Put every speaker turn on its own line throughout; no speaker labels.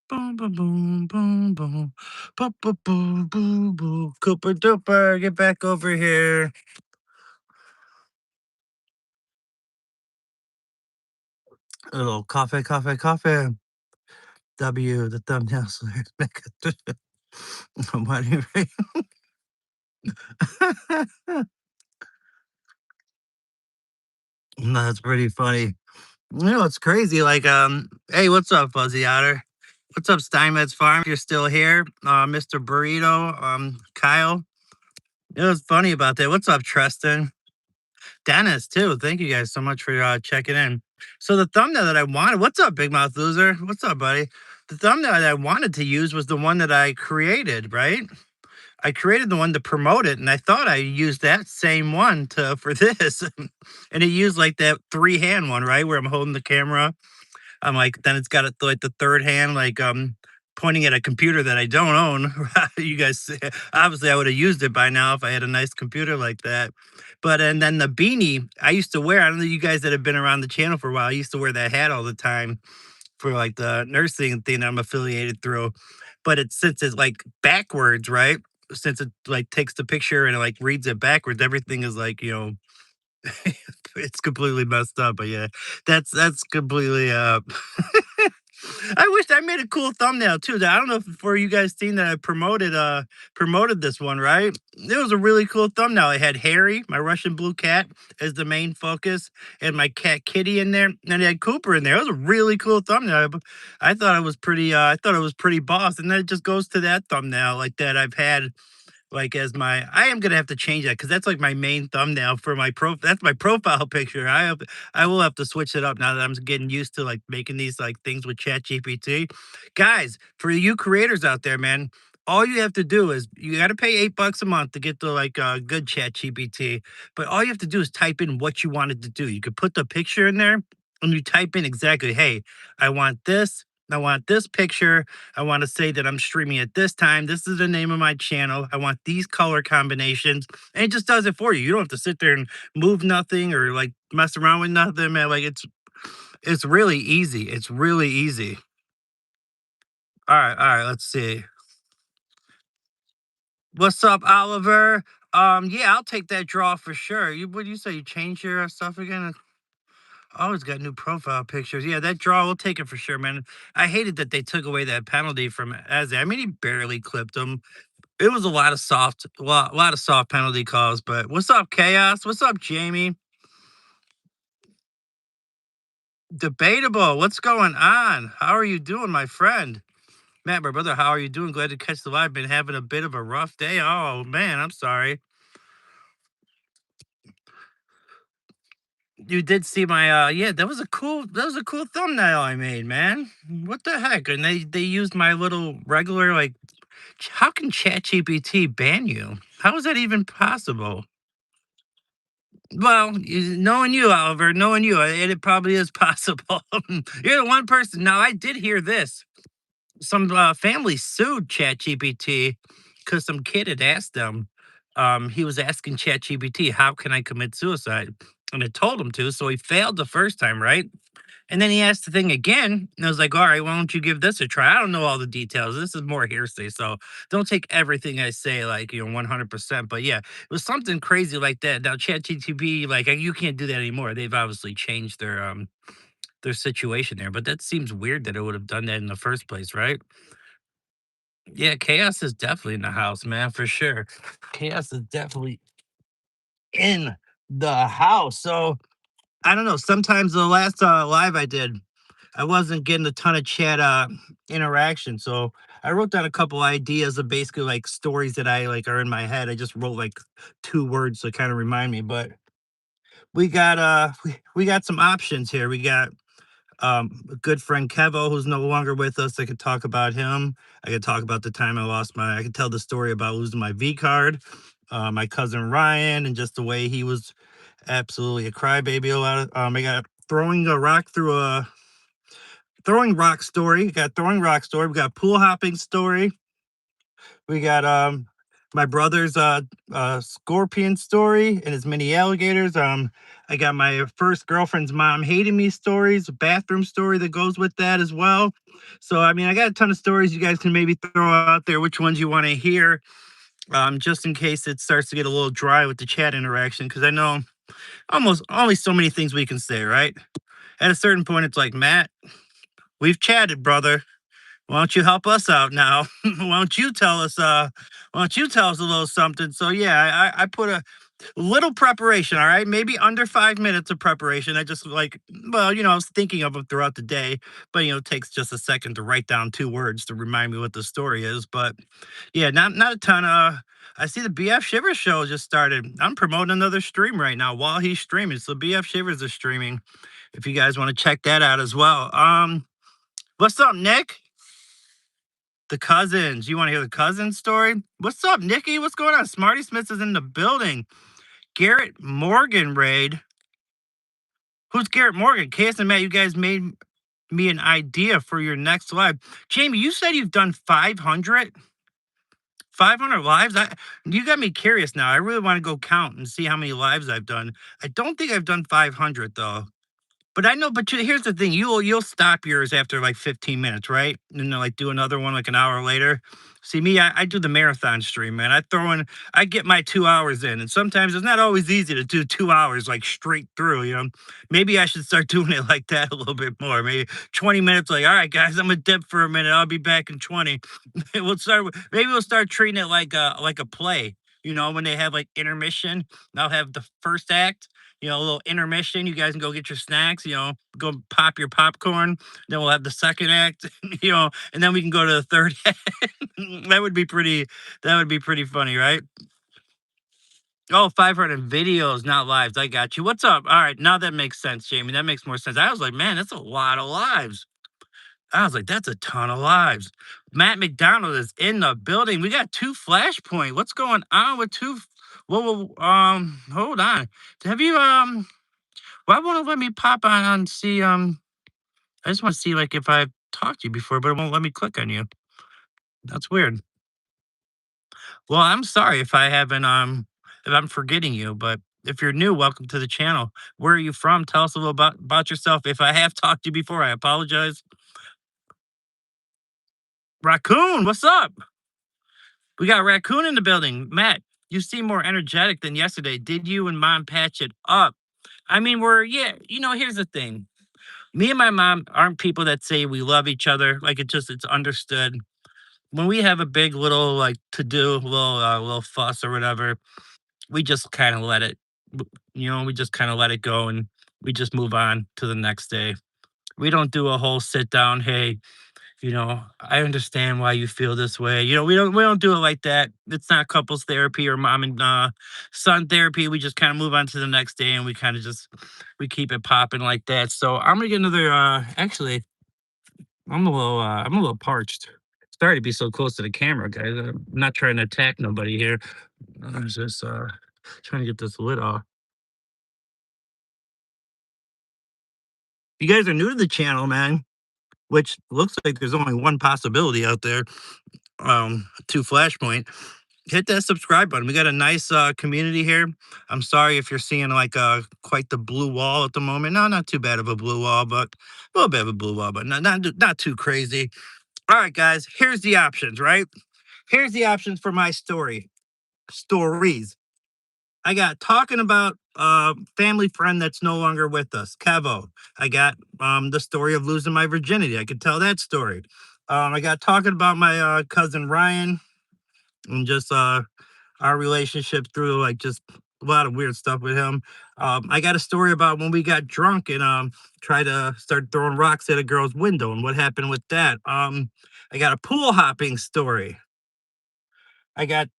Boom, boom, boom, boom, boom. Boom, boom, boom, boom, boom. Cooper Duper, get back over here. A little coffee, coffee, coffee. W, the thumbnail slash make it. Money, right? No, that's pretty funny. You know, it's crazy. Like, hey, what's up, Fuzzy Otter? What's up, Steinmetz Farm? If you're still here, Mr. Burrito, Kyle. It was funny about that. What's up, Tristan? Dennis, too. Thank you guys so much for checking in. So the thumbnail that I wanted, what's up, Big Mouth Loser? What's up, buddy? The thumbnail that I wanted to use was the one that I created, right? I created the one to promote it, and I thought I used that same one to for this, and it used like that three hand one, right, where I'm holding the camera. I'm like, then it's got it like the third hand, like pointing at a computer that I don't own. You guys, obviously, I would have used it by now if I had a nice computer like that. But and then the beanie I used to wear. I don't know you guys that have been around the channel for a while. I used to wear that hat all the time for like the nursing thing that I'm affiliated through. But it's since it's like backwards, right? Since it like takes the picture and it like reads it backwards, everything is like, it's completely messed up. But yeah, that's completely I wish I made a cool thumbnail too. I don't know if for you guys seen that I promoted this one, right? It was a really cool thumbnail. I had Harry, my Russian blue cat, as the main focus, and my cat Kitty in there, and I had Cooper in there. It was a really cool thumbnail. I thought it was pretty I thought it was pretty boss. And then it just goes to that thumbnail like that I've had like as my I am gonna have to change that because that's like my main thumbnail for my that's my profile picture. I will have to switch it up now that I'm getting used to like making these like things with Chat GPT. Guys, for you creators out there, man, all you have to do is you got to pay $8 a month to get the like good Chat GPT, but all you have to do is type in what you wanted to do. You could put the picture in there and you type in exactly, hey, I want this. I want this picture. I want to say that I'm streaming at this time. This is the name of my channel. I want these color combinations. And it just does it for you. You don't have to sit there and move nothing or like mess around with nothing, man. Like it's really easy. It's really easy. All right, let's see. What's up, Oliver? Yeah, I'll take that draw for sure. You what do you say? You change your stuff again? Always got new profile pictures. Yeah, that draw, we'll take it for sure, man. I hated that they took away that penalty from Eze. I mean, he barely clipped him. It was a lot of soft penalty calls, but what's up, Chaos? What's up, Jamie? Debatable. What's going on? How are you doing, my friend? Matt, my brother, how are you doing? Glad to catch the live. Been having a bit of a rough day. Oh man, I'm sorry. You did see my yeah, that was a cool thumbnail I made, man. What the heck? And they used my little regular like how can ChatGPT ban you? How is that even possible? Well, knowing you, Oliver, knowing you, it probably is possible. You're the one person. Now, I did hear this. Some family sued ChatGPT because some kid had asked them. He was asking ChatGPT, "How can I commit suicide?" And it told him to. So he failed the first time, right? And then he asked the thing again, and I was like, "All right, why don't you give this a try?" I don't know all the details. This is more hearsay, so don't take everything I say like 100%. But yeah, it was something crazy like that. Now ChatGPT, like you can't do that anymore. They've obviously changed their situation there, but that seems weird that it would have done that in the first place, right? Yeah, chaos is definitely in the house, man, for sure. Chaos is definitely in the house. So I don't know. Sometimes the last live I did, I wasn't getting a ton of chat interaction. So I wrote down a couple ideas of basically like stories that I like are in my head. I just wrote like two words to kind of remind me. But we got some options here. We got a good friend Kevo who's no longer with us. I could talk about him. I could talk about the time I could tell the story about losing my V card. My cousin Ryan and just the way he was absolutely a crybaby. A lot of I got throwing a rock through a throwing rock story. We got throwing rock story. We got pool hopping story. We got my brother's scorpion story and his mini alligators. I got my first girlfriend's mom hating me stories, a bathroom story that goes with that as well. So I mean, I got a ton of stories you guys can maybe throw out there. Which ones you want to hear? Just in case it starts to get a little dry with the chat interaction, because I know almost only so many things we can say, right? At a certain point, it's like, Matt, we've chatted, brother. Why don't you help us out now? Why don't you tell us? Why don't you tell us a little something? So yeah, I put a little preparation. All right, maybe under 5 minutes of preparation. I just like, well, I was thinking of them throughout the day, but it takes just a second to write down 2 words to remind me what the story is. But yeah, not a ton. I see the BF Shivers show just started. I'm promoting another stream right now while he's streaming. So BF Shivers is streaming. If you guys want to check that out as well. What's up, Nick? The cousins. You want to hear the cousin story? What's up, Nikki? What's going on? Smarty Smith is in the building. Garrett Morgan raid. Who's Garrett Morgan? KS and Matt, you guys made me an idea for your next live. Jamie, you said you've done 500? 500 lives? You got me curious now. I really want to go count and see how many lives I've done. I don't think I've done 500 though. But I know, but here's the thing: you'll stop yours after like 15 minutes, right? And then like do another one like an hour later. See me, I do the marathon stream, man. I get my 2 hours in, and sometimes it's not always easy to do 2 hours like straight through. Maybe I should start doing it like that a little bit more. Maybe 20 minutes. Like, all right, guys, I'm gonna dip for a minute. I'll be back in 20. Maybe we'll start treating it like a play. When they have like intermission, they'll have the first act, a little intermission. You guys can go get your snacks, go pop your popcorn. Then we'll have the second act, and then we can go to the third act. That would be pretty funny, right? Oh, 500 videos, not lives. I got you. What's up? All right, now that makes sense, Jamie. That makes more sense. I was like, man, that's a lot of lives. I was like, that's a ton of lives. Matt McDonald is in the building. We got two Flashpoint. What's going on with two? Whoa, hold on. Have you why won't it let me pop on and see? I just want to see like if I've talked to you before, but it won't let me click on you. That's weird. Well, I'm sorry if I'm forgetting you, but if you're new, welcome to the channel. Where are you from? Tell us a little about yourself. If I have talked to you before, I apologize. Raccoon, what's up? We got Raccoon in the building. Matt, you seem more energetic than yesterday. Did you and mom patch it up? I mean, yeah, here's the thing. Me and my mom aren't people that say we love each other. Like it's understood. When we have a big little like to do, little fuss or whatever, we just kind of let it, we just kind of let it go and we just move on to the next day. We don't do a whole sit down. Hey, I understand why you feel this way. We don't do it like that. It's not couples therapy or mom and son therapy. We just kind of move on to the next day and we kind of just we keep it popping like that. So I'm gonna get another actually I'm a little parched. Sorry to be so close to the camera, guys. I'm not trying to attack nobody here. I'm just trying to get this lid off. You guys are new to the channel, man, which looks like there's only one possibility out there. To Flashpoint. Hit that subscribe button. We got a nice community here. I'm sorry if you're seeing like quite the blue wall at the moment. No, not too bad of a blue wall, but a little bit of a blue wall, but not too crazy. All right, guys, here's the options, right? Here's the options for my stories. I got talking about family friend that's no longer with us, Kevo. I got the story of losing my virginity. I could tell that story. I got talking about my cousin Ryan and just our relationship through like just a lot of weird stuff with him. I got a story about when we got drunk and tried to start throwing rocks at a girl's window and what happened with that. I got a pool hopping story. I got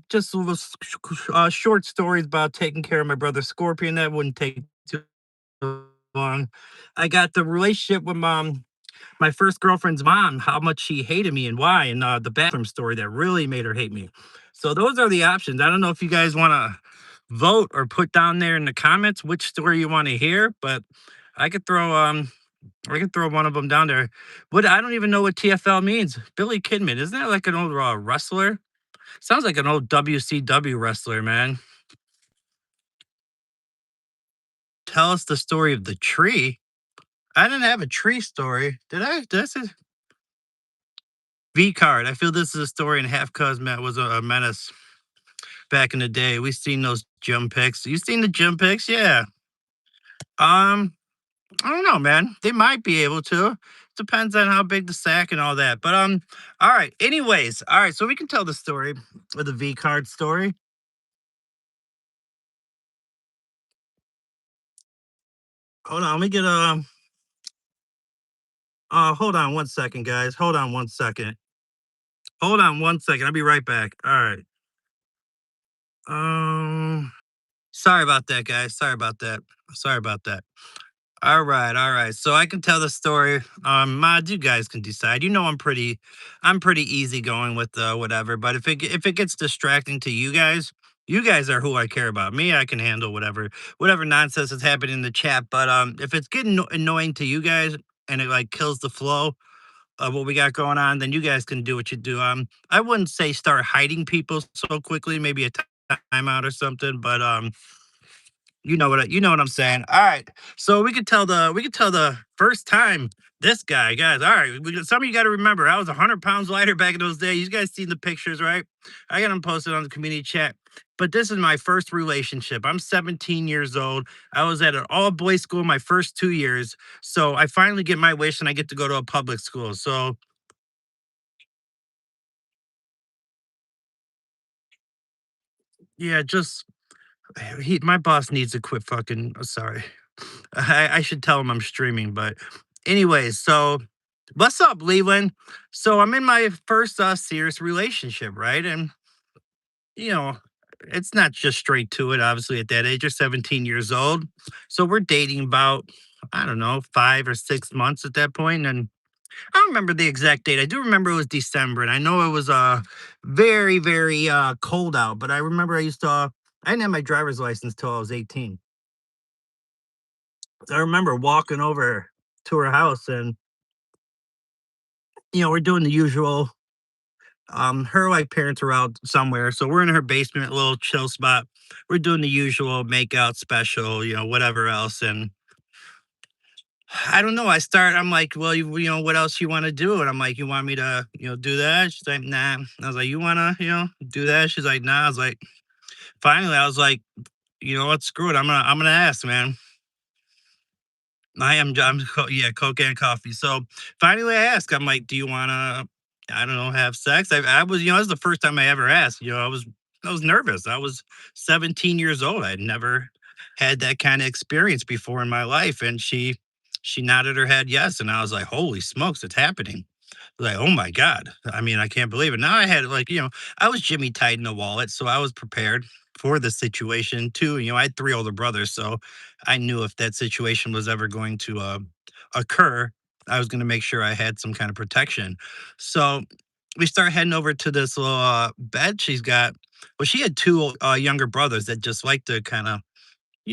just little short stories about taking care of my brother Scorpion. That wouldn't take too long. I got the relationship with my first girlfriend's mom, how much she hated me and why, and the bathroom story that really made her hate me. So those are the options. I don't know if you guys want to vote or put down there in the comments which story you want to hear, but I could throw one of them down there. What I don't even know what TFL means. Billy Kidman, isn't that like an old wrestler? Sounds like an old WCW wrestler, man. Tell us the story of the tree. I didn't have a tree story. Did I? Did I say? V card. I feel this is a story and half Cosmet was a menace back in the day. We seen those gym pics. You seen the gym pics? Yeah. Um, I don't know, man. They might be able to. Depends on how big the sack and all that. But all right. Anyways, all right. So we can tell the story of the V card story. Hold on. Let me get hold on one second, guys. Hold on one second. Hold on one second. I'll be right back. All right. Um, sorry about that, guys. Sorry about that. Sorry about that. All right, all right. So I can tell the story. Mods, you guys can decide. You know, I'm pretty easygoing with whatever. But if it gets distracting to you guys are who I care about. Me, I can handle whatever nonsense is happening in the chat. But if it's getting annoying to you guys and it like kills the flow of what we got going on, then you guys can do what you do. I wouldn't say start hiding people so quickly. Maybe a timeout or something. But you know what I'm saying. All right. So we could tell the first time this guy, guys. All right. Some of you got to remember, I was 100 pounds lighter back in those days. You guys seen the pictures, right? I got them posted on the community chat. But this is my first relationship. I'm 17 years old. I was at an all boys school my first 2 years. So I finally get my wish and I get to go to a public school. So yeah, just my boss needs to quit fucking. Sorry. I should tell him I'm streaming, but anyways, so what's up, Leland? So I'm in my first serious relationship, right? And you know, it's not just straight to it, obviously, at that age. You're 17 years old. So we're dating about, I don't know, 5 or 6 months at that point. And I don't remember the exact date. I do remember it was December, and I know it was very, very cold out, but I remember I didn't have my driver's license till I was 18. I remember walking over to her house and we're doing the usual. Her like parents are out somewhere, so we're in her basement, a little chill spot. We're doing the usual makeout special, whatever else. And I don't know. I'm like, well, what else you want to do? And I'm like, you want me to, do that? She's like, nah. I was like, you want to, do that? She's like, nah. I was like, finally, I was like, you know what? Screw it. I'm gonna ask, man. Yeah, coke and coffee. So finally I asked, I'm like, do you wanna, I don't know, have sex? I was, this is the first time I ever asked. I was nervous. I was 17 years old. I'd never had that kind of experience before in my life. And she nodded her head yes. And I was like, holy smokes, it's happening. Like, oh my God. I mean, I can't believe it. Now I had like, I was Jimmy tight in the wallet, so I was prepared for the situation too. I had three older brothers, so I knew if that situation was ever going to occur, I was going to make sure I had some kind of protection. So we start heading over to this little bed she's got. Well, she had two younger brothers that just like to kind of,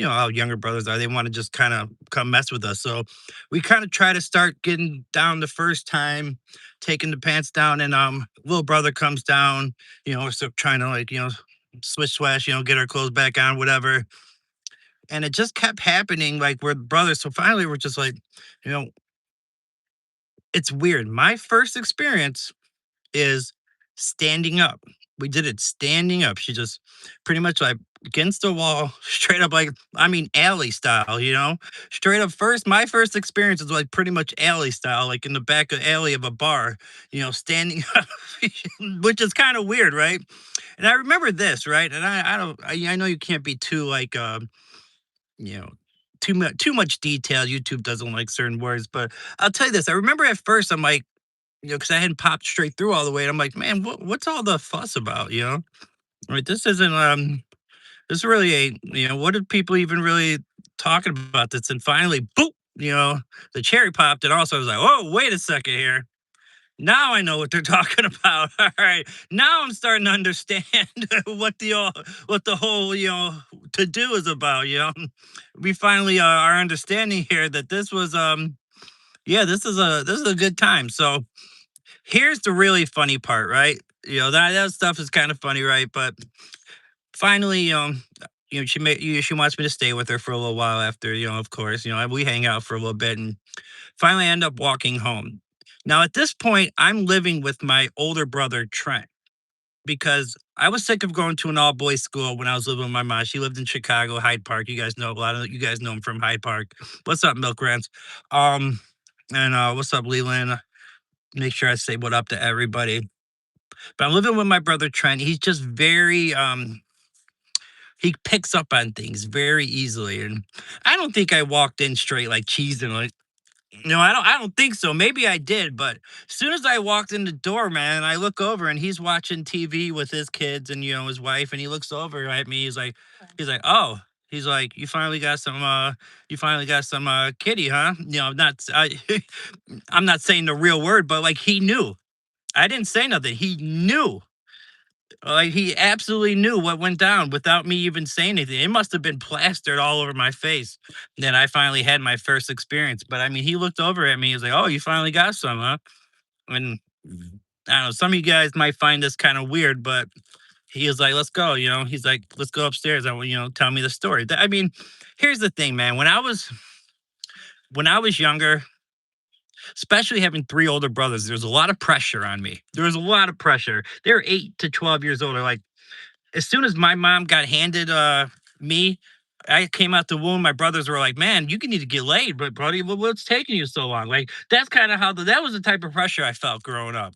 how younger brothers are. They want to just kind of come mess with us. So we kind of try to start getting down the first time, taking the pants down, and little brother comes down, so trying to like, swish swash, get our clothes back on, whatever. And it just kept happening, like we're brothers. So finally we're just like, you know, it's weird. My first experience is standing up. We did it standing up. She just pretty much like against the wall, straight up, like, I mean, alley style, straight up. My first experience is like pretty much alley style, like in the back of alley of a bar, standing up, which is kind of weird, right? And I remember this, right? And I don't, I know you can't be too like, you know, too much detail. YouTube doesn't like certain words, but I'll tell you this. I remember at first, I'm like, because I hadn't popped straight through all the way. And I'm like, man, what's all the fuss about? Right? This isn't this really ain't, what are people even really talking about this? And finally, boop, the cherry popped, and also I was like, oh, wait a second here. Now I know what they're talking about. All right. Now I'm starting to understand what the whole, to do is about. We finally are understanding here that this was yeah, this is a good time. So here's the really funny part, right? That stuff is kind of funny, right? But finally, she wants me to stay with her for a little while after, of course, we hang out for a little bit, and finally I end up walking home. Now, at this point, I'm living with my older brother, Trent, because I was sick of going to an all boys school when I was living with my mom. She lived in Chicago, Hyde Park. You guys know a lot of you guys know him from Hyde Park. What's up, Milk Rants? Um, and what's up, Leland? Make sure I say what up to everybody. But I'm living with my brother Trent. He's just very he picks up on things very easily. And I don't think I walked in straight like cheese and like no, I don't think so. Maybe I did, but as soon as I walked in the door, man, I look over and he's watching TV with his kids and his wife, and he looks over at me. He's like, oh, he's like, you finally got some kitty, huh? I'm not saying the real word, but like he knew. I didn't say nothing. He knew. Like he absolutely knew what went down without me even saying anything. It must have been plastered all over my face. Then I finally had my first experience. But I mean, he looked over at me. He was like, "Oh, you finally got some, huh?" And I don't know. Some of you guys might find this kind of weird, but he was like, "Let's go." He's like, "Let's go upstairs. I want tell me the story." I mean, here's the thing, man. When I was younger, especially having three older brothers, there's a lot of pressure on me. There was a lot of pressure. They're 8 to 12 years old. They're like as soon as my mom got handed me, I came out the womb. My brothers were like, "Man, you can need to get laid, but buddy, what's taking you so long?" Like that's kind of how that was the type of pressure I felt growing up.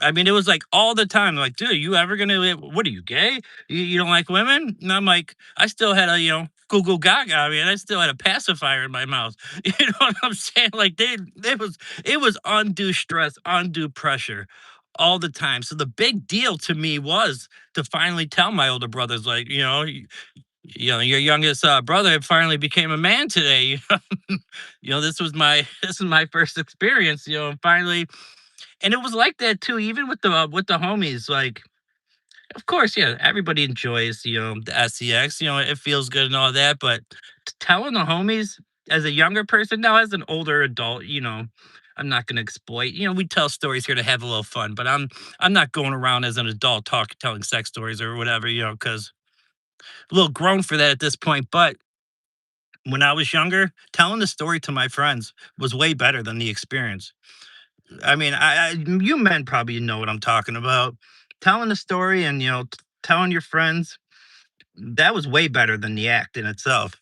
I mean, it was like all the time, like, dude, you ever gonna what are you gay? You don't like women? And I'm like, I still had a, Google Gaga. I mean, I still had a pacifier in my mouth. You know what I'm saying? Like it was undue stress, undue pressure all the time. So the big deal to me was to finally tell my older brothers, like, your youngest brother finally became a man today. This is my first experience. Finally, and it was like that too, even with the homies. Like, of course, yeah, everybody enjoys the sex. It feels good and all that. But telling the homies as a younger person, now as an older adult, I'm not gonna exploit. We tell stories here to have a little fun, but I'm not going around as an adult telling sex stories or whatever, because a little grown for that at this point. But when I was younger, telling the story to my friends was way better than the experience. I mean, you men probably know what I'm talking about. Telling the story and telling your friends, that was way better than the act in itself.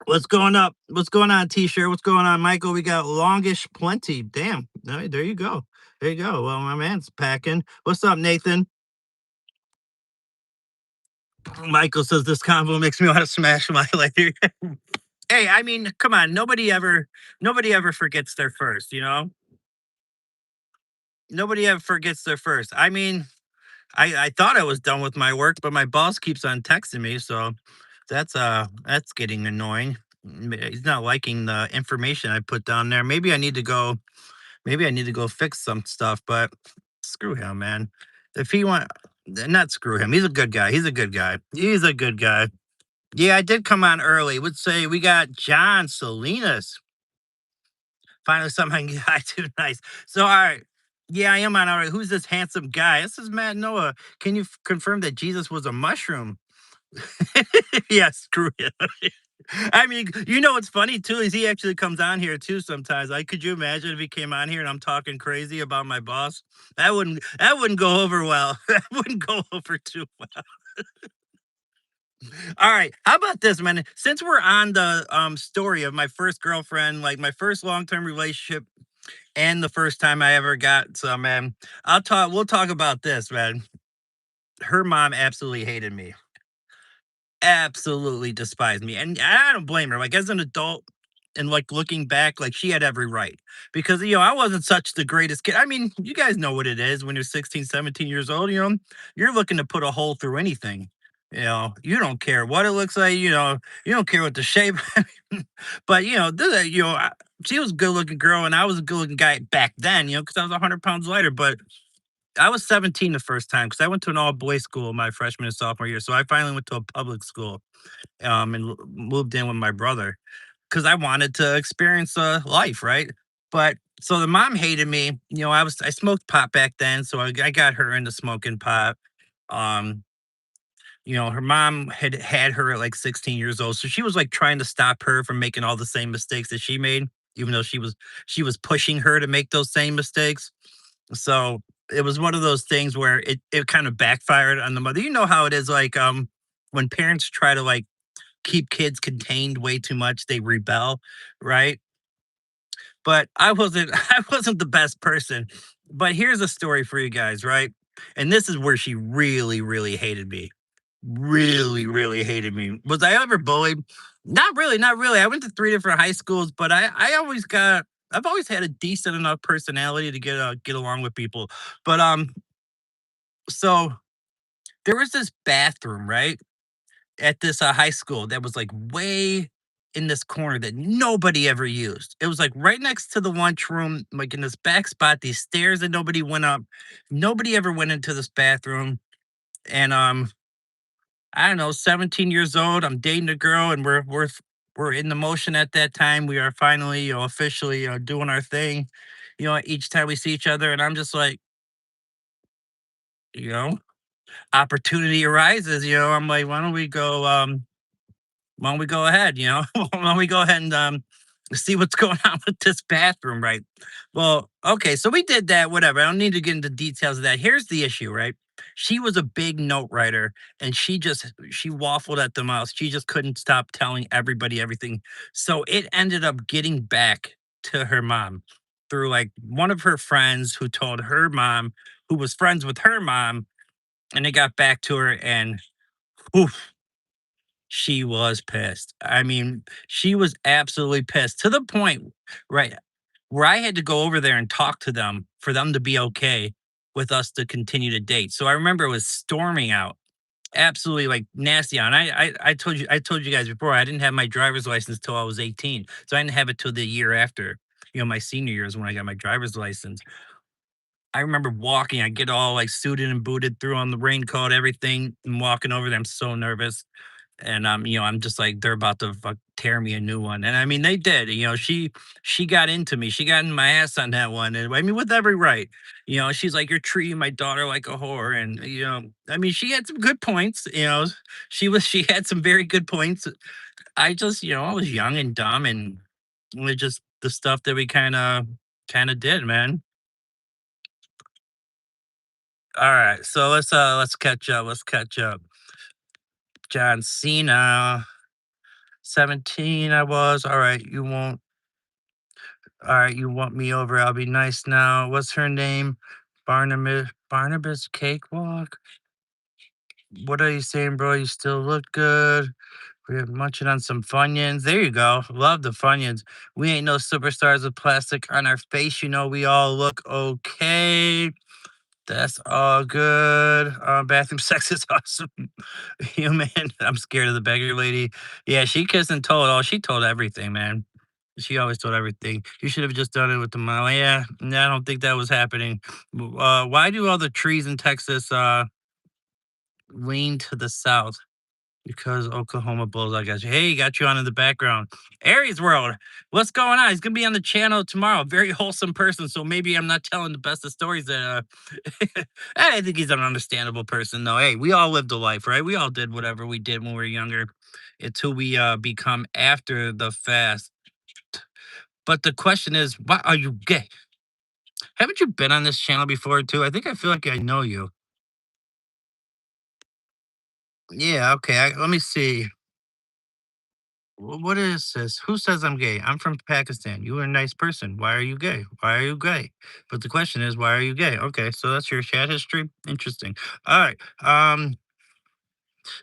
What's going up? What's going on, T-shirt? What's going on, Michael? We got longish plenty. Damn. All right, there you go. There you go. Well, my man's packing. What's up, Nathan? Michael says this combo makes me want to smash my lady. Hey, I mean, come on. Nobody ever forgets their first. Nobody ever forgets their first. I mean, I thought I was done with my work, but my boss keeps on texting me, so that's getting annoying. He's not liking the information I put down there. Maybe I need to go fix some stuff, but screw him, man. If he want not screw him. He's a good guy. He's a good guy. He's a good guy. Yeah, I did come on early. Would say we got John Salinas. Finally, something guy too nice. So, all right. Yeah, I am on. All right. Who's this handsome guy? This is Matt Noah. Can you confirm that Jesus was a mushroom? Yeah, screw him. I mean, what's funny too is he actually comes on here too sometimes. Like, could you imagine if he came on here and I'm talking crazy about my boss? That wouldn't go over well. That wouldn't go over too well. All right. How about this, man? Since we're on the story of my first girlfriend, like my first long-term relationship and the first time I ever got some, man, we'll talk about this, man. Her mom absolutely hated me. Absolutely despised me, and I don't blame her. Like, as an adult and, like, looking back, like, she had every right because, I wasn't such the greatest kid. I mean, you guys know what it is when you're 16, 17 years old, you're looking to put a hole through anything. You don't care what it looks like, you don't care what the shape. But, she was a good-looking girl, and I was a good-looking guy back then, because I was 100 pounds lighter, but I was 17 the first time because I went to an all-boys school my freshman and sophomore year, so I finally went to a public school, and moved in with my brother because I wanted to experience life, right? But so the mom hated me. I smoked pot back then, so I got her into smoking pot. Um, Her mom had had her at like 16 years old, so she was like trying to stop her from making all the same mistakes that she made, even though she was pushing her to make those same mistakes. So it was one of those things where it kind of backfired on the mother. You know how it is, like when parents try to like keep kids contained way too much, they rebel, right? But I wasn't I wasn't the best person. But here's a story for you guys, right? And this is where she really, really hated me. Really, really hated me. Was I ever bullied? Not really, not really. I went to three different high schools, but I've always had a decent enough personality to get along with people. But so there was this bathroom, right? At this high school that was like way in this corner that nobody ever used. It was like right next to the lunchroom, like in this back spot, these stairs that nobody went up. Nobody ever went into this bathroom. And I don't know, 17 years old. I'm dating a girl, and we're in the motion at that time. We are finally, officially doing our thing. Each time we see each other, and I'm just like, you know, opportunity arises. I'm like, why don't we go? Why don't we go ahead? Why don't we go ahead and see what's going on with this bathroom, right? Well, okay, so we did that, whatever. I don't need to get into details of that. Here's the issue, right? She was a big note writer, and she waffled at the mouth. She just couldn't stop telling everybody everything. So it ended up getting back to her mom through like one of her friends who told her mom, who was friends with her mom, and it got back to her, and oof, she was pissed. I mean, she was absolutely pissed to the point, right, where I had to go over there and talk to them for them to be okay with us to continue to date. So I remember it was storming out, absolutely like nasty on. I told you guys before, I didn't have my driver's license till I was 18. So I didn't have it till the year after, my senior years when I got my driver's license. I remember walking, I get all like suited and booted through on the raincoat, everything, and walking over there. I'm so nervous. And I'm just like, they're about to tear me a new one. And I mean, they did. She got into me. She got in my ass on that one. And I mean, with every right. She's like, you're treating my daughter like a whore. And I mean, she had some good points. She had some very good points. I just, I was young and dumb, and it was just the stuff that we kind of did, man. All right, so let's catch up. Let's catch up. John Cena. 17 I was. All right, you want me over. I'll be nice now. What's her name? Barnabas Cakewalk. What are you saying, bro? You still look good. We're munching on some Funyuns. There you go. Love the Funyuns. We ain't no superstars with plastic on our face. We all look okay. That's all good. Bathroom sex is awesome. Human. I'm scared of the beggar lady. Yeah, she kissed and told. Oh, she told everything, man. She always told everything. You should have just done it with the mom. Yeah, I don't think that was happening. Why do all the trees in Texas lean to the south? Because Oklahoma Bulls, I got you. Hey, got you on in the background. Aries World, what's going on? He's gonna be on the channel tomorrow. Very wholesome person, so maybe I'm not telling the best of stories. That I think he's an understandable person, though. Hey, we all lived a life, right? We all did whatever we did when we were younger. It's who we become after the fast. But the question is, why are you gay? Haven't you been on this channel before too? I think I feel like I know you. Yeah, okay. Let me see. What is this? Who says I'm gay? I'm from Pakistan. You are a nice person. Why are you gay? Why are you gay? But the question is, why are you gay? Okay, so that's your chat history. Interesting. All right.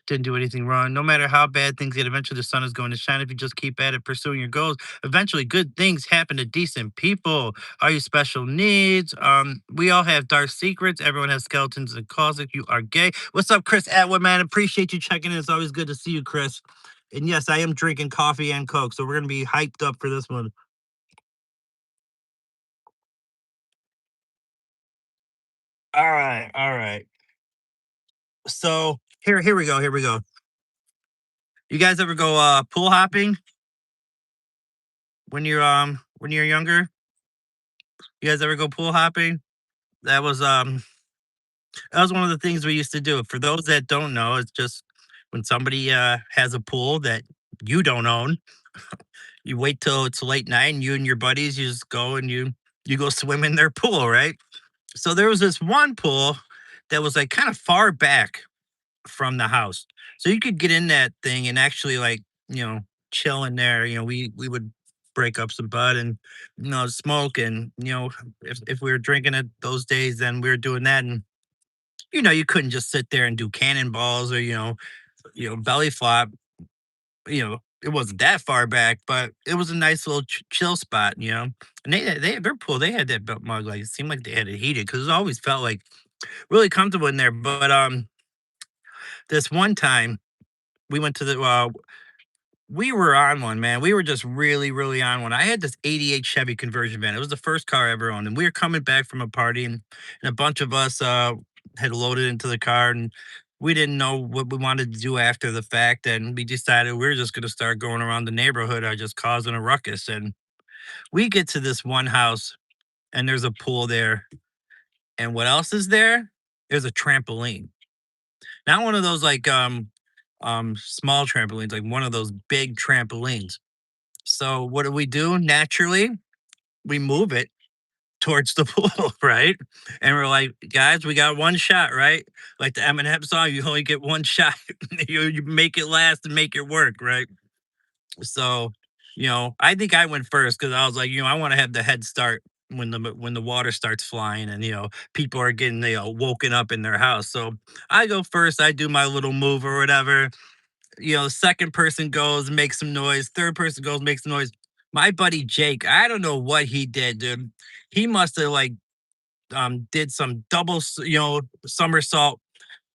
Didn't do anything wrong. No matter how bad things get, eventually the sun is going to shine if you just keep at it, pursuing your goals. Eventually, good things happen to decent people. Are you special needs? We all have dark secrets. Everyone has skeletons in the closet. You are gay. What's up, Chris Atwood, man? Appreciate you checking in. It's always good to see you, Chris. And yes, I am drinking coffee and Coke, so we're gonna be hyped up for this one. All right, all right. So here we go. Here we go. You guys ever go pool hopping when you're younger? You guys ever go pool hopping? That was one of the things we used to do. For those that don't know, it's just when somebody has a pool that you don't own, you wait till it's late night and you and your buddies you just go and you go swim in their pool, right? So there was this one pool that was like kind of far back from the house. So you could get in that thing and actually like, you know, chill in there. We would break up some bud and smoke and if we were drinking it those days, then we were doing that. And you couldn't just sit there and do cannonballs or belly flop. It wasn't that far back, but it was a nice little chill spot. And they had their pool. They had that belt mug. Like it seemed like they had it heated because it always felt like really comfortable in there. But this one time we went to the we were on one, man. We were just really, really on one. I had this '88 Chevy conversion van. It was the first car I ever owned, and we were coming back from a party, and a bunch of us had loaded into the car, and we didn't know what we wanted to do after the fact, and we decided we were just going to start going around the neighborhood, just causing a ruckus. And we get to this one house, and there's a pool there, and what else is there? There's a trampoline. Not one of those like small trampolines, like one of those big trampolines. So what do? Naturally, we move it towards the pool, right? And we're like, guys, we got one shot, right? Like the Eminem song, you only get one shot. You make it last and make it work, right? So, I think I went first because I was like, I want to have the head start when the water starts flying and people are getting woken up in their house. So I go first. I do my little move or whatever. Second person goes, makes some noise. Third person goes, makes some noise. My buddy Jake, I don't know what he did, dude. He must have like did some double, somersault,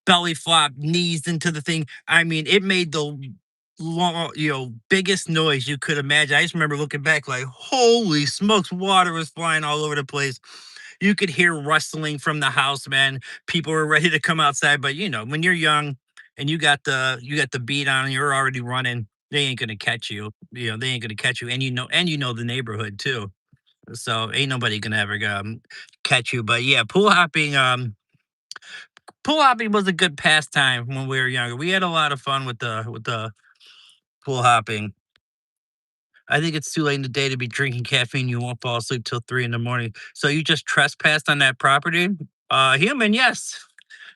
belly flop, knees into the thing. I mean, it made the long, biggest noise you could imagine. I just remember looking back like, holy smokes, water was flying all over the place. You could hear rustling from the house, man. People were ready to come outside, but when you're young and you got the beat on, you're already running. They ain't gonna catch you. They ain't gonna catch you, and the neighborhood too. So ain't nobody gonna ever catch you. But yeah, pool hopping was a good pastime when we were younger. We had a lot of fun with the pool hopping. I think it's too late in the day to be drinking caffeine. You won't fall asleep till 3 in the morning. So you just trespassed on that property? Human, yes.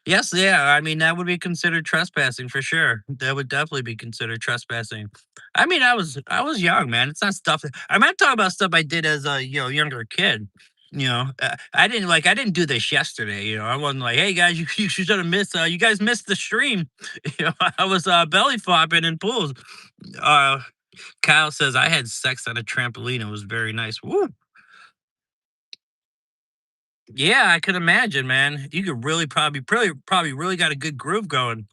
Yes, yeah. I mean, that would be considered trespassing for sure. That would definitely be considered trespassing. I mean, I was young, man. It's not stuff. I'm not talking about stuff I did as a younger kid. I didn't do this yesterday. I wasn't like, hey guys, you should have missed. You guys missed the stream. I was belly flopping in pools. Uh, Kyle says I had sex on a trampoline. It was very nice. Woo. Yeah, I could imagine, man. You could probably really got a good groove going.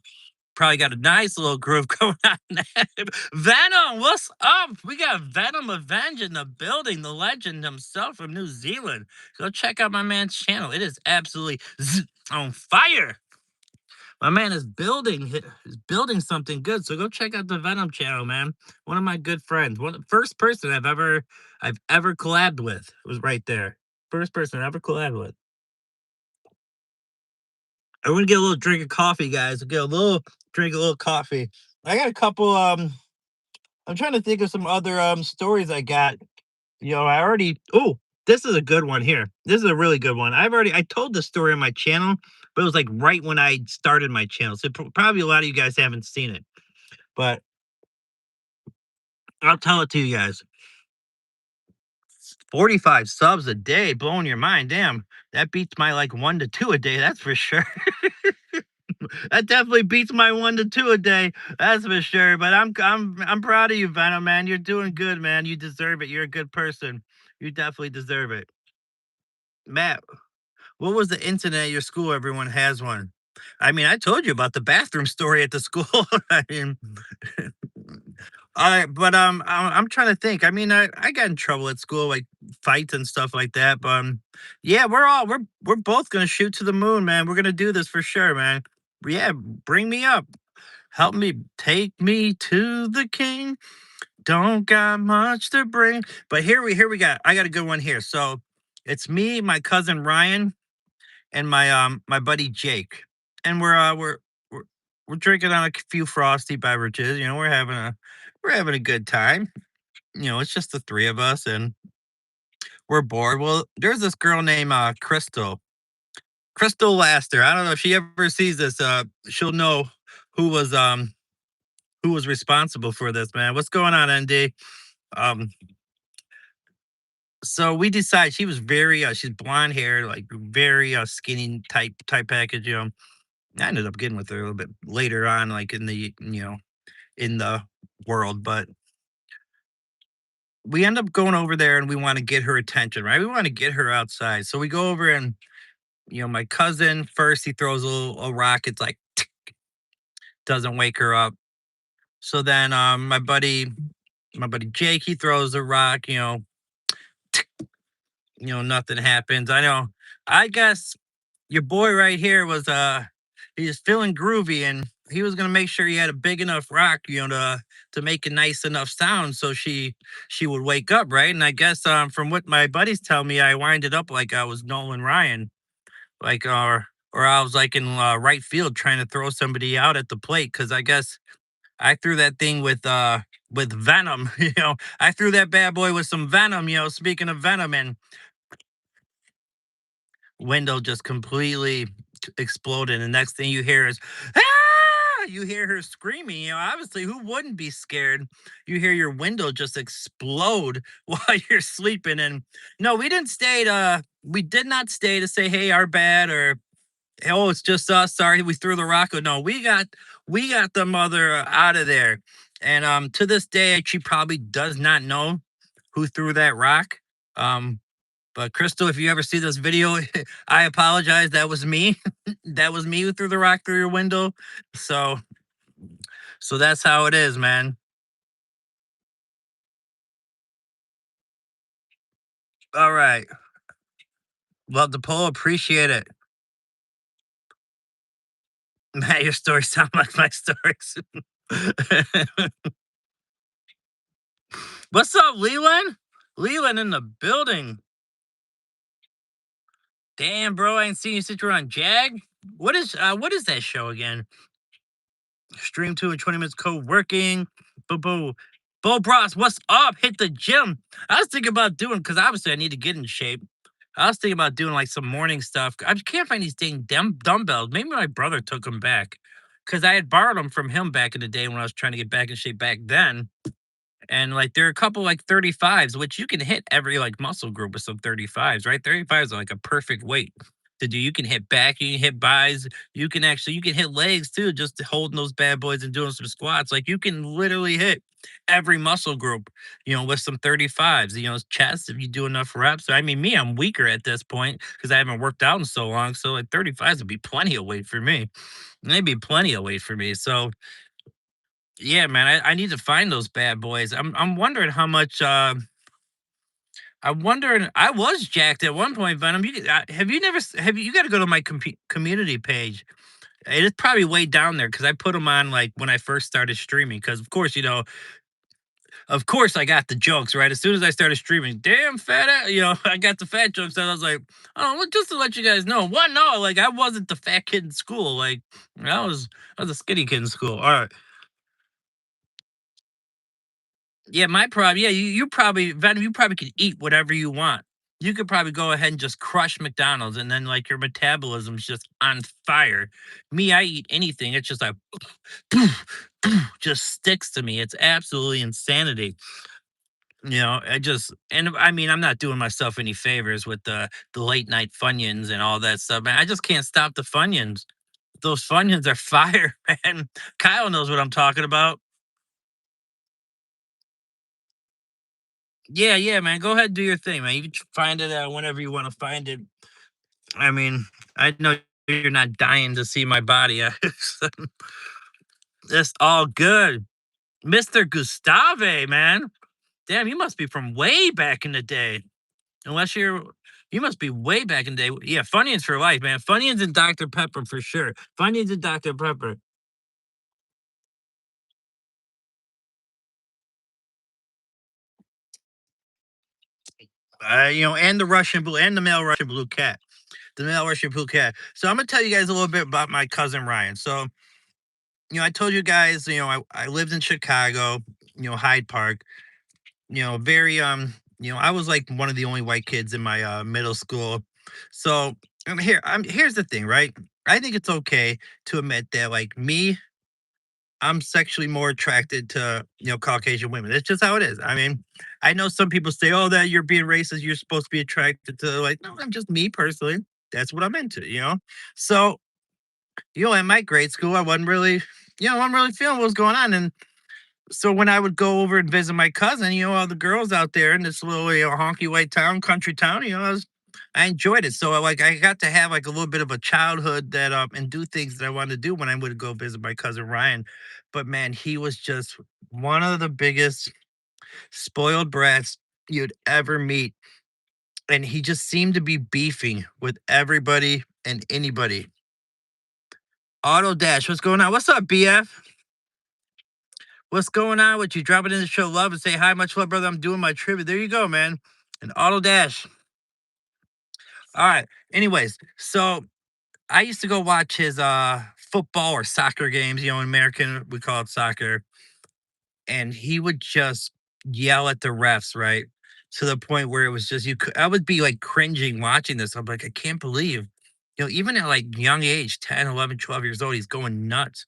Probably got a nice little groove going on there. Venom, what's up? We got Venom Avenge in the building, the legend himself from New Zealand. Go check out my man's channel. It is absolutely on fire. My man is building something good. So go check out the Venom channel, man. One of my good friends. First person I've ever collabed with was right there. First person I ever collabed with. I'm gonna get a little drink of coffee, guys. Get a little drink a little coffee. I got a couple. I'm trying to think of some other stories I got. I already. Oh, this is a good one here. This is a really good one. I told this story on my channel, but it was like right when I started my channel. So probably a lot of you guys haven't seen it, but I'll tell it to you guys. 45 subs a day, blowing your mind. Damn, that beats my like 1 to 2 a day. That's for sure. That definitely beats my 1 to 2 a day. That's for sure. But I'm proud of you, Venom, man. You're doing good, man. You deserve it. You're a good person. You definitely deserve it. Matt, what was the incident at your school? Everyone has one. I mean, I told you about the bathroom story at the school. I mean, all right, but I'm trying to think. I mean, I got in trouble at school, like fights and stuff like that. But yeah, we're both gonna shoot to the moon, man. We're gonna do this for sure, man. Yeah, bring me up. Help me take me to the king. Don't got much to bring. But here we got. I got a good one here. So it's me, my cousin Ryan, and my buddy Jake. And we're We're drinking on a few frosty beverages. We're having a good time. It's just the three of us, and we're bored. Well, there's this girl named Crystal Laster. I don't know if she ever sees this. She'll know who was um who was responsible for this, man. What's going on, ND? Um, so we decide she was very she's blonde hair, like very skinny type package. I ended up getting with her a little bit later on, like in the world, but we end up going over there and we want to get her attention, right? We want to get her outside. So we go over and my cousin first he throws a rock, it's like doesn't wake her up. So then my buddy Jake, he throws a rock, nothing happens. I know. I guess your boy right here was he was feeling groovy and he was gonna make sure he had a big enough rock, to make a nice enough sound so she would wake up, right? And I guess from what my buddies tell me, I winded up like I was Nolan Ryan, like or I was like in right field trying to throw somebody out at the plate because I guess I threw that thing with venom. I threw that bad boy with some venom. Speaking of venom, and window just completely exploded. And next thing you hear is, ah! You hear her screaming. Obviously, who wouldn't be scared? You hear your window just explode while you're sleeping. And no, we did not stay to say, hey, our bad, or oh, it's just us. Sorry, we threw the rock. No, we got the mother out of there. And to this day, she probably does not know who threw that rock. Um, but Crystal, if you ever see this video, I apologize. That was me. That was me who threw the rock through your window. So so that's how it is, man. All right. Love the poll. Appreciate it. Man, your stories sound like my stories. What's up, Leland? Leland in the building. Damn, bro, I ain't seen you since you're on Jag. What is that show again? Stream 2 in 20 minutes co-working. Boo boo. Bo Bros, what's up? Hit the gym. I was thinking about doing because obviously I need to get in shape. I was thinking about doing like some morning stuff. I just can't find these dang dumbbells. Maybe my brother took them back because I had borrowed them from him back in the day when I was trying to get back in shape back then. And like there are a couple like 35s, which you can hit every like muscle group with some 35s, right? 35s are like a perfect weight to do. You can hit back, you can hit buys, you can hit legs too, just holding those bad boys and doing some squats. Like you can literally hit every muscle group, with some 35s, chest if you do enough reps. I mean, me, I'm weaker at this point because I haven't worked out in so long. So like 35s would be plenty of weight for me. They'd be plenty of weight for me. So yeah, man, I need to find those bad boys. I'm wondering how much. I'm wondering. I was jacked at one point, Venom. Have you never have you got to go to my community page. It is probably way down there because I put them on like when I first started streaming. Because of course, I got the jokes right as soon as I started streaming. Damn fat, I got the fat jokes, and I was like, oh, well, just to let you guys know, what? No, like I wasn't the fat kid in school. Like I was a skinny kid in school. All right. Yeah, my problem. Yeah, you probably Venom. You probably could eat whatever you want. You could probably go ahead and just crush McDonald's, and then like your metabolism's just on fire. Me, I eat anything. It's just like just sticks to me. It's absolutely insanity. And I mean, I'm not doing myself any favors with the late night funyuns and all that stuff, man. I just can't stop the funyuns. Those funyuns are fire, man. Kyle knows what I'm talking about. Yeah, yeah, man. Go ahead and do your thing, man. You can find it whenever you want to find it. I mean, I know you're not dying to see my body. It's all good. Mr. Gustave, man. Damn, you must be from way back in the day. Unless you must be way back in the day. Yeah, Funyuns for life, man. Funyuns and Dr. Pepper for sure. Funyuns and Dr. Pepper. And the Russian blue and the male Russian blue cat. The male Russian blue cat. So I'm gonna tell you guys a little bit about my cousin Ryan. So I told you guys, I lived in Chicago, Hyde Park, very I was like one of the only white kids in my middle school. So here's the thing, right? I think it's okay to admit that like me, I'm sexually more attracted to, Caucasian women. It's just how it is. I mean, I know some people say, "Oh, that you're being racist. You're supposed to be attracted to," like, no, I'm just me personally. That's what I'm into. So, at my grade school, I wasn't really feeling what was going on. And so when I would go over and visit my cousin, all the girls out there in this little, honky white town, country town, I enjoyed it. So like I got to have like a little bit of a childhood that and do things that I wanted to do when I would go visit my cousin Ryan. But man, he was just one of the biggest spoiled brats you'd ever meet. And he just seemed to be beefing with everybody and anybody. Auto Dash, what's going on? What's up, BF? What's going on with you? Drop it in the show love and say hi, much love, brother. I'm doing my tribute. There you go, man. An auto dash. All right. Anyways, so I used to go watch his football or soccer games, in American we call it soccer, and he would just yell at the refs, right? To the point where it was just I would be like cringing watching this. I'm like, I can't believe, even at like young age, 10, 11, 12 years old, he's going nuts.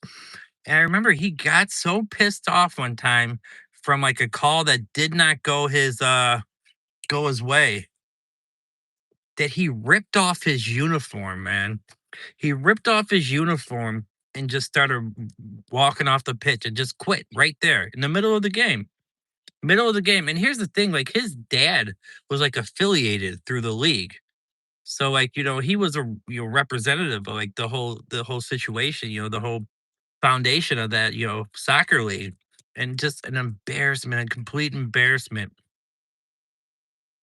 And I remember he got so pissed off one time from like a call that did not go his way that he ripped off his uniform, man. He ripped off his uniform and just started walking off the pitch and just quit right there in the middle of the game. Middle of the game. And here's the thing, like his dad was like affiliated through the league. So like, he was a representative of like the whole situation, the whole foundation of that, soccer league, and just an embarrassment, a complete embarrassment.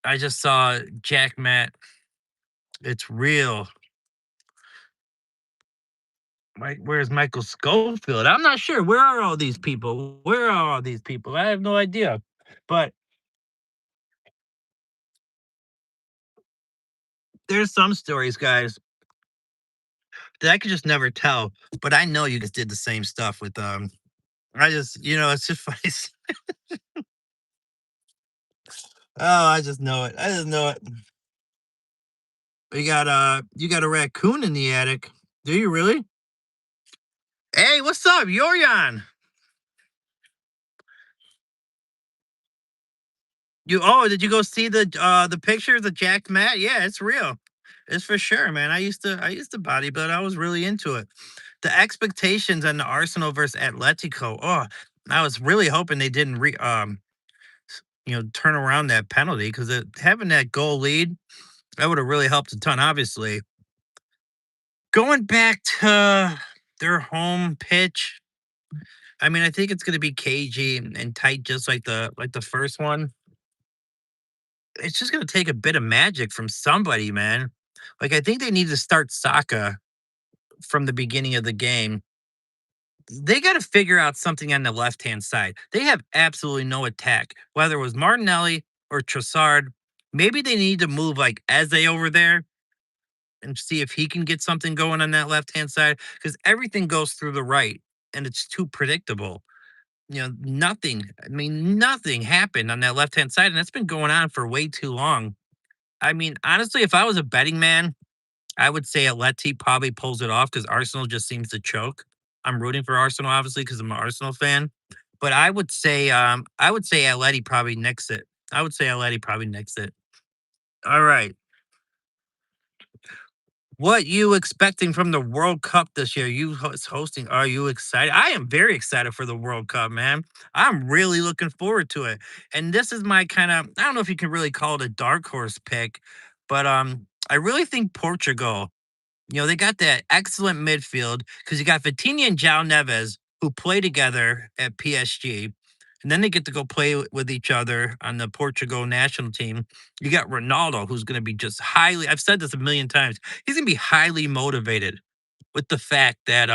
I just saw Jack Matt. It's real. Where's Michael Schofield? I'm not sure. Where are all these people? Where are all these people? I have no idea. But there's some stories, guys, that I could just never tell. But I know you guys did the same stuff with I just, it's just funny. Oh, I just know it. I just know it. You got a raccoon in the attic. Do you really? Hey, what's up, Yorion? Did you go see the pictures of Jack Matt? Yeah, it's real. It's for sure, man. I used to bodybuild. I was really into it. The expectations on the Arsenal versus Atletico. Oh, I was really hoping they didn't turn around that penalty because having that goal lead, that would have really helped a ton, obviously. Going back to their home pitch, I mean, I think it's gonna be cagey and tight just like the first one. It's just gonna take a bit of magic from somebody, man. Like, I think they need to start Saka from the beginning of the game. They gotta figure out something on the left-hand side. They have absolutely no attack, whether it was Martinelli or Trossard. Maybe they need to move, like, Eze over there and see if he can get something going on that left-hand side because everything goes through the right, and it's too predictable. Nothing, I mean, nothing happened on that left-hand side, and that's been going on for way too long. I mean, honestly, if I was a betting man, I would say Atleti probably pulls it off because Arsenal just seems to choke. I'm rooting for Arsenal, obviously, because I'm an Arsenal fan. But I would say Atleti probably nicks it. I would say Atleti probably nicks it. All right. What you expecting from the World Cup this year? Hosting. Are you excited? I am very excited for the World Cup, man. I'm really looking forward to it. And this is my kind of, I don't know if you can really call it a dark horse pick, but I really think Portugal. They got that excellent midfield because you got Vitinha and João Neves who play together at PSG, and then they get to go play with each other on the Portugal national team. You got Ronaldo, who's going to be just highly. I've said this a million times. He's going to be highly motivated with the fact that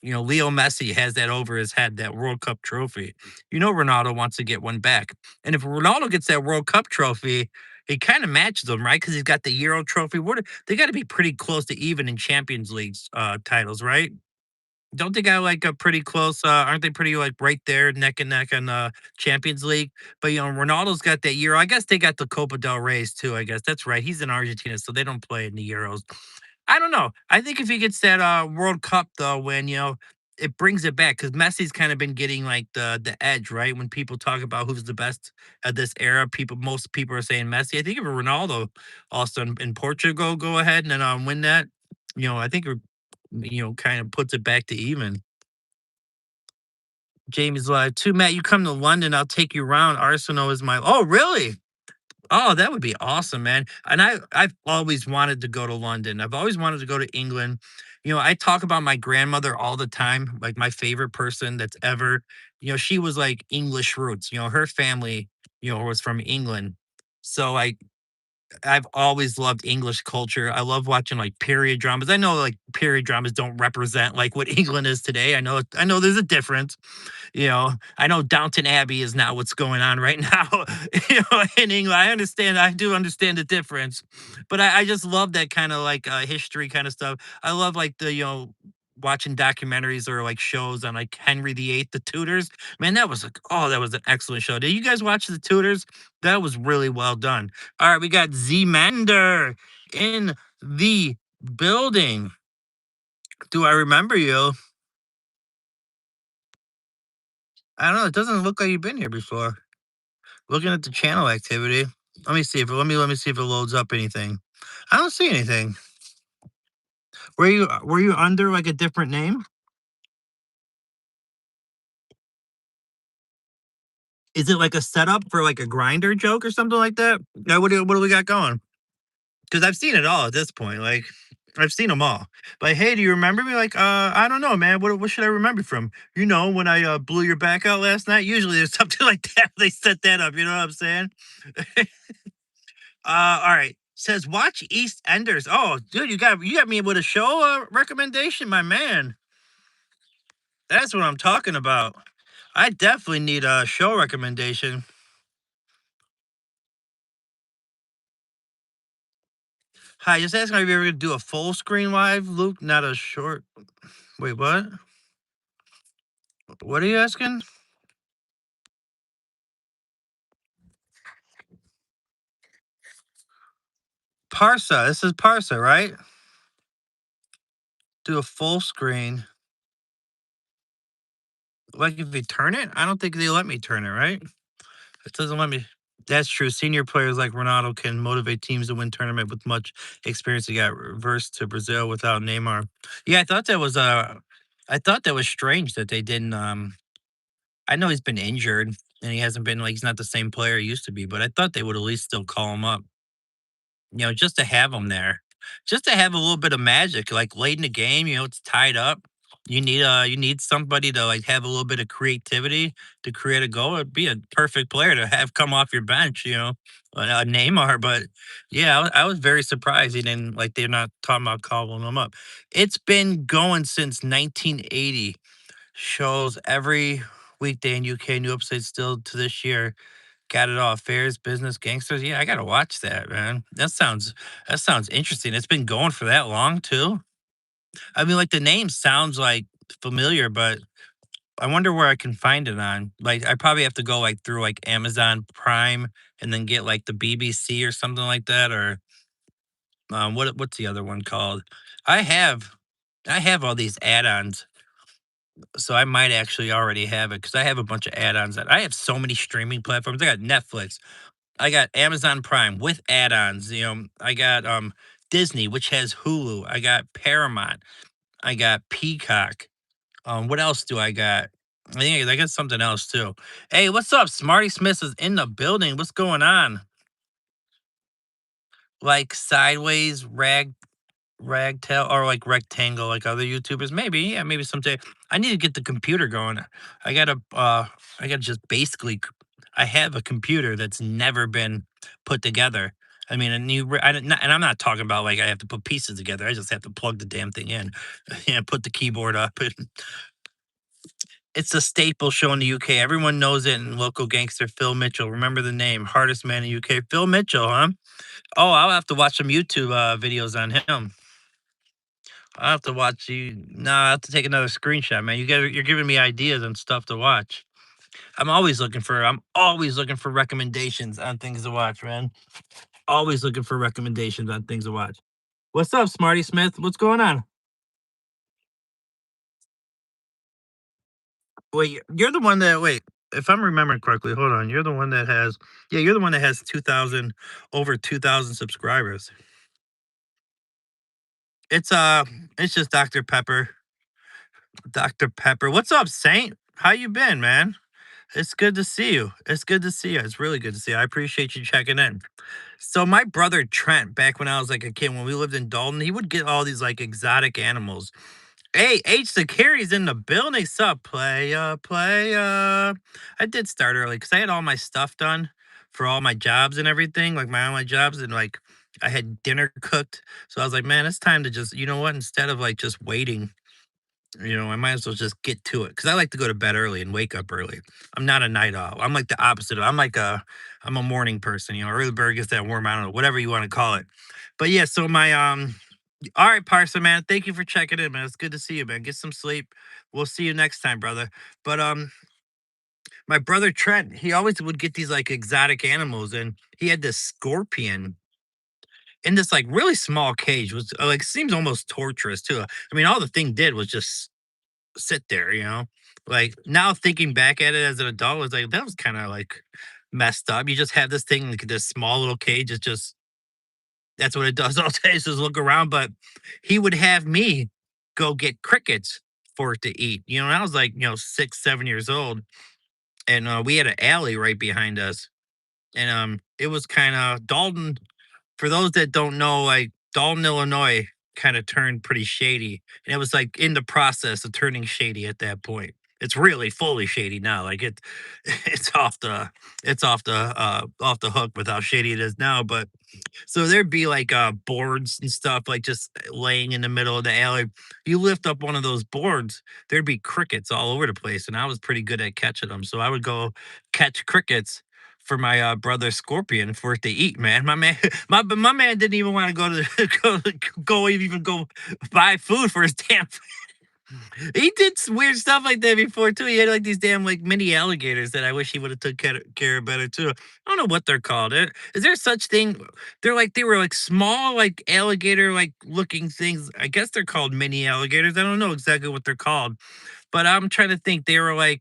Leo Messi has that over his head, that World Cup trophy. Ronaldo wants to get one back, and if Ronaldo gets that World Cup trophy, he kind of matches them, right? Because he's got the Euro trophy. They got to be pretty close to even in Champions Leagues titles, right? Don't they got like a pretty close? Aren't they pretty like right there, neck and neck in Champions League? But Ronaldo's got that Euro. I guess they got the Copa del Rey's too. I guess that's right. He's in Argentina, so they don't play in the Euros. I don't know. I think if he gets that World Cup though, when it brings it back because Messi's kind of been getting like the edge, right? When people talk about who's the best at this era, most people are saying Messi. I think if Ronaldo also in Portugal go ahead and then win that, I think kind of puts it back to even. Jamie's live too. Matt, you come to London, I'll take you around. Arsenal is my oh really? Oh, that would be awesome, man. And I've always wanted to go to London. I've always wanted to go to England. I talk about my grandmother all the time, like my favorite person that's ever, she was like English roots. Her family, was from England. So I've always loved English culture. I love watching like period dramas. I know like period dramas don't represent like what England is today. I know there's a difference. I know Downton Abbey is not what's going on right now, in England. I do understand the difference, but I just love that kind of like history kind of stuff. I love like watching documentaries or like shows on like Henry VIII, the Tudors. Man, that was like, oh, that was an excellent show. Did you guys watch the Tudors? That was really well done. All right, we got Z Mender in the building. Do I remember you? I don't know. It doesn't look like you've been here before. Looking at the channel activity. Let me see if it loads up anything. I don't see anything. Were you under like a different name? Is it like a setup for like a grinder joke or something like that? Yeah, what do we got going? Because I've seen it all at this point. Like I've seen them all. Like, hey, do you remember me? Like, I don't know, man. What should I remember you from? When I blew your back out last night. Usually there's something like that. They set that up. You know what I'm saying? All right. Says watch East Enders. Oh, dude, you got me with a show recommendation, my man. That's what I'm talking about. I definitely need a show recommendation. Hi, just asking if you're ever gonna do a full screen live, Luke, not a short. Wait, what? What are you asking? Parsa. This is Parsa, right? Do a full screen. Like if you turn it? I don't think they let me turn it, right? It doesn't let me. That's true. Senior players like Ronaldo can motivate teams to win tournament with much experience. He got reversed to Brazil without Neymar. Yeah, I thought that was strange that they didn't I know he's been injured and he hasn't been like he's not the same player he used to be, but I thought they would at least still call him up, just to have him there. Just to have a little bit of magic, like late in the game, it's tied up. You need somebody to like have a little bit of creativity to create a goal. It'd be a perfect player to have come off your bench, Neymar. But yeah, I was very surprised he didn't like they're not talking about calling him up. It's been going since 1980. Shows every weekday in UK. New episodes still to this year. Got it all. Affairs, business, gangsters. Yeah, I gotta watch that, man. That sounds interesting. It's been going for that long too. I mean, like the name sounds like familiar, but I wonder where I can find it on. Like, I probably have to go like through like Amazon Prime and then get like the BBC or something like that, or what's the other one called? I have I have all these add-ons, so I might actually already have it because I have a bunch of add-ons that I have so many streaming platforms. I got Netflix, I got Amazon Prime with add-ons. I got Disney, which has Hulu. I got Paramount. I got Peacock. What else do I got? I think I got something else too. Hey, what's up? Smarty Smith is in the building. What's going on? Like sideways ragtail or like rectangle like other YouTubers? Maybe, yeah, maybe someday. I need to get the computer going. I gotta I gotta just basically I have a computer that's never been put together. I mean, and I'm not talking about like I have to put pieces together. I just have to plug the damn thing in and put the keyboard up. And it's a staple show in the UK. Everyone knows it. And local gangster Phil Mitchell. Remember the name, hardest man in the UK. Phil Mitchell, huh? Oh, I'll have to watch some YouTube videos on him. I have to watch you. No, I have to take another screenshot, man. You're giving me ideas and stuff to watch. I'm always looking for recommendations on things to watch, man. Always looking for recommendations on things to watch. What's up, Smarty Smith? What's going on? Wait, you're the one that wait. If I'm remembering correctly, hold on. You're the one that has yeah, you're the one that has 2,000 over 2,000 subscribers. It's it's just Dr. Pepper. Dr. Pepper. What's up, Saint? How you been, man? It's good to see you. It's good to see you. It's really good to see you. I appreciate you checking in. So my brother Trent, back when I was like a kid, when we lived in Dalton, he would get all these like exotic animals. Hey, H Security's in the building. Sup, play. I did start early because I had all my stuff done for all my jobs and everything, like my online jobs, and like I had dinner cooked. So I was like, man, it's time to just, you know what? Instead of like just waiting, I might as well just get to it because I like to go to bed early and wake up early. I'm not a night owl. I'm like the opposite. I'm a morning person. Early bird gets that worm. I don't know, whatever you want to call it. But yeah, so my all right, Parson, man. Thank you for checking in, man. It's good to see you, man. Get some sleep. We'll see you next time, brother. But my brother Trent, he always would get these like exotic animals, and he had this scorpion in this like really small cage. Was like seems almost torturous too. I mean, all the thing did was just sit there. Like now thinking back at it as an adult, it's like that was kind of like messed up. You just have this thing, like this small little cage. It's just that's what it does all day is just look around. But he would have me go get crickets for it to eat. And I was like, 6, 7 years old. And we had an alley right behind us. And it was kind of Dalton. For those that don't know, like Dalton, Illinois kind of turned pretty shady. And it was like in the process of turning shady at that point. It's really fully shady now. Like it's off the hook with how shady it is now. But so there'd be like boards and stuff like just laying in the middle of the alley. You lift up one of those boards, there'd be crickets all over the place. And I was pretty good at catching them. So I would go catch crickets for my brother Scorpion for it to eat, man. My man, my man didn't even want to go to go buy food for his damn. He did some weird stuff like that before too. He had like these damn like mini alligators that I wish he would have took care of better too. I don't know what they're called. Is there such thing? They were like small like alligator like looking things. I guess they're called mini alligators. I don't know exactly what they're called, but I'm trying to think. They were like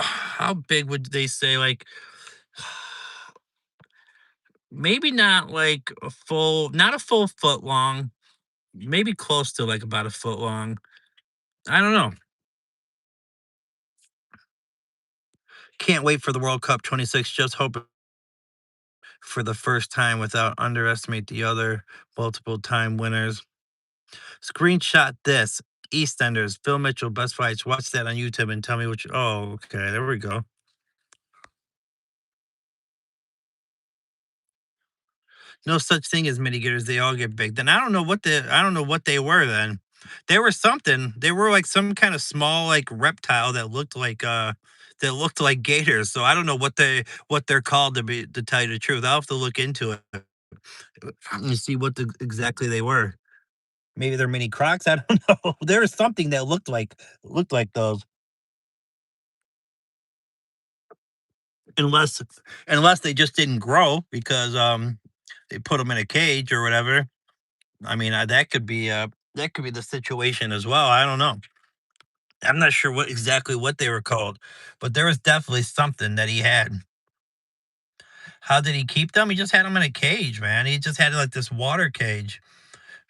how big would they say like maybe not like not a full foot long, maybe close to like about a foot long. I don't know. Can't wait for the World Cup 26. Just hope for the first time without underestimate the other multiple time winners. Screenshot this. EastEnders, Phil Mitchell, best fights. Watch that on YouTube and tell me what you. Oh, okay. There we go. No such thing as mitigators. They all get big. Then I don't know what they were then. They were something. They were like some kind of small like reptile that looked like gators. So I don't know what they're called to tell you the truth. I'll have to look into it and see exactly they were. Maybe they're mini crocs. I don't know. There was something that looked like those. Unless unless they just didn't grow because they put them in a cage or whatever. I mean, that could be the situation as well. I don't know. I'm not sure exactly what they were called, but there was definitely something that he had. How did he keep them? He just had them in a cage, man. He just had like this water cage.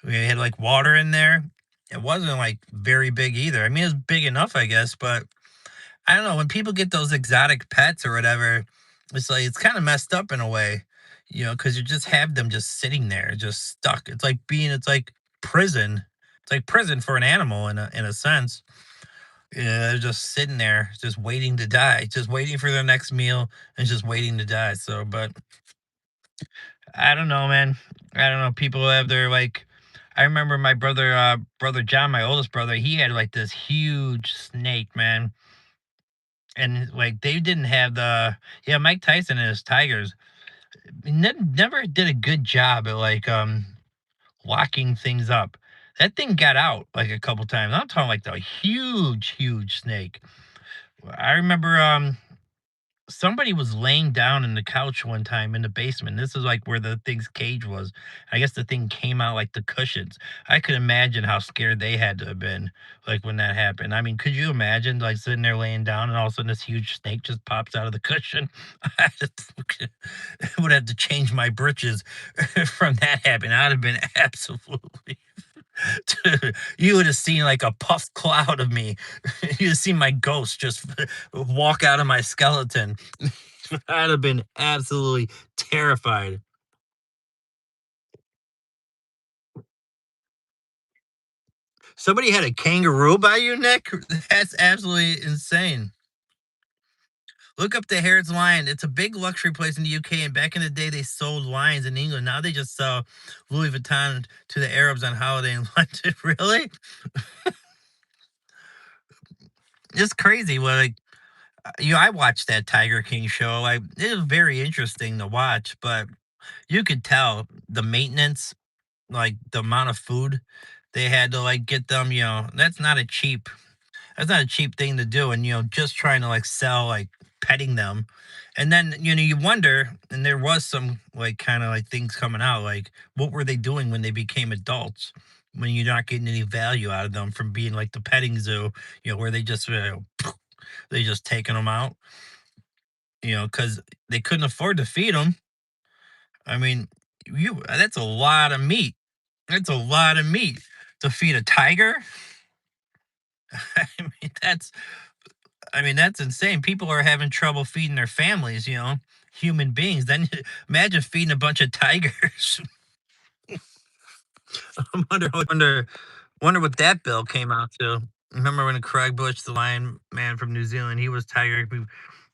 We had like water in there. It wasn't like very big either. I mean, it was big enough, I guess, but I don't know. When people get those exotic pets or whatever, it's like it's kind of messed up in a way, because you just have them just sitting there, just stuck. It's like prison. It's like prison for an animal in a sense. Yeah, they're just sitting there, just waiting to die, just waiting for their next meal and just waiting to die. So, but I don't know, man. I don't know. People have their like. I remember my brother John, my oldest brother. He had like this huge snake, man, and like they didn't have the yeah Mike Tyson and his tigers never did a good job at like locking things up. That thing got out like a couple times. I'm talking like the huge snake. I remember somebody was laying down in the couch one time in the basement. This is like where the thing's cage was. I guess the thing came out like the cushions. I could imagine how scared they had to have been, like when that happened. I mean, could you imagine like sitting there laying down and all of a sudden this huge snake just pops out of the cushion? I would have to change my britches from that happening. I'd have been absolutely. You would have seen like a puffed cloud of me. You'd have seen my ghost just walk out of my skeleton. I'd have been absolutely terrified. Somebody had a kangaroo by you, Nick? That's absolutely insane. Look up the Harrods Lion. It's a big luxury place in the UK, and back in the day, they sold lions in England. Now they just sell Louis Vuitton to the Arabs on holiday in London. Really? It's crazy. Well, like, I watched that Tiger King show. Like, it was very interesting to watch, but you could tell the maintenance, like the amount of food they had to like get them, that's not a cheap thing to do. And just trying to like sell like petting them. And then, you wonder, and there was some like kind of like things coming out, like what were they doing when they became adults? When you're not getting any value out of them from being like the petting zoo, where they just they just taking them out, because they couldn't afford to feed them. I mean, you that's a lot of meat. That's a lot of meat to feed a tiger. I mean, that's insane. People are having trouble feeding their families, human beings. Then imagine feeding a bunch of tigers. I wonder what that bill came out to. Remember when Craig Bush, the lion man from New Zealand, he was tiger. Oh,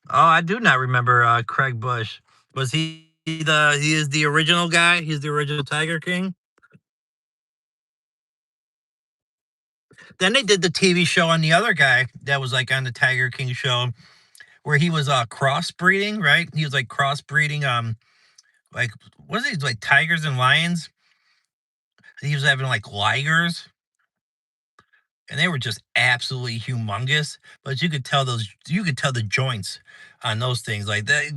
I do not remember Craig Bush. Was he is the original guy? He's the original Tiger King. Then they did the TV show on the other guy that was like on the Tiger King show where he was crossbreeding, right? He was like crossbreeding like was he like tigers and lions? He was having like ligers and they were just absolutely humongous. But you could tell the joints on those things like that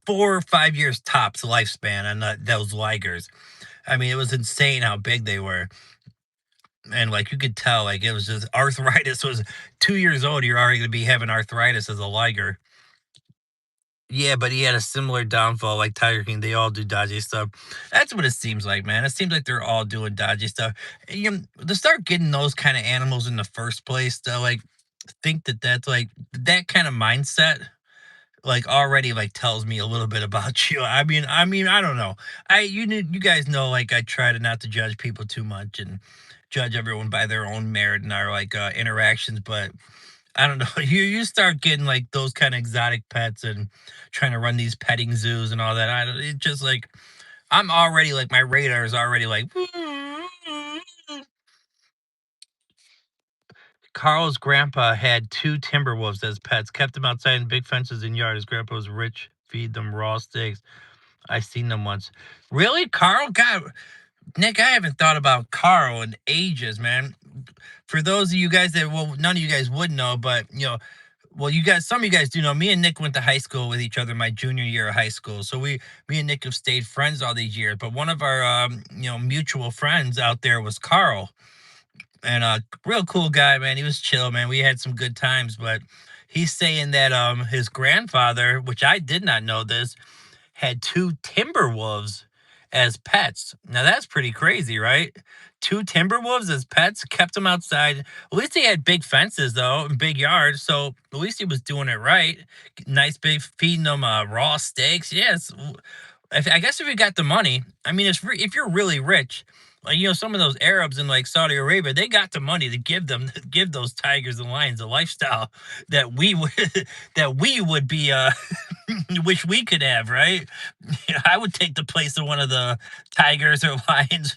4 or 5 years tops lifespan on those ligers. I mean, it was insane how big they were. And like you could tell, like it was just arthritis was 2 years old. You're already gonna be having arthritis as a liger. Yeah, but he had a similar downfall like Tiger King. They all do dodgy stuff. That's what it seems like, man. It seems like they're all doing dodgy stuff. To start getting those kind of animals in the first place, to like think that that's like that kind of mindset, like already like tells me a little bit about you. I mean, I don't know. You guys know, like I try to not to judge people too much and judge everyone by their own merit and our like interactions, but I don't know. You start getting like those kind of exotic pets and trying to run these petting zoos and all that. I don't. It just like I'm already like my radar is already like. Carl's grandpa had two timber wolves as pets, kept them outside in big fences and yard. His grandpa was rich, feed them raw steaks. I seen them once. Really, Carl? God, Nick, I haven't thought about Carl in ages, man. For those of you guys that, well, none of you guys would know, but well, you guys, some of you guys do know. Me and Nick went to high school with each other my junior year of high school, so me and Nick have stayed friends all these years. But one of our, mutual friends out there was Carl, and real cool guy, man. He was chill, man. We had some good times, but he's saying that his grandfather, which I did not know this, had two timber wolves as pets. Now that's pretty crazy, right? Two timber wolves as pets, kept them outside. At least he had big fences though, and big yards, so at least he was doing it right. Nice big feeding them raw steaks. Yes, I guess if you got the money, I mean, if you're really rich, like some of those Arabs in like Saudi Arabia, they got the money to give those tigers and lions a lifestyle that we would that we would be wish we could have, right? I would take the place of one of the tigers or lions.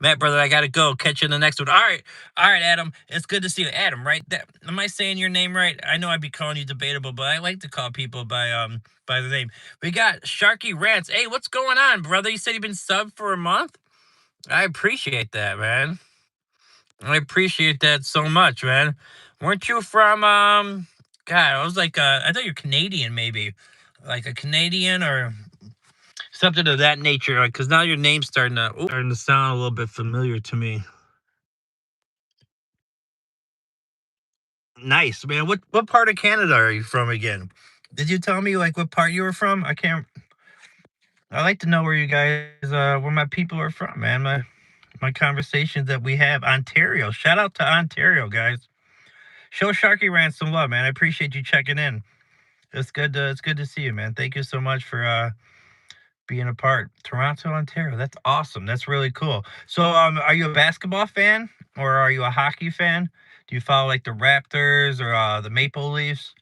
Matt, brother, I gotta go. Catch you in the next one. All right, Adam. It's good to see you, Adam. Right? Am I saying your name right? I know I'd be calling you debatable, but I like to call people by the name. We got Sharky Rants. Hey, what's going on, brother? You said you've been sub for a month. I appreciate that, man. I appreciate that so much, man. Weren't you from God, I was like I thought you're Canadian maybe. Like a Canadian or something of that nature. Like cause now your name's starting to sound a little bit familiar to me. Nice, man. What part of Canada are you from again? Did you tell me like what part you were from? I can't I like to know where you guys where my people are from, man. My conversations that we have. Ontario. Shout out to Ontario, guys. Show Sharky Rant some love, man. I appreciate you checking in. It's good to see you, man. Thank you so much for being a part. Toronto, Ontario. That's awesome. That's really cool. So are you a basketball fan or are you a hockey fan? Do you follow like the Raptors or the Maple Leafs?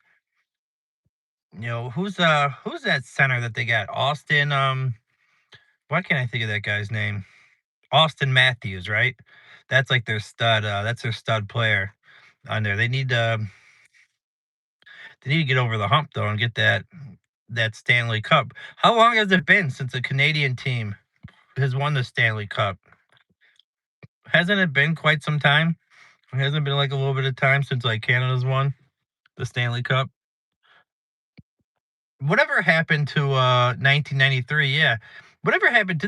Who's that center that they got? Austin why can't I think of that guy's name? Austin Matthews, right? That's like their stud that's their stud player on there. They need to get over the hump though and get that Stanley Cup. How long has it been since a Canadian team has won the Stanley Cup? Hasn't it been quite some time? Hasn't it been like a little bit of time since like Canada's won the Stanley Cup? Whatever happened to 1993? Yeah. Whatever happened?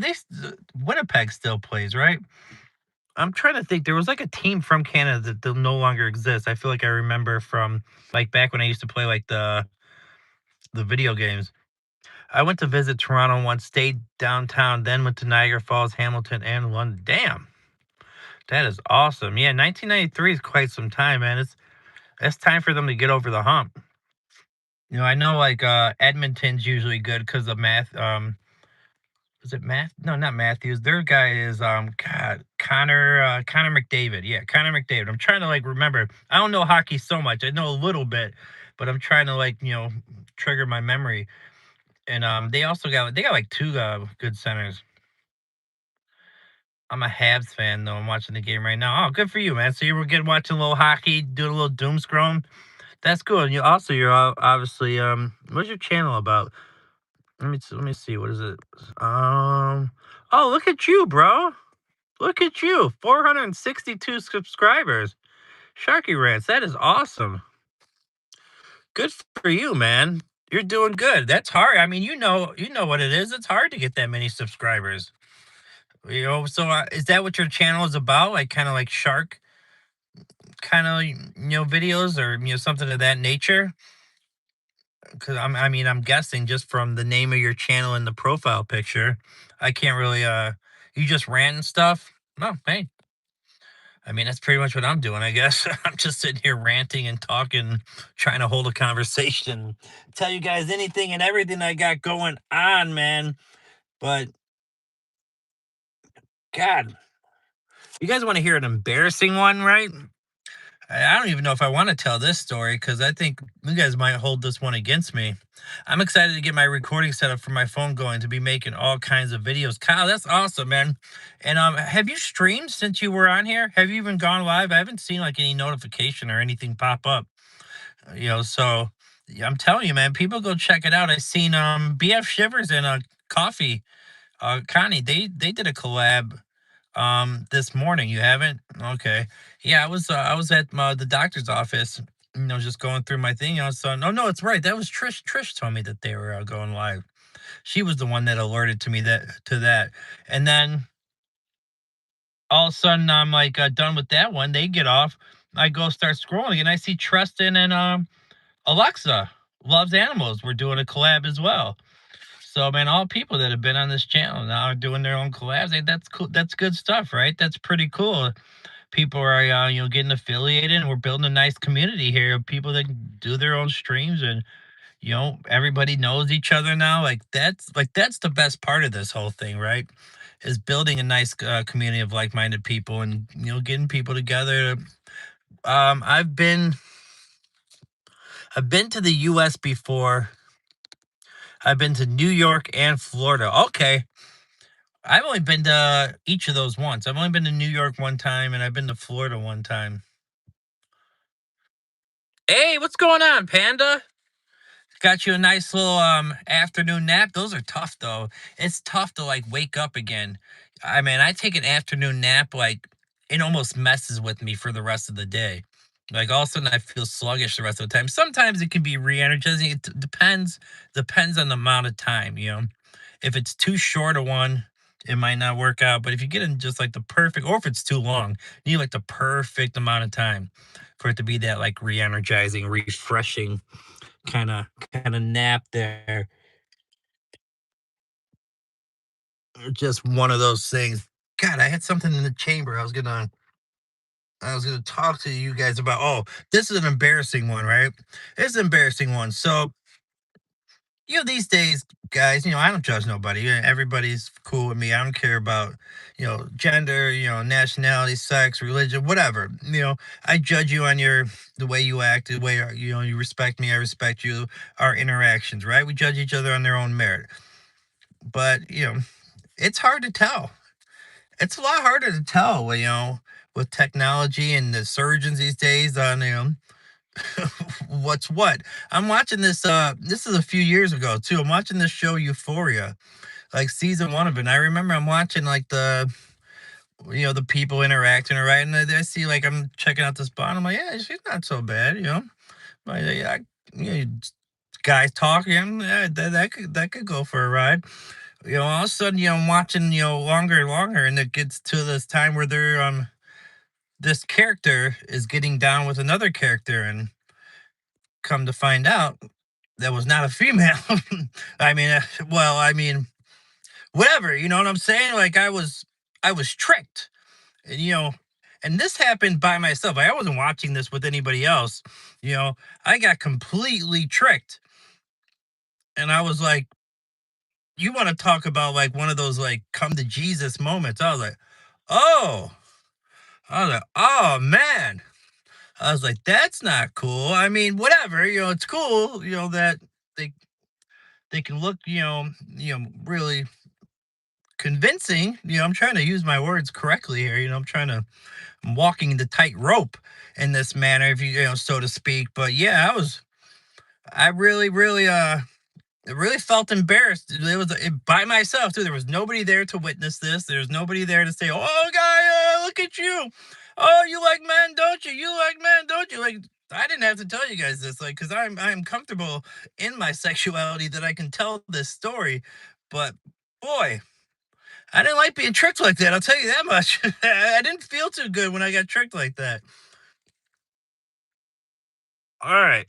Winnipeg still plays, right? I'm trying to think. There was like a team from Canada that no longer exists. I feel like I remember from like back when I used to play like the video games. I went to visit Toronto once, stayed downtown, then went to Niagara Falls, Hamilton, and London. Damn, that is awesome. Yeah, 1993 is quite some time, man. It's time for them to get over the hump. I know like Edmonton's usually good because of math. Is it Math? No, not Matthews. Their guy is God, Connor McDavid. Yeah, Connor McDavid. I'm trying to like remember. I don't know hockey so much. I know a little bit, but I'm trying to like trigger my memory. And they got like two good centers. I'm a Habs fan though. I'm watching the game right now. Oh, good for you, man. So you were getting watching a little hockey, doing a little doom scrum. That's cool. And you're obviously what's your channel about? Let me see. What is it? Um oh, look at you, bro. Look at you. 462 subscribers. Sharky Rants. That is awesome. Good for you, man. You're doing good. That's hard. I mean, you know what it is. It's hard to get that many subscribers. So is that what your channel is about? Like kind of like shark kind of videos or something of that nature? Because I'm guessing just from the name of your channel and the profile picture, I can't really you just rant and stuff. No, hey, I mean that's pretty much what I'm doing, I guess. I'm just sitting here ranting and talking, trying to hold a conversation, tell you guys anything and everything I got going on, man. But God, you guys want to hear an embarrassing one, right? I don't even know if I want to tell this story because I think you guys might hold this one against me. I'm excited to get my recording set up for my phone going to be making all kinds of videos. Kyle, that's awesome, man. And have you streamed since you were on here? Have you even gone live? I haven't seen like any notification or anything pop up. So yeah, I'm telling you, man, people go check it out. I seen BF Shivers and Coffee, Connie. They did a collab this morning. You haven't? Okay. Yeah, I was at the doctor's office, just going through my thing. I was no, no, it's right. That was Trish. Trish told me that they were going live. She was the one that alerted to me that. And then all of a sudden, I'm like done with that one. They get off. I go start scrolling, and I see Tristan and Alexa loves animals. We're doing a collab as well. So man, all people that have been on this channel now are doing their own collabs. Like, that's cool. That's good stuff, right? That's pretty cool. People are getting affiliated, and we're building a nice community here of people that can do their own streams, and everybody knows each other now. Like that's the best part of this whole thing, right? Is building a nice community of like-minded people, and getting people together. um i've been I've been to the US before. I've been to New York and Florida. Okay. I've only been to each of those once. I've only been to New York one time, and I've been to Florida one time. Hey, what's going on, Panda? Got you a nice little afternoon nap. Those are tough though. It's tough to like wake up again. I mean, I take an afternoon nap, like it almost messes with me for the rest of the day. Like all of a sudden I feel sluggish the rest of the time. Sometimes it can be re-energizing. It depends on the amount of time, you know. If it's too short a one, it might not work out. But if you get in just like the perfect, or if it's too long, you need like the perfect amount of time for it to be that like re-energizing, refreshing kind of nap there. Just one of those things. God, I had something in the chamber. I was gonna talk to you guys about. Oh, this is an embarrassing one, right? It's an embarrassing one. So these days, guys, I don't judge nobody. Everybody's cool with me. I don't care about gender, nationality, sex, religion, whatever. I judge you on the way you act, the way you respect me, I respect you. Our interactions, right? We judge each other on their own merit. But it's hard to tell. It's a lot harder to tell, with technology and the surgeons these days on, what's what. I'm watching this is a few years ago too. I'm watching this show Euphoria, like season one of it. And I remember I'm watching like the people interacting, right? And I see like I'm checking out this bond. I'm like, yeah, she's not so bad, Like, yeah, guys talking, yeah, that could go for a ride. All of a sudden, I'm watching, longer and longer, and it gets to this time where this character is getting down with another character, and come to find out, that was not a female. I mean, well, I mean, whatever, you know what I'm saying? Like I was tricked, and and this happened by myself. I wasn't watching this with anybody else. I got completely tricked, and I was like, you want to talk about like one of those like come to Jesus moments? Oh, I was like, oh man. I was like, that's not cool. I mean, whatever, it's cool, that they they can look, really convincing. I'm trying to use my words correctly here. I'm walking the tightrope in this manner, if so to speak. But yeah, I really felt embarrassed. It was by myself too. There was nobody there to witness this. There was nobody there to say, "Oh, guy, look at you. Oh, you like men, don't you? You like men, don't you?" Like I didn't have to tell you guys this, like, because I'm comfortable in my sexuality that I can tell this story. But boy, I didn't like being tricked like that. I'll tell you that much. I didn't feel too good when I got tricked like that. All right,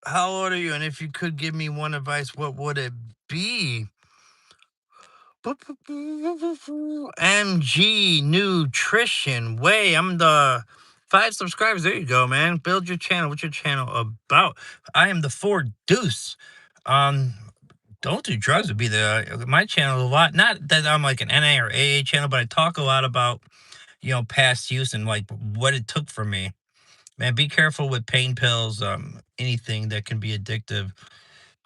how old are you? And if you could give me one advice, what would it be? MG Nutrition Way. I'm the 5 subscribers. There you go, man. Build your channel. What's your channel about? I am the Four Deuce. Um, don't do drugs would be my channel a lot. Not that I'm like an NA or AA channel, but I talk a lot about past use and like what it took for me. Man, be careful with pain pills. Anything that can be addictive.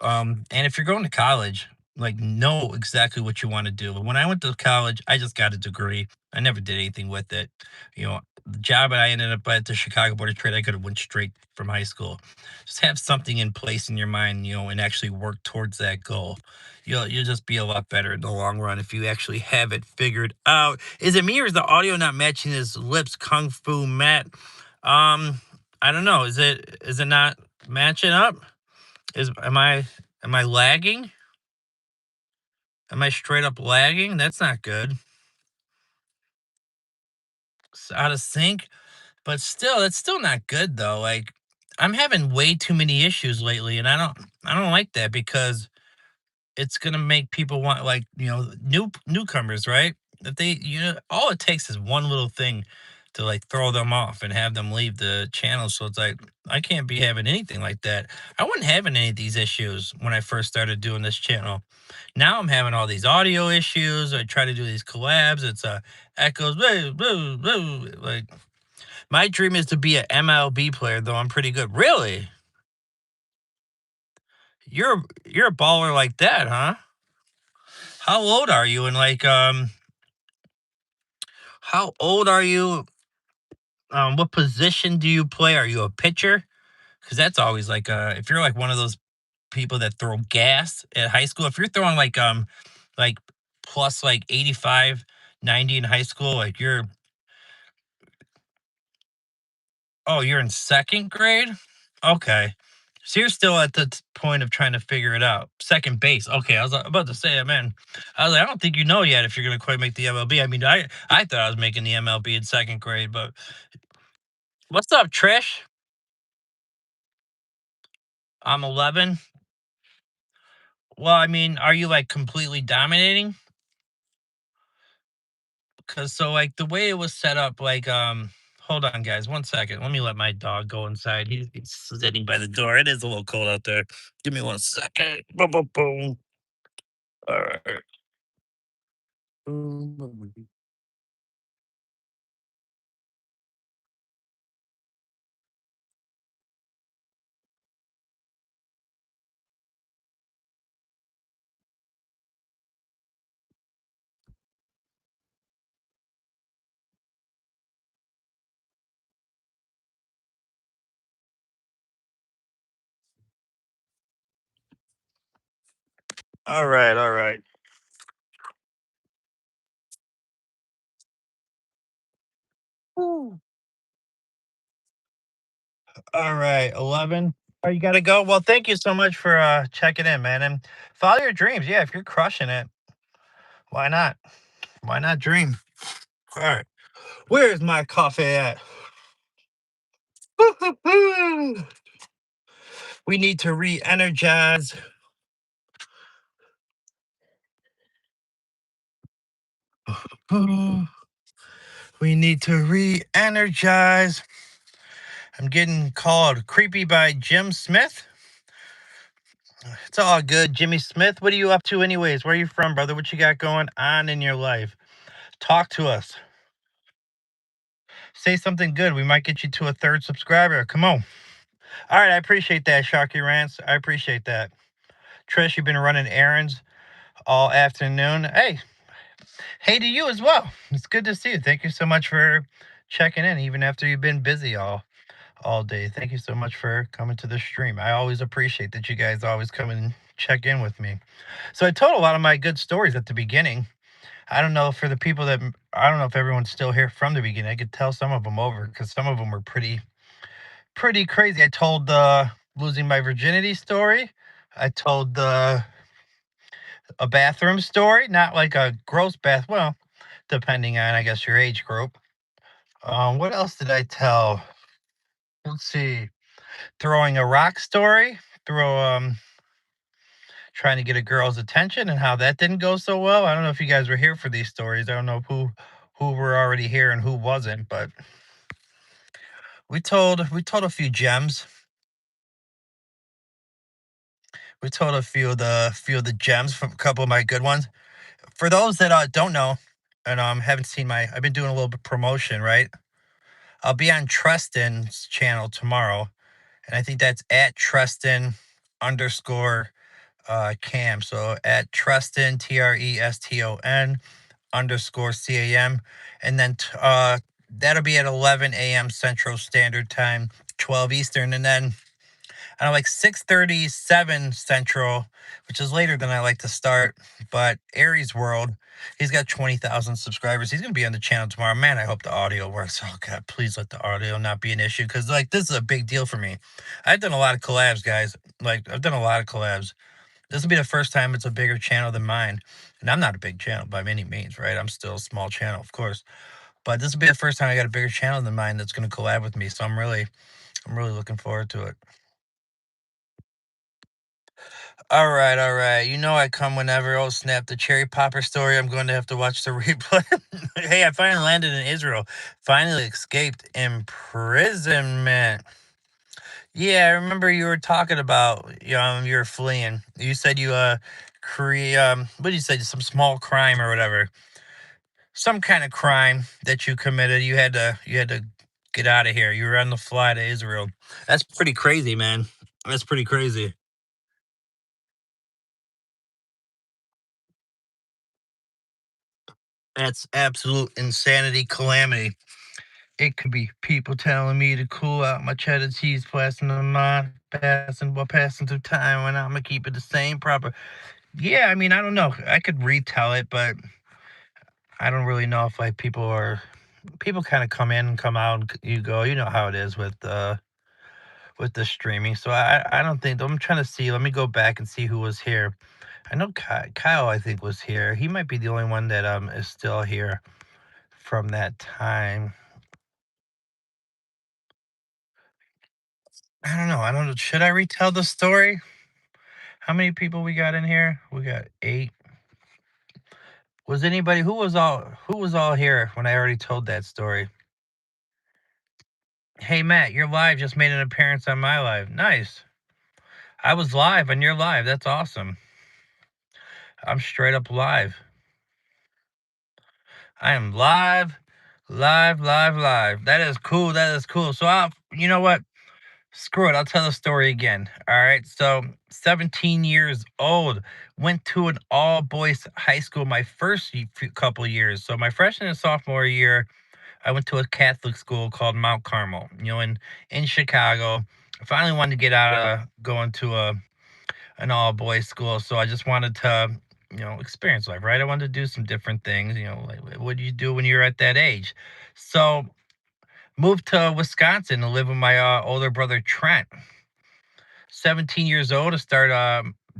And if you're going to college, like know exactly what you want to do. When I went to college, I just got a degree. I never did anything with it. The job I ended up at the Chicago Board of Trade, I could have went straight from high school. Just have something in place in your mind, and actually work towards that goal. You'll just be a lot better in the long run if you actually have it figured out. Is it me or is the audio not matching his lips, Kung Fu Matt? Um, I don't know. Is it not matching up? Is am I lagging? Am I straight up lagging? That's not good. It's out of sync, but still, it's still not good though. Like I'm having way too many issues lately, and I don't like that because it's gonna make people want like newcomers, right? That they all it takes is one little thing to like throw them off and have them leave the channel. So it's like I can't be having anything like that. I wasn't having any of these issues when I first started doing this channel. Now I'm having all these audio issues. I try to do these collabs. It's echoes. Blah, blah, blah. Like my dream is to be an MLB player, though I'm pretty good. Really? You're a baller like that, huh? How old are you? And like how old are you? What position do you play? Are you a pitcher? Because that's always like if you're like one of those people that throw gas at high school, if you're throwing like plus like 85, 90 in high school, like you're oh, you're in second grade? Okay. So you're still at the point of trying to figure it out. Second base. Okay, I was about to say, man. I was like, I don't think you know yet if you're gonna quite make the MLB. I mean, I thought I was making the MLB in second grade, but what's up, Trish? I'm 11. Well, I mean, are you like completely dominating? Cause so like the way it was set up, like hold on guys, 1 second. Let me let my dog go inside. He's sitting by the door. It is a little cold out there. Give me 1 second. Boom, boom, boom. All right. Boom, boom, boom. All right, all right. Ooh. All right, 11. Oh, you gotta go. Well, thank you so much for checking in, man. And follow your dreams. Yeah, if you're crushing it, why not? Why not dream? All right. Where's my coffee at? We need to re-energize. We need to re-energize. I'm getting called creepy by Jim Smith. It's all good, Jimmy Smith. What are you up to, anyways? Where are you from, brother? What you got going on in your life? Talk to us. Say something good. We might get you to a third subscriber. Come on. All right, I appreciate that, Sharky Rants. I appreciate that. Trish, you've been running errands all afternoon. Hey to you as well. It's good to see you. Thank you so much for checking in, even after you've been busy all day. Thank you so much for coming to the stream. I always appreciate that you guys always come and check in with me. So I told a lot of my good stories at the beginning. I don't know for the people that I don't know if everyone's still here from the beginning. I could tell some of them over because some of them were pretty crazy. I told the losing my virginity story. I told the a bathroom story, not like a gross bath. Well, depending on I guess your age group. What else did I tell? Let's see. Throwing a rock story. Throw trying to get a girl's attention and how that didn't go so well. I don't know if you guys were here for these stories. I don't know who were already here and who wasn't, but we told a few gems. We told a few of the gems from a couple of my good ones. For those that don't know and haven't seen my, I've been doing a little bit promotion, right? I'll be on Treston's channel tomorrow, and I think that's at Treston underscore Cam. So at Treston Treston underscore CAM, and then that'll be at 11 a.m. Central Standard Time, 12 Eastern, and then like 6:37 Central, which is later than I like to start. But Aries World, he's got 20,000 subscribers. He's gonna be on the channel tomorrow. Man, I hope the audio works. Oh God, please let the audio not be an issue because like this is a big deal for me. I've done a lot of collabs, guys. Like I've done a lot of collabs. This will be the first time it's a bigger channel than mine, and I'm not a big channel by any means, right? I'm still a small channel, of course. But this will be the first time I got a bigger channel than mine that's going to collab with me. So I'm really looking forward to it. All right, all right. You know I come whenever. Oh snap! The cherry popper story. I'm going to have to watch the replay. Hey, I finally landed in Israel. Finally escaped imprisonment. Yeah, I remember you were talking about you were fleeing. You said you create what did you say? Some small crime or whatever. Some kind of crime that you committed. You had to get out of here. You were on the fly to Israel. That's pretty crazy, man. That's pretty crazy. That's absolute insanity, calamity. It could be people telling me to cool out my cheddar cheese, passing them on, passing through time, and I'ma keep it the same proper. Yeah, I mean, I don't know. I could retell it, but I don't really know if like people kind of come in and come out and you go, you know how it is with the streaming. So I don't think I'm trying to see. Let me go back and see who was here. I know Kyle I think was here. He might be the only one that is still here from that time. I don't know. I don't know. Should I retell the story? How many people we got in here? We got 8. Was anybody who was all here when I already told that story? Hey Matt, you're live. Just made an appearance on my live. Nice. I was live and you're live. That's awesome. I'm straight up live. I am live, live, live, live. That is cool. That is cool. So you know what? Screw it. I'll tell the story again. All right. So 17 years old, went to an all boys high school my first couple years. So my freshman and sophomore year, I went to a Catholic school called Mount Carmel, in Chicago. I finally wanted to get out of going to an all boys school. So I just wanted to, experience life, right? I wanted to do some different things, like what do you do when you're at that age? So moved to Wisconsin to live with my older brother Trent. 17 years old to start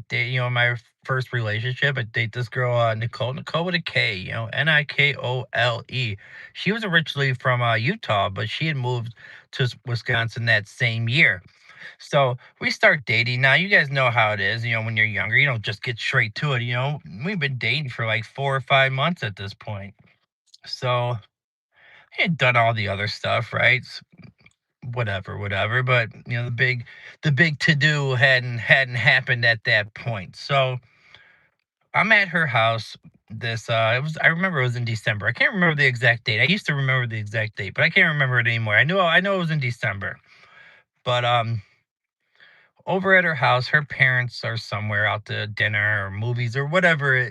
date, my first relationship. I date this girl, Nicole with a K, Nikole. She was originally from Utah, but she had moved to Wisconsin that same year. So we start dating. Now, you guys know how it is, when you're younger, you don't just get straight to it. We've been dating for like 4 or 5 months at this point. So I had done all the other stuff, right? Whatever, whatever. But the big to do hadn't happened at that point. So I'm at her house. I remember it was in December. I can't remember the exact date. I used to remember the exact date, but I can't remember it anymore. I know it was in December. But over at her house, her parents are somewhere out to dinner or movies or whatever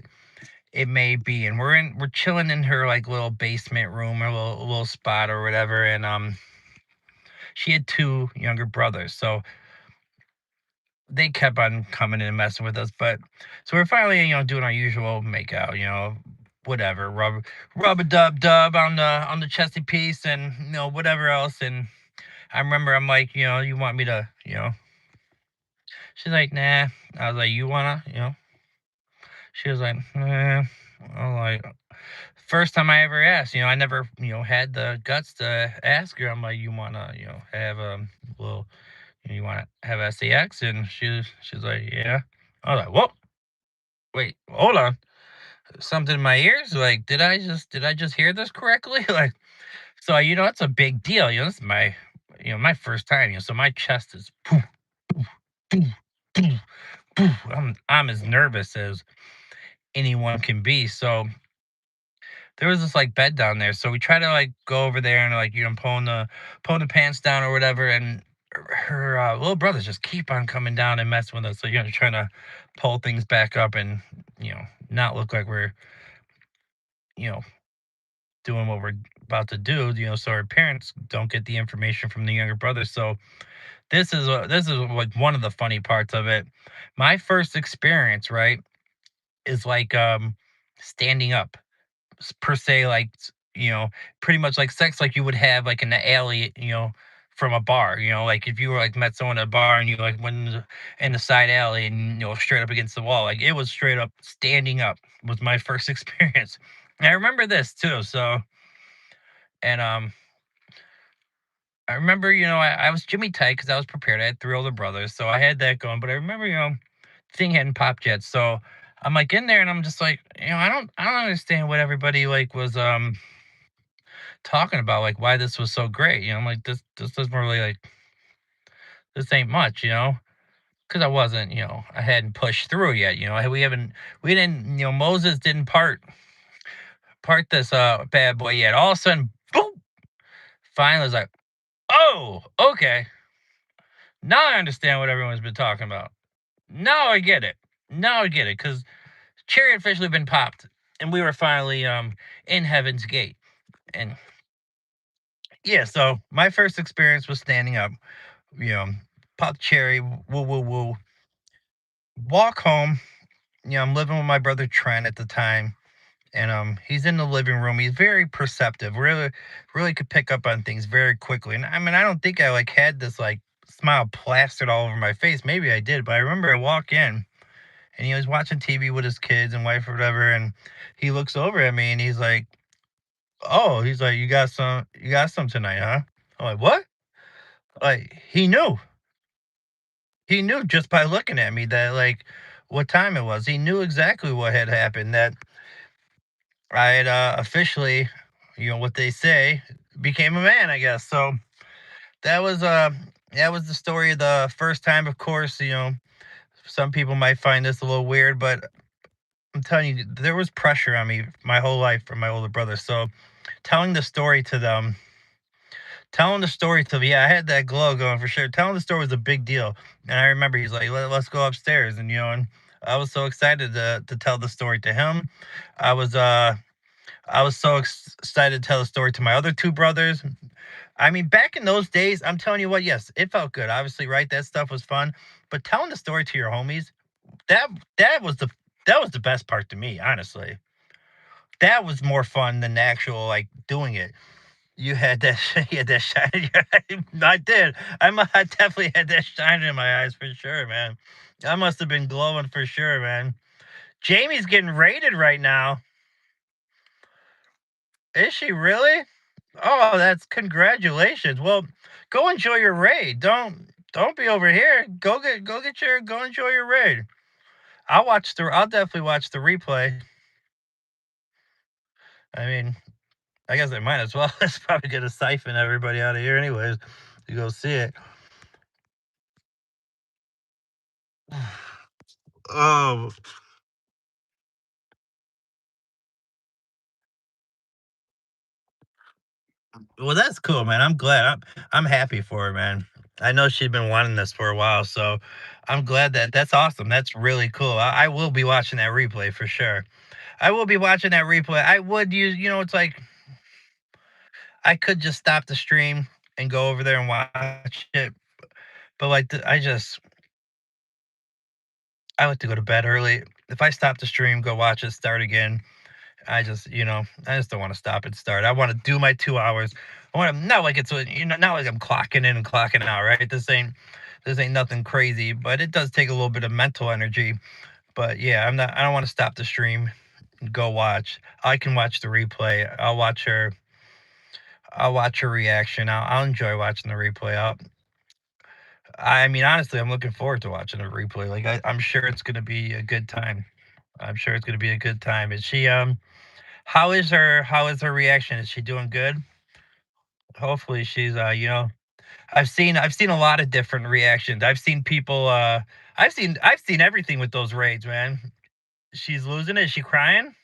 it may be, and we're chilling in her like little basement room or little spot or whatever. And she had 2 younger brothers, so they kept on coming in and messing with us. But so we're finally, doing our usual makeout, whatever, rub a dub on the chesty piece, and whatever else. And I remember I'm like, you want me to, she's like, nah. I was like, you wanna, she was like, nah. I'm like, first time I ever asked, I never, had the guts to ask her. I'm like, you wanna, have a little, you wanna have sex? And she's like, yeah. I was like, whoa, wait, hold on. Something in my ears? Like, did I just hear this correctly? Like, so it's a big deal. This is my first time. So my chest is poof, poof, poof, poof, poof. I'm as nervous as anyone can be. So there was this like bed down there. So we try to like go over there and like pulling the pants down or whatever. And her little brothers just keep on coming down and messing with us. So trying to pull things back up and not look like we're you know doing what we're about to do. So our parents don't get the information from the younger brothers. So this is like one of the funny parts of it. My first experience, right, is like standing up per se, like pretty much like sex like you would have like in the alley, from a bar, like if you were like met someone at a bar and you like went in the side alley and straight up against the wall, like it was straight up standing up was my first experience. And I remember this too. So and I remember, I was Jimmy tight because I was prepared. I had 3 older brothers, so I had that going. But I remember, thing hadn't popped yet. So I'm like in there and I'm just like, I don't understand what everybody like was talking about, like why this was so great. I'm like, this doesn't really like this ain't much, because I wasn't, I hadn't pushed through yet. We didn't, Moses didn't part this bad boy yet. All of a sudden, boom, finally was like, oh, okay. Now I understand what everyone's been talking about. Now I get it. Now I get it, because cherry had officially been popped, and we were finally in Heaven's Gate. And Yeah, so my first experience was standing up, you know, pop cherry, woo, woo, woo. Walk home, I'm living with my brother Trent at the time, and he's in the living room. He's very perceptive, really, really could pick up on things very quickly. And I mean, I don't think I like had this like smile plastered all over my face. Maybe I did, but I remember I walk in and he was watching TV with his kids and wife or whatever, and he looks over at me and he's like, "Oh," he's like, you got some tonight, huh?" I'm like, "What?" Like he knew just by looking at me that like what time it was. He knew exactly what had happened. That I had officially, what they say, became a man. I guess so. That was uh that was the story of the first time. Of course, some people might find this a little weird, but I'm telling you, there was pressure on me my whole life from my older brother. So telling the story to them, telling the story to me, yeah, I had that glow going for sure. Telling the story was a big deal. And I remember he's like, Let's go upstairs." And I was so excited to tell the story to him. I was uh I was so excited to tell the story to my other two brothers. I mean, back in those days, I'm telling you what, yes, it felt good. Obviously, right? That stuff was fun. But telling the story to your homies, that that was the that was the best part to me, honestly. That was more fun than the actual like doing it. You had that you had that shine in your eye. I did. I definitely had that shine in my eyes for sure, man. I must have been glowing for sure, man. Jamie's getting rated right now. Is she really? Oh, that's congratulations. Well, go enjoy your raid. Don't be over here. Go enjoy your raid. I'll definitely watch the replay. I mean, I guess I might as well. It's probably gonna siphon everybody out of here anyways to go see it. Oh, well, that's cool, man. I'm glad. I'm happy for her, man. I know she's been wanting this for a while, so I'm glad that's awesome. That's really cool. I will be watching that replay for sure. I will be watching that replay. I would use, it's like I could just stop the stream and go over there and watch it, but like I like to go to bed early. If I stop the stream, go watch it, start again. I just don't want to stop and start. I want to do my 2 hours. I want to not like not like I'm clocking in and clocking out, right? This ain't nothing crazy, but it does take a little bit of mental energy. But yeah, I don't want to stop the stream and go watch. I can watch the replay. I'll watch her reaction. I'll enjoy watching the replay. I mean, honestly, I'm looking forward to watching the replay. Like I'm sure it's gonna be a good time. I'm sure it's gonna be a good time. Is she how is her reaction? Is she doing good? Hopefully she's I've seen a lot of different reactions. I've seen everything with those raids, man. She's losing it. Is she crying?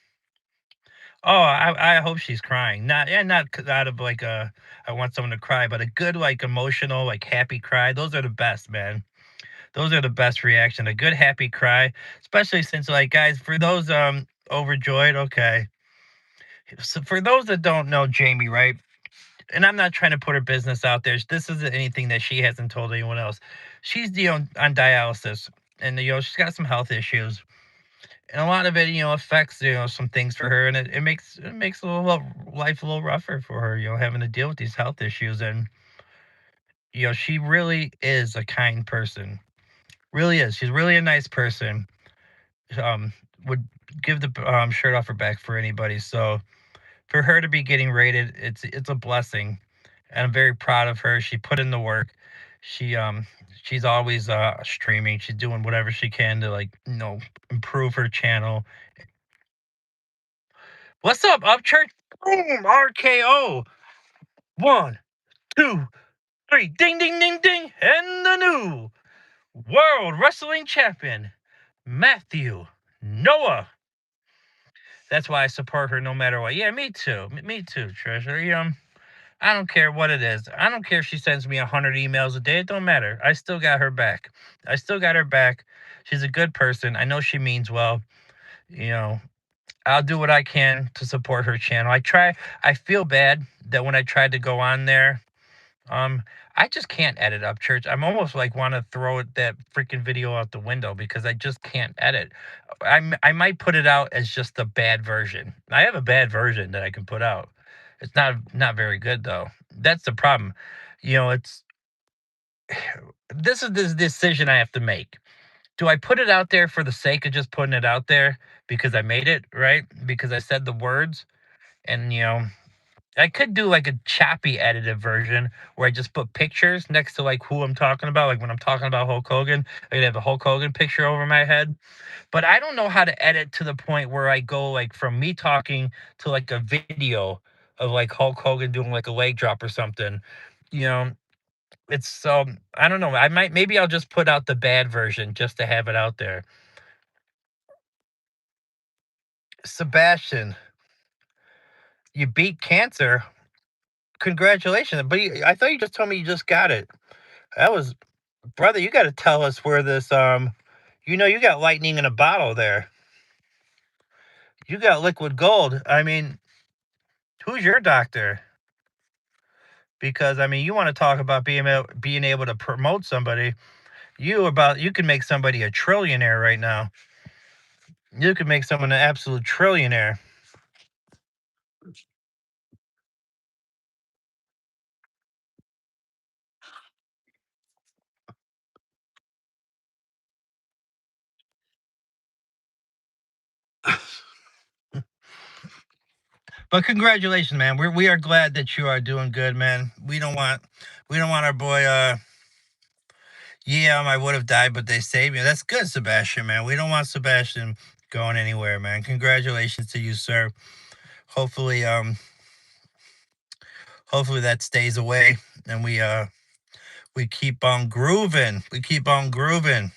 Oh, I hope she's crying. Not out of like I want someone to cry, but a good like emotional like happy cry. Those are the best, man. Those are the best reaction. A good happy cry, especially since like guys, for those overjoyed, okay. So for those that don't know Jamie, right? And I'm not trying to put her business out there. This isn't anything that she hasn't told anyone else. She's on dialysis, and she's got some health issues, and a lot of it affects some things for her, and it makes life a little rougher for her, having to deal with these health issues, and she really is a kind person, really is. She's really a nice person. Um, would give the shirt off her back for anybody. So for her to be getting rated, it's a blessing, and I'm very proud of her. She put in the work. She she's always streaming. She's doing whatever she can to like improve her channel. What's up, Church? Boom, RKO. One, two, three. Ding, ding, ding, ding. And the new World Wrestling Champion, Matthew Noah. That's why I support her no matter what. Yeah, me too. Me too, Treasure. I don't care what it is. I don't care if she sends me 100 emails a day. It don't matter. I still got her back. I still got her back. She's a good person. I know she means well. You know, I'll do what I can to support her channel. I feel bad that when I tried to go on there, um, I just can't edit up church. I'm almost like want to throw that freaking video out the window because I just can't edit. I might put it out as just a bad version. I have a bad version that I can put out. It's not very good though. That's the problem. It's this is this decision I have to make. Do I put it out there for the sake of just putting it out there because I made it, right? Because I said the words and I could do like a choppy edited version where I just put pictures next to like who I'm talking about. Like when I'm talking about Hulk Hogan, I could have a Hulk Hogan picture over my head. But I don't know how to edit to the point where I go like from me talking to like a video of like Hulk Hogan doing like a leg drop or something. You know, it's I don't know. Maybe I'll just put out the bad version just to have it out there. Sebastian, you beat cancer. Congratulations. But I thought you just told me you just got it. That was brother, you got to tell us where this you got lightning in a bottle there. You got liquid gold. I mean, who's your doctor? Because I mean, you want to talk about being able to promote somebody. You can make somebody a trillionaire right now. You could make someone an absolute trillionaire. But congratulations, man. We are glad that you are doing good, man. We don't want our boy yeah, I would have died, but they saved me. That's good, Sebastian, man. We don't want Sebastian going anywhere, man. Congratulations to you, sir. Hopefully, hopefully that stays away and we keep on grooving. We keep on grooving.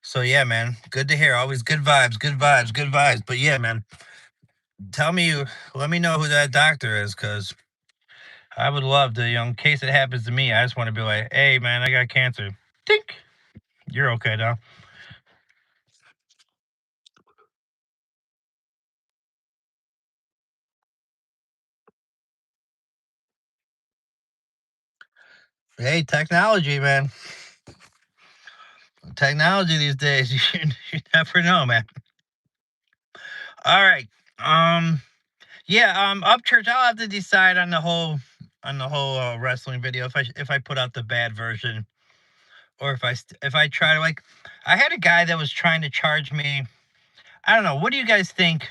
So yeah, man. Good to hear. Always good vibes, good vibes, good vibes. But yeah, man. Tell me you let me know who that doctor is, because I would love to, in case it happens to me, I just want to be like, hey man, I got cancer. Tink. You're okay now. Hey, technology, man. Technology these days, you never know, man. All right. Um, yeah, Upchurch, I'll have to decide on the whole wrestling video if I put out the bad version or if I try to like I had a guy that was trying to charge me. I don't know. What do you guys think?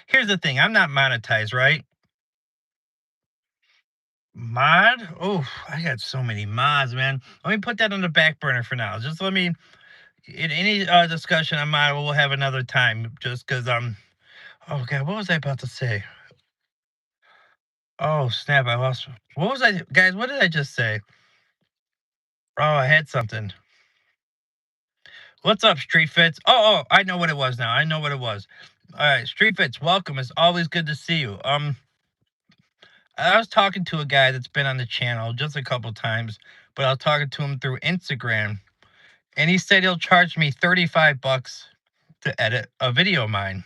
Here's the thing. I'm not monetized, right? Mod? Oh, I got so many mods, man. Let me put that on the back burner for now. Just let me in any discussion on mod, we'll have another time just because I'm oh god, what was I about to say? Oh snap, I lost. What was I, guys? What did I just say? Oh, I had something. What's up, Street Fits? Oh, I know what it was now. I know what it was. All right, Street Fits, welcome. It's always good to see you. I was talking to a guy that's been on the channel just a couple times, but I was talking to him through Instagram, and he said he'll charge me 35 bucks to edit a video of mine,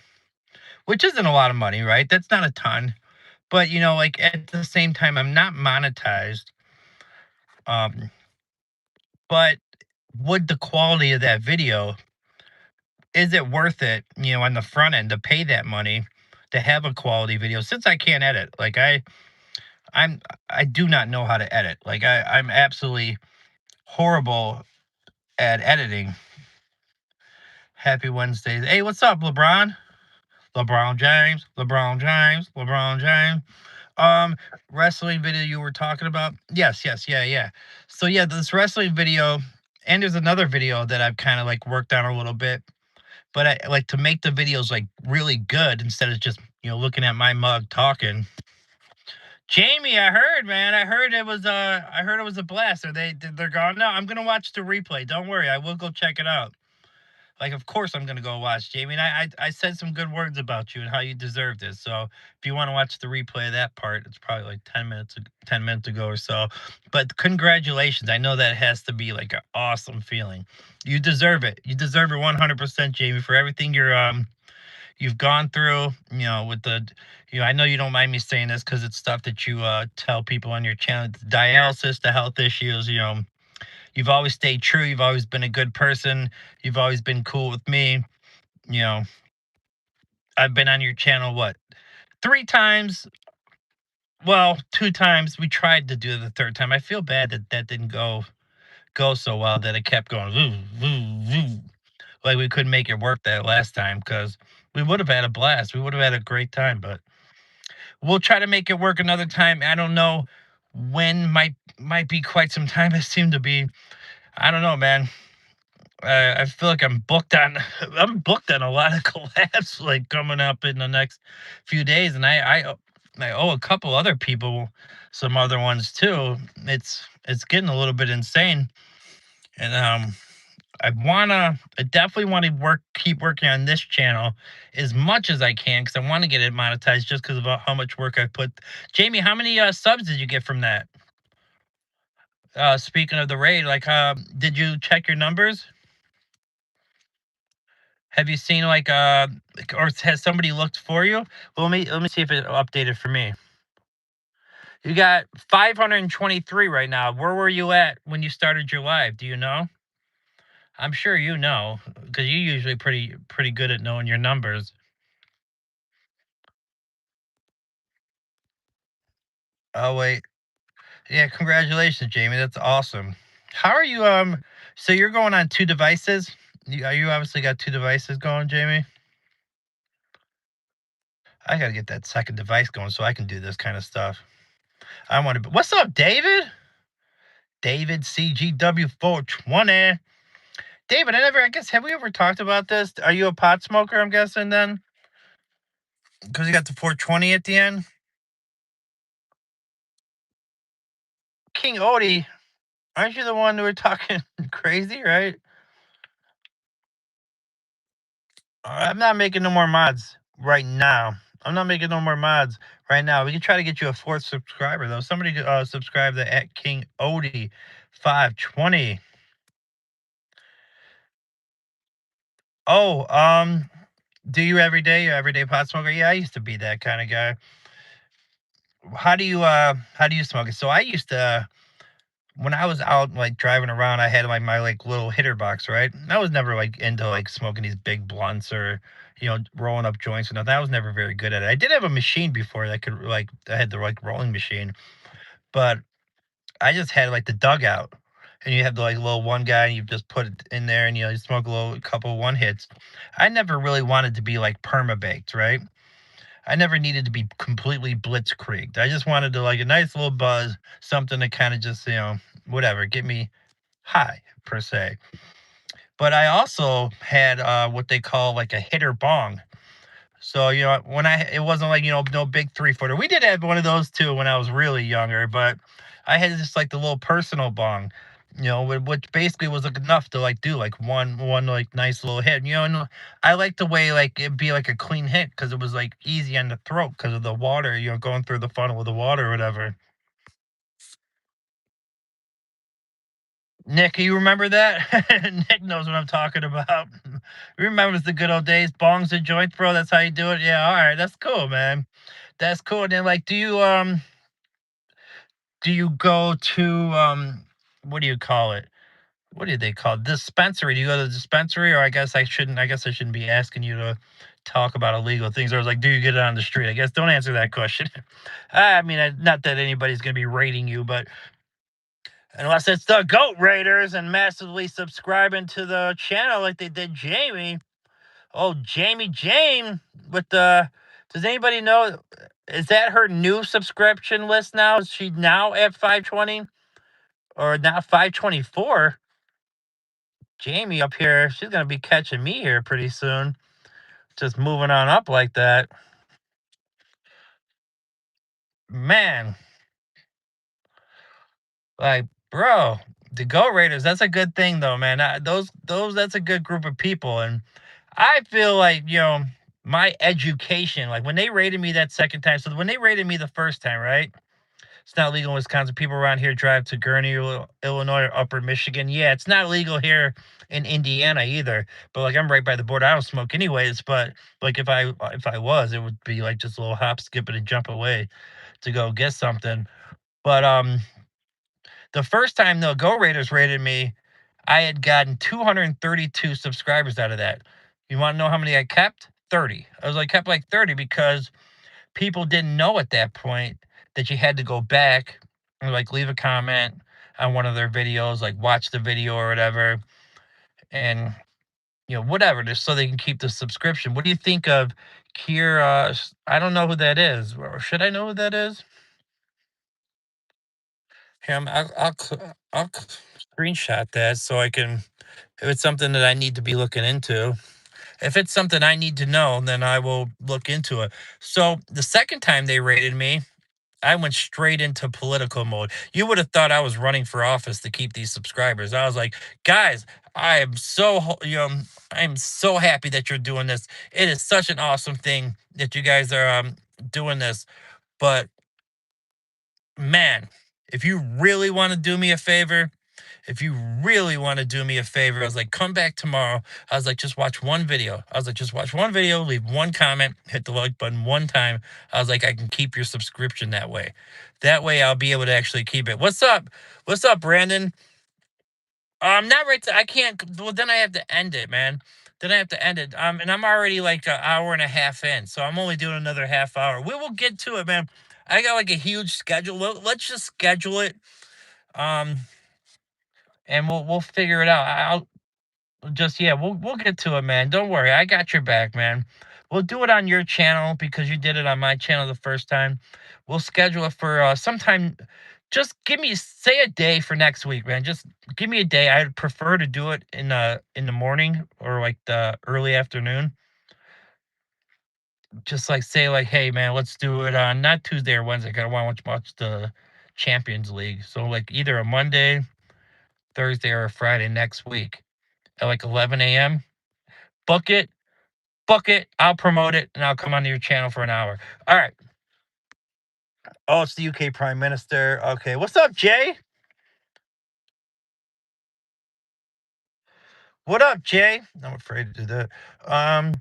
which isn't a lot of money, right? That's not a ton, but like at the same time, I'm not monetized. Um, but would the quality of that video, is it worth it, on the front end to pay that money to have a quality video since I can't edit? Like I'm I do not know how to edit. Like I'm absolutely horrible at editing. Happy Wednesdays. Hey, what's up, LeBron? LeBron James, LeBron James, LeBron James. Um, Wrestling video you were talking about? Yes, yes, yeah, yeah. So yeah, this wrestling video, and there's another video that I've kind of like worked on a little bit. But I like to make the videos like really good instead of just looking at my mug talking. Jamie, I heard, man. I heard it was a blast. They're gone now? I'm gonna watch the replay. Don't worry, I will go check it out. Like, of course I'm gonna go watch, Jamie. And I said some good words about you and how you deserve this. So if you want to watch the replay of that part, it's probably like 10 minutes ago or so. But congratulations. I know that has to be like an awesome feeling. You deserve it. You deserve it 100%, Jamie, for everything you've gone through, with the, I know you don't mind me saying this because it's stuff that you tell people on your channel, the dialysis, the health issues, you've always stayed true. You've always been a good person. You've always been cool with me. You know, I've been on your channel, what, three times? Well, two times. We tried to do the third time. I feel bad that that didn't go so well, that it kept going woo, woo, woo. Like we couldn't make it work that last time because we would have had a blast. We would have had a great time, but we'll try to make it work another time. I don't know when, might be quite some time. It seemed to be. I don't know, man. I feel like I'm booked on I'm booked on a lot of collabs like coming up in the next few days, and I owe a couple other people some other ones too. It's getting a little bit insane, and I definitely want to keep working on this channel as much as I can because I want to get it monetized just because of how much work I put. Jamie, how many subs did you get from that? Speaking of the raid, like, did you check your numbers? Have you seen or has somebody looked for you? Well, let me see if it updated for me. You got 523 right now. Where were you at when you started your live? Do you know? I'm sure you know because you're usually pretty good at knowing your numbers. Oh wait, yeah, congratulations, Jamie. That's awesome. How are you? So you're going on two devices. You obviously got two devices going, Jamie. I gotta get that second device going so I can do this kind of stuff. I want to. What's up, David? David CGW 420. David, I guess, have we ever talked about this? Are you a pot smoker? I'm guessing then, because you got the 420 at the end. King Odie, aren't you the one who were talking crazy, right? I'm not making no more mods right now. I'm not making no more mods right now. We can try to get you a fourth subscriber though. Somebody subscribe to at King Odie 520. Oh, do you every day? You everyday pot smoker? Yeah, I used to be that kind of guy. How do you smoke it? So I used to, when I was out like driving around, I had like my like little hitter box, right? I was never like into like smoking these big blunts or rolling up joints or nothing. I was never very good at it. I did have a machine before that could like, I had the like rolling machine, but I just had like the dugout, and you have the like little one guy, and you just put it in there, and you smoke a little couple one hits. I never really wanted to be like perma baked, right? I never needed to be completely blitzkrieged. I just wanted to like a nice little buzz, something to kind of just, whatever, get me high per se. But I also had what they call like a hitter bong. So, when it wasn't like, no big 3-footer. We did have one of those too when I was really younger, but I had just like the little personal bong, which basically was like enough to like do like one like nice little hit, and I like the way like it'd be like a clean hit because it was like easy on the throat because of the water, going through the funnel with the water or whatever. Nick, you remember that? Nick knows what I'm talking about. Remembers the good old days, bongs and joints, bro. That's how you do it. Yeah, all right, that's cool, man. That's cool. And then, like, do you go to what do you call it? What do they call it? Dispensary? Do you go to the dispensary, or I guess I shouldn't? I guess I shouldn't be asking you to talk about illegal things. Or I was like, do you get it on the street? I guess don't answer that question. I mean, not that anybody's gonna be raiding you, but unless it's the Goat Raiders and massively subscribing to the channel like they did Jamie. Oh, Jamie Jane with the. Does anybody know? Is that her new subscription list now? Is she now at 520 or now 524? Jamie up here, she's gonna be catching me here pretty soon. Just moving on up like that. Man, like, bro, the Go Raiders, that's a good thing though, man. That's a good group of people. And I feel like, my education, like when they rated me that second time, so when they rated me the first time, right? It's not legal in Wisconsin. People around here drive to Gurnee, Illinois, or Upper Michigan. Yeah, it's not legal here in Indiana either. But like I'm right by the border. I don't smoke anyways. But like if I was, it would be like just a little hop, skip, and a jump away to go get something. But the first time the Go Raiders rated me, I had gotten 232 subscribers out of that. You want to know how many I kept? 30. I was like kept like 30 because people didn't know at that point that you had to go back and like leave a comment on one of their videos, like watch the video or whatever, and whatever, just so they can keep the subscription. What do you think of Kira? I don't know who that is, or should I know who that is? Him. I'll screenshot that so I can. If it's something that I need to be looking into, if it's something I need to know, then I will look into it. So the second time they rated me, I went straight into political mode. You would have thought I was running for office to keep these subscribers. I was like, guys, I am I'm so happy that you're doing this. It is such an awesome thing that you guys are doing this. But man, if you really want to do me a favor, if you really want to do me a favor, I was like, come back tomorrow. I was like, just watch one video. I was like, just watch one video, leave one comment, hit the like button one time. I was like, I can keep your subscription that way. That way I'll be able to actually keep it. What's up? What's up, Brandon? Not right. I can't. Well, then I have to end it, man. Then I have to end it. And I'm already like an hour and a half in, so I'm only doing another half hour. We will get to it, man. I got like a huge schedule. Let's just schedule it. Um, and we'll figure it out. I'll just yeah, we'll get to it, man. Don't worry, I got your back, man. We'll do it on your channel because you did it on my channel the first time. We'll schedule it for sometime. Just give me say a day for next week, man. Just give me a day. I'd prefer to do it in the morning or like the early afternoon. Just like say like, hey man, let's do it on not Tuesday or Wednesday. 'Cause I want to watch the Champions League. So like either a Monday, Thursday, or a Friday next week at like 11 a.m. Book it, book it. I'll promote it, and I'll come onto your channel for an hour. All right. Oh, it's the UK Prime Minister. Okay, what's up, Jay? What up, Jay? I'm afraid to do that. Um,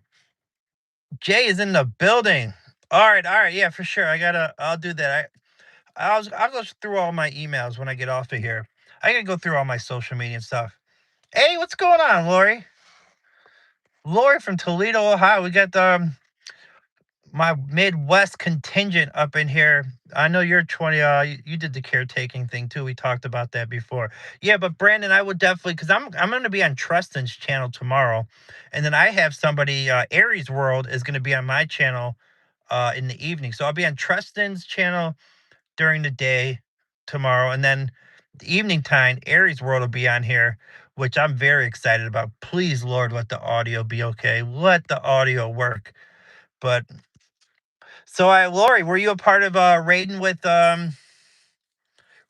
Jay is in the building. All right, yeah, for sure. I'll do that. I'll go through all my emails when I get off of here. I gotta go through all my social media and stuff. Hey, what's going on, Lori? Lori from Toledo, Ohio. We got my Midwest contingent up in here. I know you're 20. You did the caretaking thing too. We talked about that before. Yeah, but Brandon, I would definitely because I'm going to be on Trustin's channel tomorrow, and then I have somebody. Aries World is going to be on my channel in the evening. So I'll be on Trustin's channel during the day tomorrow, and then the evening time, Aries World will be on here, which I'm very excited about. Please, Lord, let the audio be okay. Let the audio work. But so Lori, were you a part of raiding with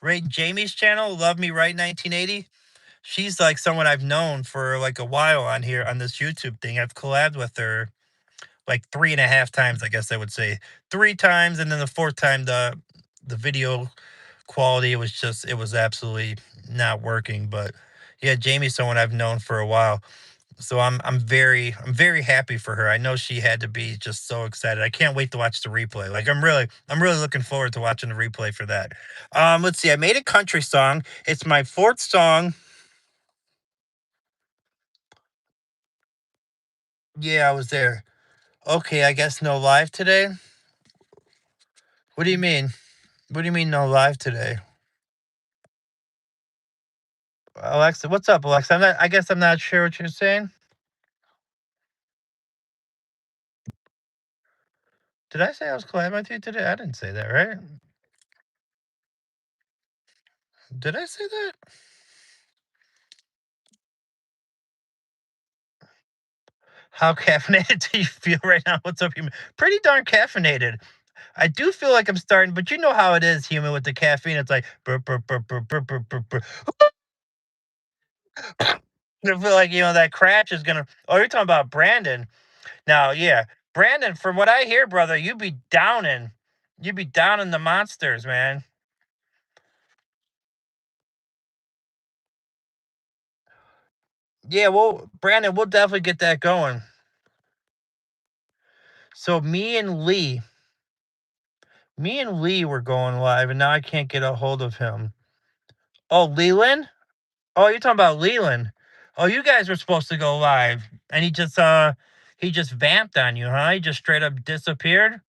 raid Jamie's channel, Love Me Right 1980? She's like someone I've known for like a while on here on this YouTube thing. I've collabed with her like 3.5 times, I guess I would say. 3 times, and then the fourth time the video quality it was absolutely not working. But yeah, Jamie's someone I've known for a while. So I'm very happy for her. I know she had to be just so excited. I can't wait to watch the replay. Like I'm really looking forward to watching the replay for that. Let's see. I made a country song. It's my fourth song. Yeah, I was there. Okay, I guess no live today. What do you mean? What do you mean no live today? Alexa, what's up, Alexa? I guess I'm not sure what you're saying. Did I say I was collabing with you today? I didn't say that, right? Did I say that? How caffeinated do you feel right now? What's up, human? Pretty darn caffeinated. I do feel like I'm starting, but you know how it is, human, with the caffeine. It's like, burp, burp, burp, burp, burp, burp, burp, burp. I feel like, that crash is going to. Oh, you're talking about Brandon. Now, yeah. Brandon, from what I hear, brother, you be downing the monsters, man. Yeah, well, Brandon, we'll definitely get that going. So me and Lee were going live, and now I can't get a hold of him. Oh, Leland? Oh, you're talking about Leland. Oh, you guys were supposed to go live, and he just vamped on you, huh? He just straight up disappeared.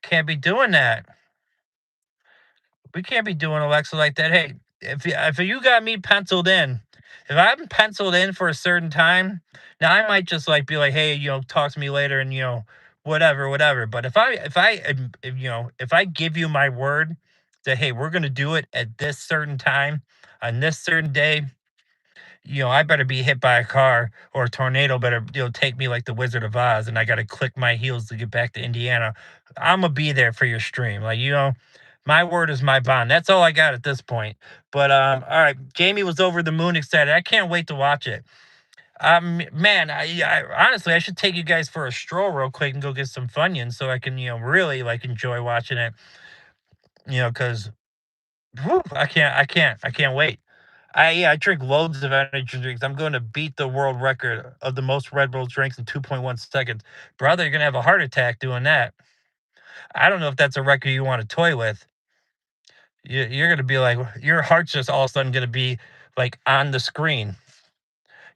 Can't be doing that. We can't be doing Alexa like that. Hey, if you got me penciled in, if I'm penciled in for a certain time, now I might just like be like, hey, talk to me later, and whatever, whatever. But if I give you my word that hey, we're gonna do it at this certain time on this certain day, I better be hit by a car or a tornado better, take me like the Wizard of Oz, and I got to click my heels to get back to Indiana. I'm gonna be there for your stream, like my word is my bond. That's all I got at this point. But all right, Jamie was over the moon excited. I can't wait to watch it. Man, I honestly I should take you guys for a stroll real quick and go get some Funyuns so I can really like enjoy watching it. Because I can't wait. I drink loads of energy drinks. I'm going to beat the world record of the most Red Bull drinks in 2.1 seconds. Brother, you're gonna have a heart attack doing that. I don't know if that's a record you want to toy with. You're gonna be like your heart's just all of a sudden gonna be like on the screen.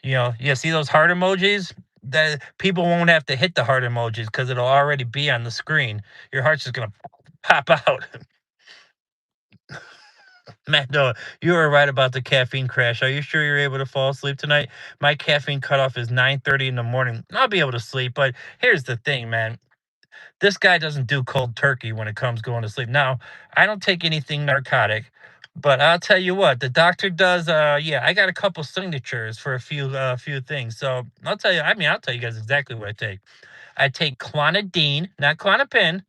You see those heart emojis? That people won't have to hit the heart emojis because it'll already be on the screen. Your heart's just gonna pop out. Man, no, you were right about the caffeine crash. Are you sure you're able to fall asleep tonight? My caffeine cutoff is 9:30 in the morning. I'll be able to sleep, but here's the thing, man. This guy doesn't do cold turkey when it comes going to sleep. Now, I don't take anything narcotic, but I'll tell you what, the doctor does. Yeah, I got a couple signatures for a few things. So I'll tell you. I mean, I'll tell you guys exactly what I take. I take clonidine, not Clonopin.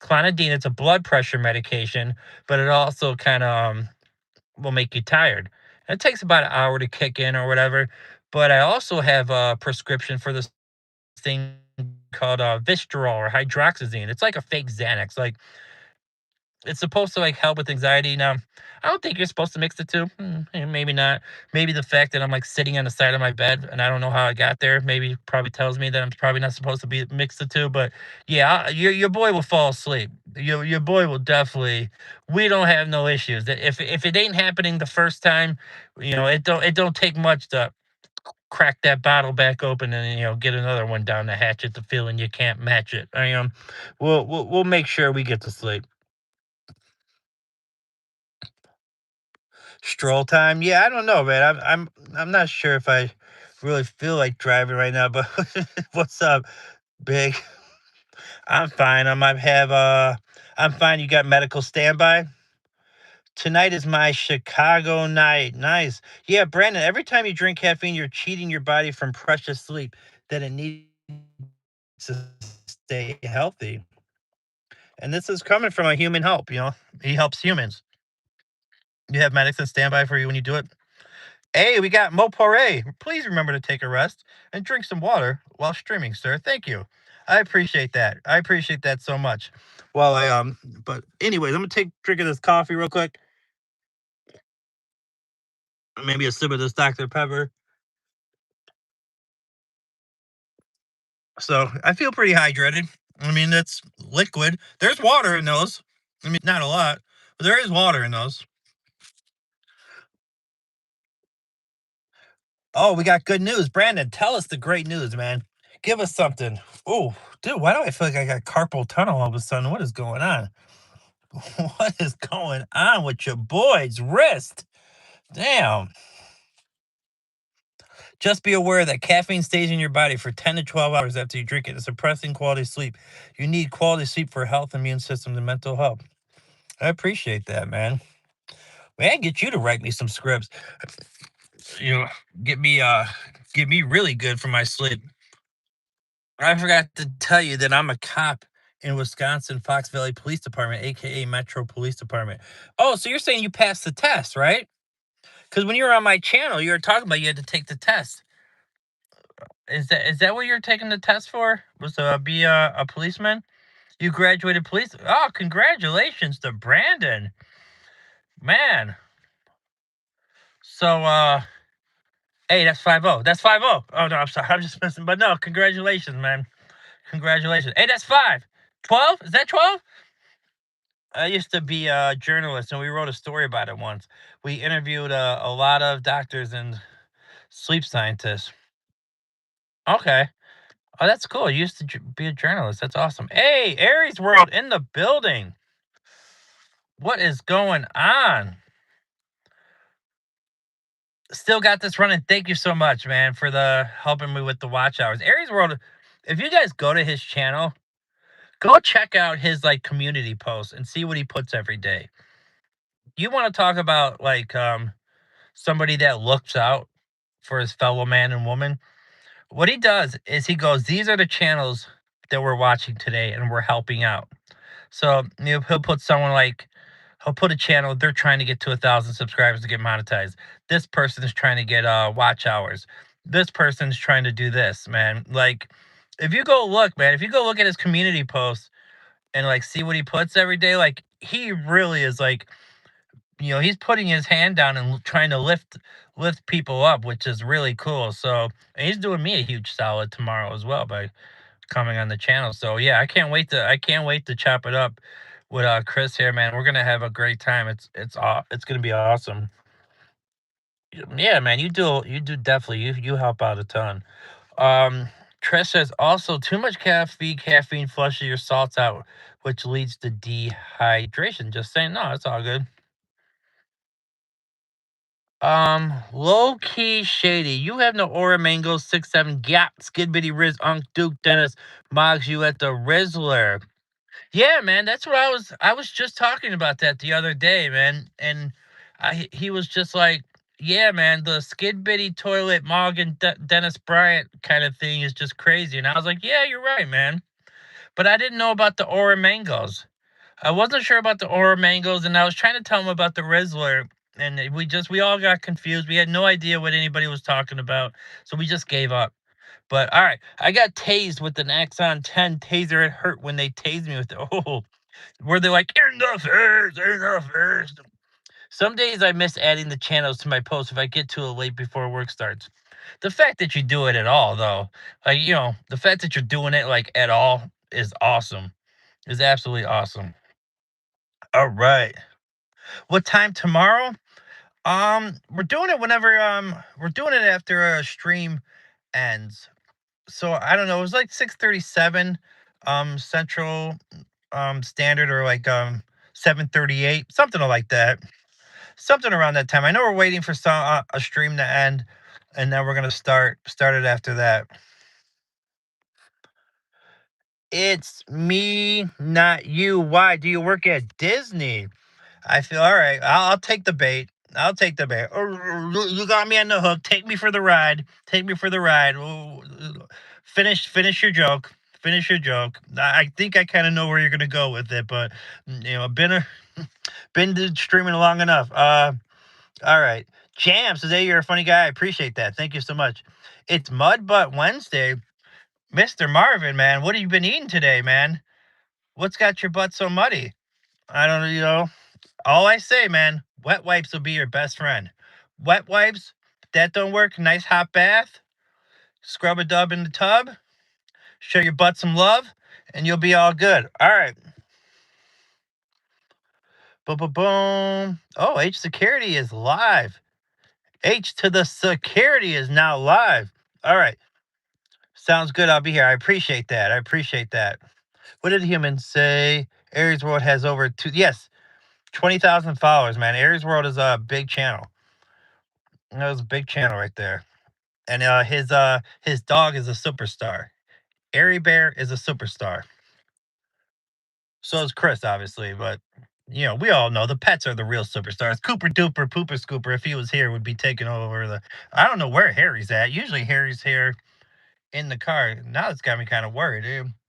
Clonidine. It's a blood pressure medication, but it also kind of will make you tired. And it takes about an hour to kick in or whatever. But I also have a prescription for this thing called Vistarol or hydroxyzine. It's like a fake Xanax. Like it's supposed to like help with anxiety. Now, I don't think you're supposed to mix the two. Maybe not. Maybe the fact that I'm like sitting on the side of my bed and I don't know how I got there, maybe probably tells me that I'm probably not supposed to be mix the two. But yeah, your boy will fall asleep. Your boy will definitely. We don't have no issues. If it ain't happening the first time, it don't take much to crack that bottle back open and get another one down the hatchet. The feeling you can't match it. We'll make sure we get to sleep. Stroll time? Yeah, I don't know, man. I'm not sure if I really feel like driving right now, but what's up, big? I'm fine. I'm fine. You got medical standby? Tonight is my Chicago night. Nice. Yeah, Brandon, every time you drink caffeine, you're cheating your body from precious sleep that it needs to stay healthy. And this is coming from a human help. He helps humans. You have medics on standby for you when you do it. Hey, we got Mopore. Please remember to take a rest and drink some water while streaming, sir. Thank you. I appreciate that. I appreciate that so much. Well, but anyways, I'm gonna take a drink of this coffee real quick. Maybe a sip of this Dr. Pepper. So I feel pretty hydrated. I mean, it's liquid. There's water in those. I mean, not a lot, but there is water in those. Oh, we got good news. Brandon, tell us the great news, man. Give us something. Oh, dude, why do I feel like I got carpal tunnel all of a sudden? What is going on? What is going on with your boy's wrist? Damn. Just be aware that caffeine stays in your body for 10 to 12 hours after you drink it, suppressing quality sleep. You need quality sleep for health, immune system, and mental health. I appreciate that, man. Man, get you to write me some scripts. You know, get me get me really good for my sleep. I forgot to tell you that I'm a cop in Wisconsin Fox Valley Police Department, aka Metro Police Department. Oh, so you're saying you passed the test, right? Because when you were on my channel, you were talking about you had to take the test. Is that what you're taking the test for? Was to be a policeman? You graduated police? Oh, congratulations to Brandon, man. So Hey, that's 5-0. That's 5-0. Oh no, I'm sorry. I'm just missing. But no, congratulations, man. Congratulations. Hey, that's 5. 12? Is that 12? I used to be a journalist, and we wrote a story about it once. We interviewed a lot of doctors and sleep scientists. Okay. Oh, that's cool. You used to be a journalist. That's awesome. Hey, Aries World in the building. What is going on? Still got this running. Thank you so much, man, for the helping me with the watch hours. Aries World, if you guys go to his channel, go check out his like community posts and see what he puts every day. You want to talk about like somebody that looks out for his fellow man and woman? What he does is he goes, "These are the channels that we're watching today and we're helping out." So he'll put someone like he'll put a channel, they're trying to get to 1,000 subscribers to get monetized. This person is trying to get watch hours. This person's trying to do this, man. Like if you go look, man, if you go look at his community posts and like see what he puts every day, like he really is like, he's putting his hand down and trying to lift people up, which is really cool. So and he's doing me a huge solid tomorrow as well by coming on the channel. So yeah, I can't wait to chop it up with Chris here, man. We're gonna have a great time. It's gonna be awesome. Yeah, man, you do definitely you help out a ton. Um Trish says also too much caffeine flushes your salts out, which leads to dehydration. Just saying, no, it's all good. Low key shady. You have no aura mango 6-7 gap skid bitty Riz Unk Duke Dennis Moggs you at the Rizzler. Yeah, man, that's what I was just talking about that the other day, man. And he was just like, "Yeah, man, the skid bitty toilet Morgan Dennis Bryant kind of thing is just crazy." And I was like, "Yeah, you're right, man." But I didn't know about the Aura Mangoes. I wasn't sure about the Aura Mangoes, and I was trying to tell him about the Rizzler, and we all got confused. We had no idea what anybody was talking about, so we just gave up. But all right, I got tased with an Axon 10 taser. It hurt when they tased me with it. Oh, where they're like, in the face, in the face. Some days I miss adding the channels to my post if I get to it late before work starts. The fact that you do it at all, though, like, the fact that you're doing it like at all is awesome. Is absolutely awesome. All right. What time tomorrow? We're doing it whenever we're doing it after a stream ends. So I don't know, it was like 6:37 central standard, or like 7:38, something like that. Something around that time. I know we're waiting for a stream to end, and then we're gonna start it after that. It's me, not you. Why do you work at Disney? I feel all right. I'll take the bait. I'll take the bait. You got me on the hook. Take me for the ride. Take me for the ride. Finish your joke. Finish your joke. I think I kind of know where you're gonna go with it, but been streaming long enough. All right. Jam says, "Hey, you're a funny guy. I appreciate that. Thank you so much." It's Mud Butt Wednesday. Mr. Marvin, man, what have you been eating today, man? What's got your butt so muddy? I don't know. All I say, man, wet wipes will be your best friend. Wet wipes, if that don't work, nice hot bath, scrub a dub in the tub, show your butt some love, and you'll be all good. All right. Boom, boom, boom. Oh, H Security is live. H to the Security is now live. All right. Sounds good. I'll be here. I appreciate that. I appreciate that. What did humans say? Aries World has over yes, 20,000 followers, man. Aries World is a big channel. That was a big channel right there. And his dog is a superstar. Airy Bear is a superstar. So is Chris, obviously, but we all know the pets are the real superstars. Cooper Duper, Pooper Scooper, if he was here, would be taking over the. I don't know where Harry's at. Usually Harry's here in the car. Now it's got me kind of worried.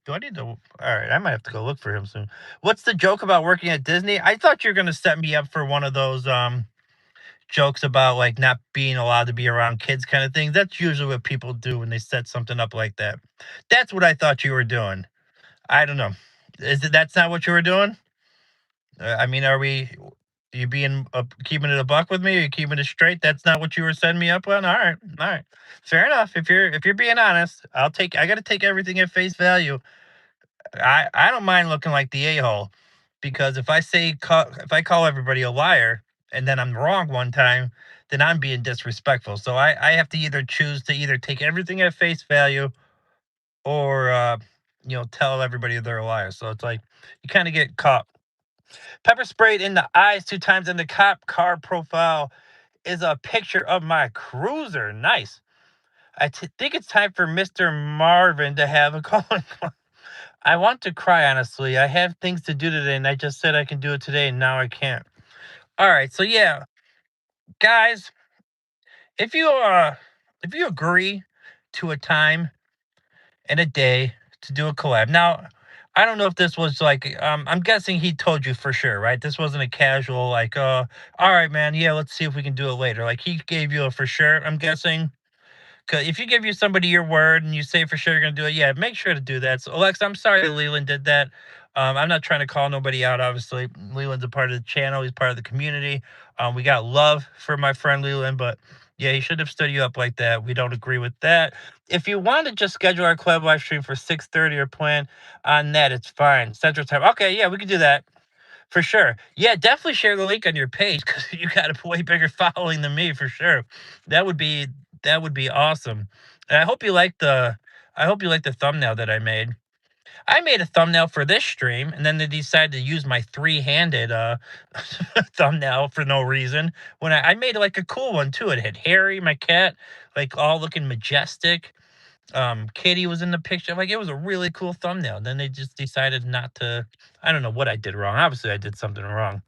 Do I need to? All right, I might have to go look for him soon. What's the joke about working at Disney? I thought you were gonna set me up for one of those jokes about like not being allowed to be around kids kind of thing. That's usually what people do when they set something up like that. That's what I thought you were doing. I don't know. That's not what you were doing? I mean, are we? You being keeping it a buck with me? Are you keeping it straight? That's not what you were setting me up on. All right, fair enough. If you're being honest, I'll take. I got to take everything at face value. I don't mind looking like the a hole, because if I call everybody a liar and then I'm wrong one time, then I'm being disrespectful. So I have to either choose to either take everything at face value, or tell everybody they're a liar. So it's like you kind of get caught. Pepper sprayed in the eyes 2 times in the cop car profile is a picture of my cruiser. Nice. Think it's time for Mr. Marvin to have a call. I want to cry, honestly. I have things to do today, and I just said I can do it today, and now I can't. All right, so yeah, guys, if you if you agree to a time and a day to do a collab. Now, I don't know if this was like I'm guessing he told you for sure, right? This wasn't a casual like, all right, man, yeah, let's see if we can do it later. Like he gave you a for sure, I'm guessing. Cause if you give you somebody your word and you say for sure you're gonna do it, yeah, make sure to do that. So Alexa, I'm sorry that Leland did that. I'm not trying to call nobody out. Obviously, Leland's a part of the channel. He's part of the community. We got love for my friend Leland, but yeah, he should have stood you up like that. We don't agree with that. If you want to just schedule our club live stream for 6:30 or plan on that, it's fine. Central Time. Okay, yeah, we can do that. For sure. Yeah, definitely share the link on your page because you got a way bigger following than me for sure. That would be that would be awesome. And I hope you like the thumbnail that I made. I made a thumbnail for this stream, and then they decided to use my three-handed thumbnail for no reason. When I made like a cool one too. It had Harry, my cat, like all looking majestic. Kitty was in the picture. Like it was a really cool thumbnail. Then they just decided not to. I don't know what I did wrong. Obviously, I did something wrong.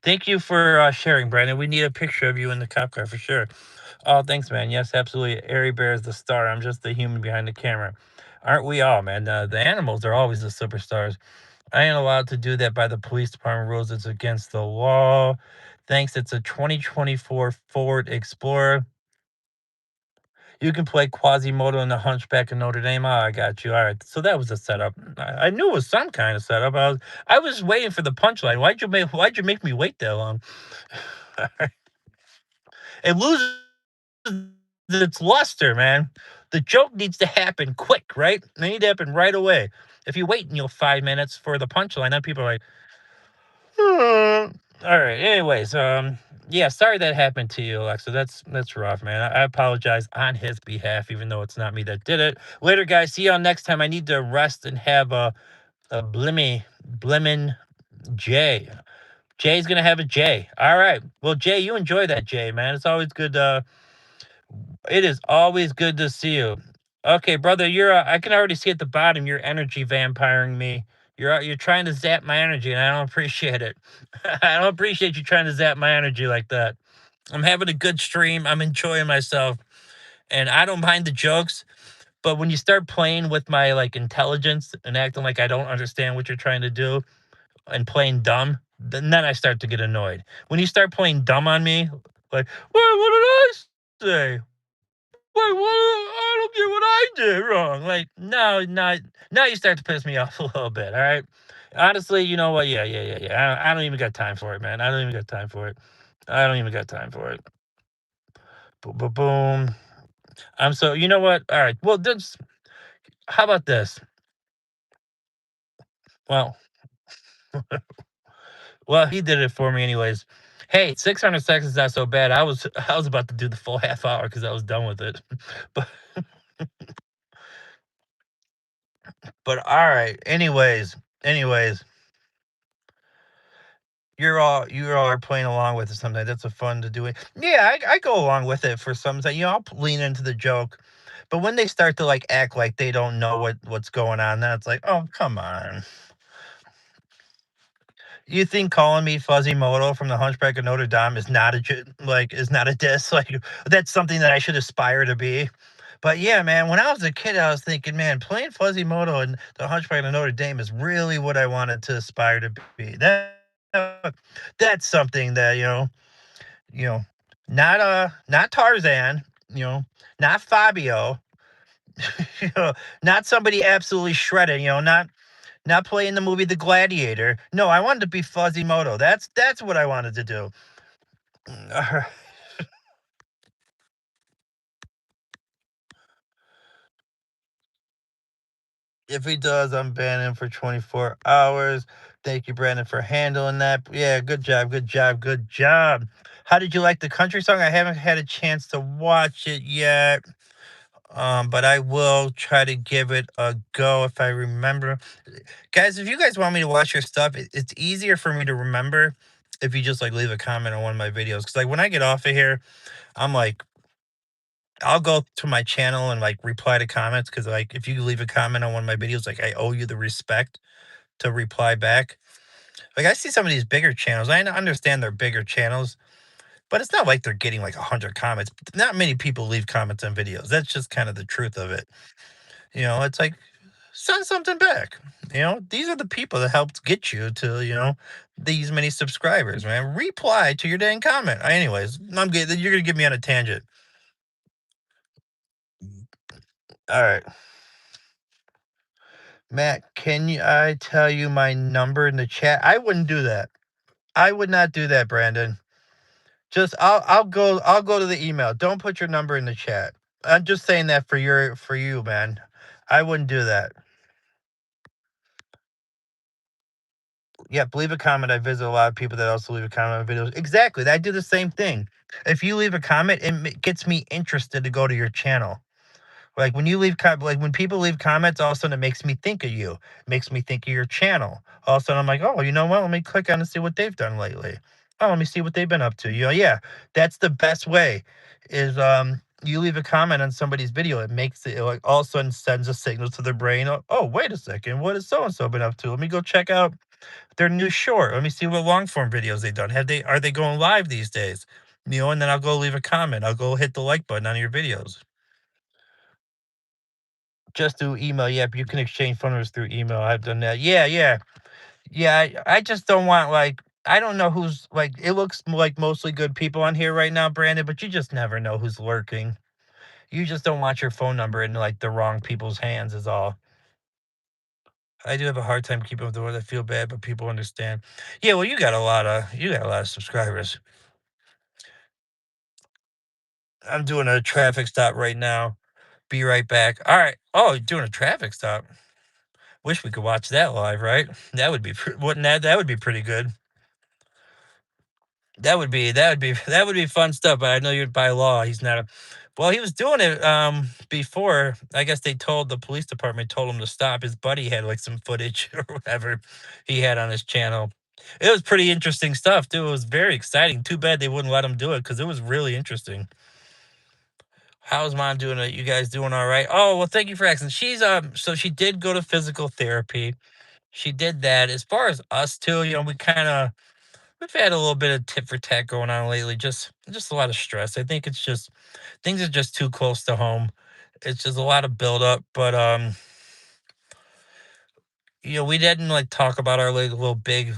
Thank you for sharing, Brandon. We need a picture of you in the cop car for sure. Oh, thanks, man. Yes, absolutely. Airy Bear is the star. I'm just the human behind the camera. Aren't we all, man? The animals are always the superstars. I ain't allowed to do that by the police department rules. It's against the law. Thanks. It's a 2024 Ford Explorer. You can play Quasimodo in the Hunchback of Notre Dame. Oh, I got you. All right. So that was a setup. I knew it was some kind of setup. I was waiting for the punchline. Why'd you make me wait that long? It loses its luster, man. The joke needs to happen quick, right? They need to happen right away. If you wait 5 minutes for the punchline, then people are like, all right. Anyways, yeah, sorry that happened to you, Alexa. That's rough, man. I apologize on his behalf, even though it's not me that did it. Later, guys. See y'all next time. I need to rest and have a blimmin' J. Jay's gonna have a J. All right. Well, Jay, you enjoy that J, man. It's always good. It is always good to see you. Okay, brother, I can already see at the bottom you're energy vampiring me. You're trying to zap my energy, and I don't appreciate it. I don't appreciate you trying to zap my energy like that. I'm having a good stream. I'm enjoying myself, and I don't mind the jokes. But when you start playing with my like intelligence and acting like I don't understand what you're trying to do and playing dumb, then I start to get annoyed. When you start playing dumb on me, like, what did I say? Wait, what? I don't get what I did wrong. Like, no, not now. You start to piss me off a little bit. All right. Honestly, you know what? Yeah. I don't even got time for it, man. I don't even got time for it. I don't even got time for it. Boom, boom, boom. So you know what? All right. Well, this. How about this? Well, well, he did it for me anyways. Hey, 600 seconds is not so bad. I was about to do the full half hour because I was done with it. But all right. Anyways, you all are playing along with it sometimes. That's a fun to do it. Yeah, I go along with it for some. I'll lean into the joke, but when they start to like act like they don't know what's going on, then it's like, oh come on. You think calling me Fuzzy Moto from the Hunchback of Notre Dame is not is not a diss? Like that's something that I should aspire to be. But yeah, man, when I was a kid, I was thinking, man, playing Fuzzy Moto and the Hunchback of Notre Dame is really what I wanted to aspire to be. That's something that you know, not Tarzan, not Fabio, you know, not somebody absolutely shredded, not Not play in the movie The Gladiator. No, I wanted to be Fuzzy-Moto. That's what I wanted to do. If he does, I'm banning him for 24 hours. Thank you, Brandon, for handling that. Yeah, good job, good job, good job. How did you like the country song? I haven't had a chance to watch it yet. But I will try to give it a go if I remember. Guys, if you guys want me to watch your stuff, it's easier for me to remember if you just like leave a comment on one of my videos. Cause like when I get off of here, I'm like, I'll go to my channel and like reply to comments. Cause like if you leave a comment on one of my videos, like I owe you the respect to reply back. Like I see some of these bigger channels. I understand they're bigger channels, but it's not like they're getting like 100 comments. Not many people leave comments on videos. That's just kind of the truth of it. It's like send something back. These are the people that helped get you to, these many subscribers, man. Reply to your dang comment. Anyways, I'm getting you're gonna get me on a tangent. All right. Matt, can you I tell you my number in the chat? I wouldn't do that. I would not do that, Brandon. Just I'll go to the email. Don't put your number in the chat. I'm just saying that for you, man. I wouldn't do that. Yeah, leave a comment. I visit a lot of people that also leave a comment on videos. Exactly. I do the same thing. If you leave a comment, it gets me interested to go to your channel. Like when you like when people leave comments, all of a sudden it makes me think of you. It makes me think of your channel. All of a sudden I'm like, oh, you know what? Let me click on and see what they've done lately. Oh, let me see what they've been up to. Yeah, that's the best way. Is you leave a comment on somebody's video, it makes it like all of a sudden sends a signal to their brain. Oh, wait a second, what has so and so been up to? Let me go check out their new short. Let me see what long form videos they've done. Are they going live these days? And then I'll go leave a comment. I'll go hit the like button on your videos. Just through email, yep, you can exchange phone numbers through email. I've done that. Yeah, yeah. Yeah, I just don't want like I don't know who's like it looks like mostly good people on here right now, Brandon, but you just never know who's lurking. You just don't want your phone number in like the wrong people's hands is all. I do have a hard time keeping with the word. I feel bad, but people understand. Yeah, well, you got a lot of subscribers. I'm doing a traffic stop right now. Be right back. All right. Oh, you're doing a traffic stop. Wish we could watch that live, right? That would be wouldn't that would be pretty good. That would be fun stuff. But I know you'd by law he's not a. Well, he was doing it before. I guess they told the police department told him to stop. His buddy had like some footage or whatever he had on his channel. It was pretty interesting stuff too. It was very exciting. Too bad they wouldn't let him do it because it was really interesting. How's mom doing it? You guys doing all right? Oh, well, thank you for asking. She's so she did go to physical therapy. She did that. As far as us two, we've had a little bit of tit for tat going on lately. Just a lot of stress. I think it's just things are just too close to home. It's just a lot of buildup. But we didn't like talk about our like little big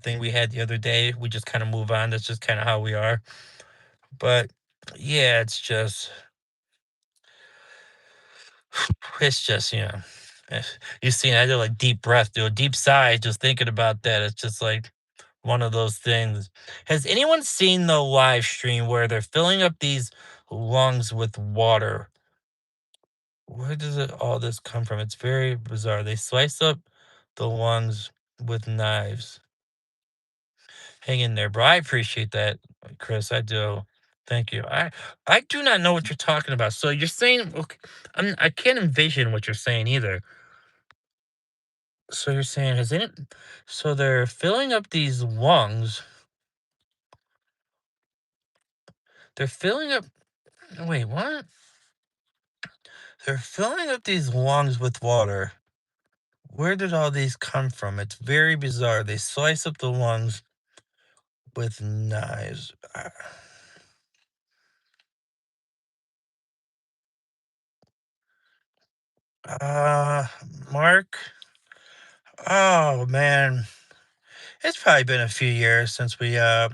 thing we had the other day. We just kind of move on. That's just kind of how we are. But yeah, it's just. You see, I did like deep breath, do a deep sigh, just thinking about that. It's just like one of those things. Has anyone seen the live stream where they're filling up these lungs with water? Where does all this come from? It's very bizarre. They slice up the lungs with knives. Hang in there, bro. I appreciate that, Chris. I do. Thank you. I do not know what you're talking about. So you're saying, okay, I can't envision what you're saying either. So you're saying, has it? So they're filling up these lungs. They're filling up. Wait, what? They're filling up these lungs with water. Where did all these come from? It's very bizarre. They slice up the lungs with knives. Uh, Mark. Oh man, it's probably been a few years since we had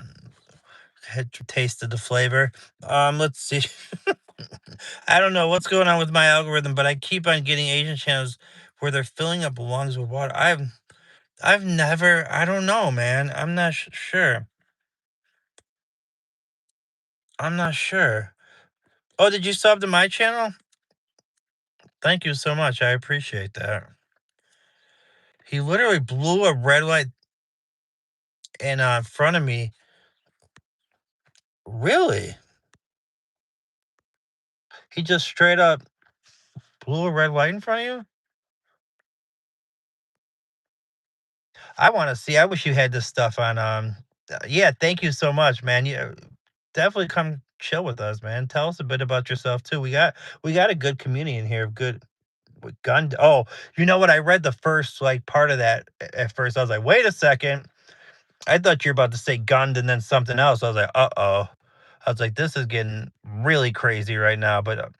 tasted the flavor. Let's see. I don't know what's going on with my algorithm, but I keep on getting Asian channels where they're filling up lungs with water. I've never. I don't know, man. I'm not sure. I'm not sure. Oh, did you sub to my channel? Thank you so much. I appreciate that. He literally blew a red light in front of me. Really? He just straight up blew a red light in front of you? I want to see. I wish you had this stuff on. Yeah. Thank you so much, man. Yeah, definitely come chill with us, man. Tell us a bit about yourself too. We got a good community in here. Good with gun. Oh, you know what? I read the first like part of that at first. I was like, wait a second. I thought you were about to say gunned and then something else. I was like, uh-oh. I was like, this is getting really crazy right now. But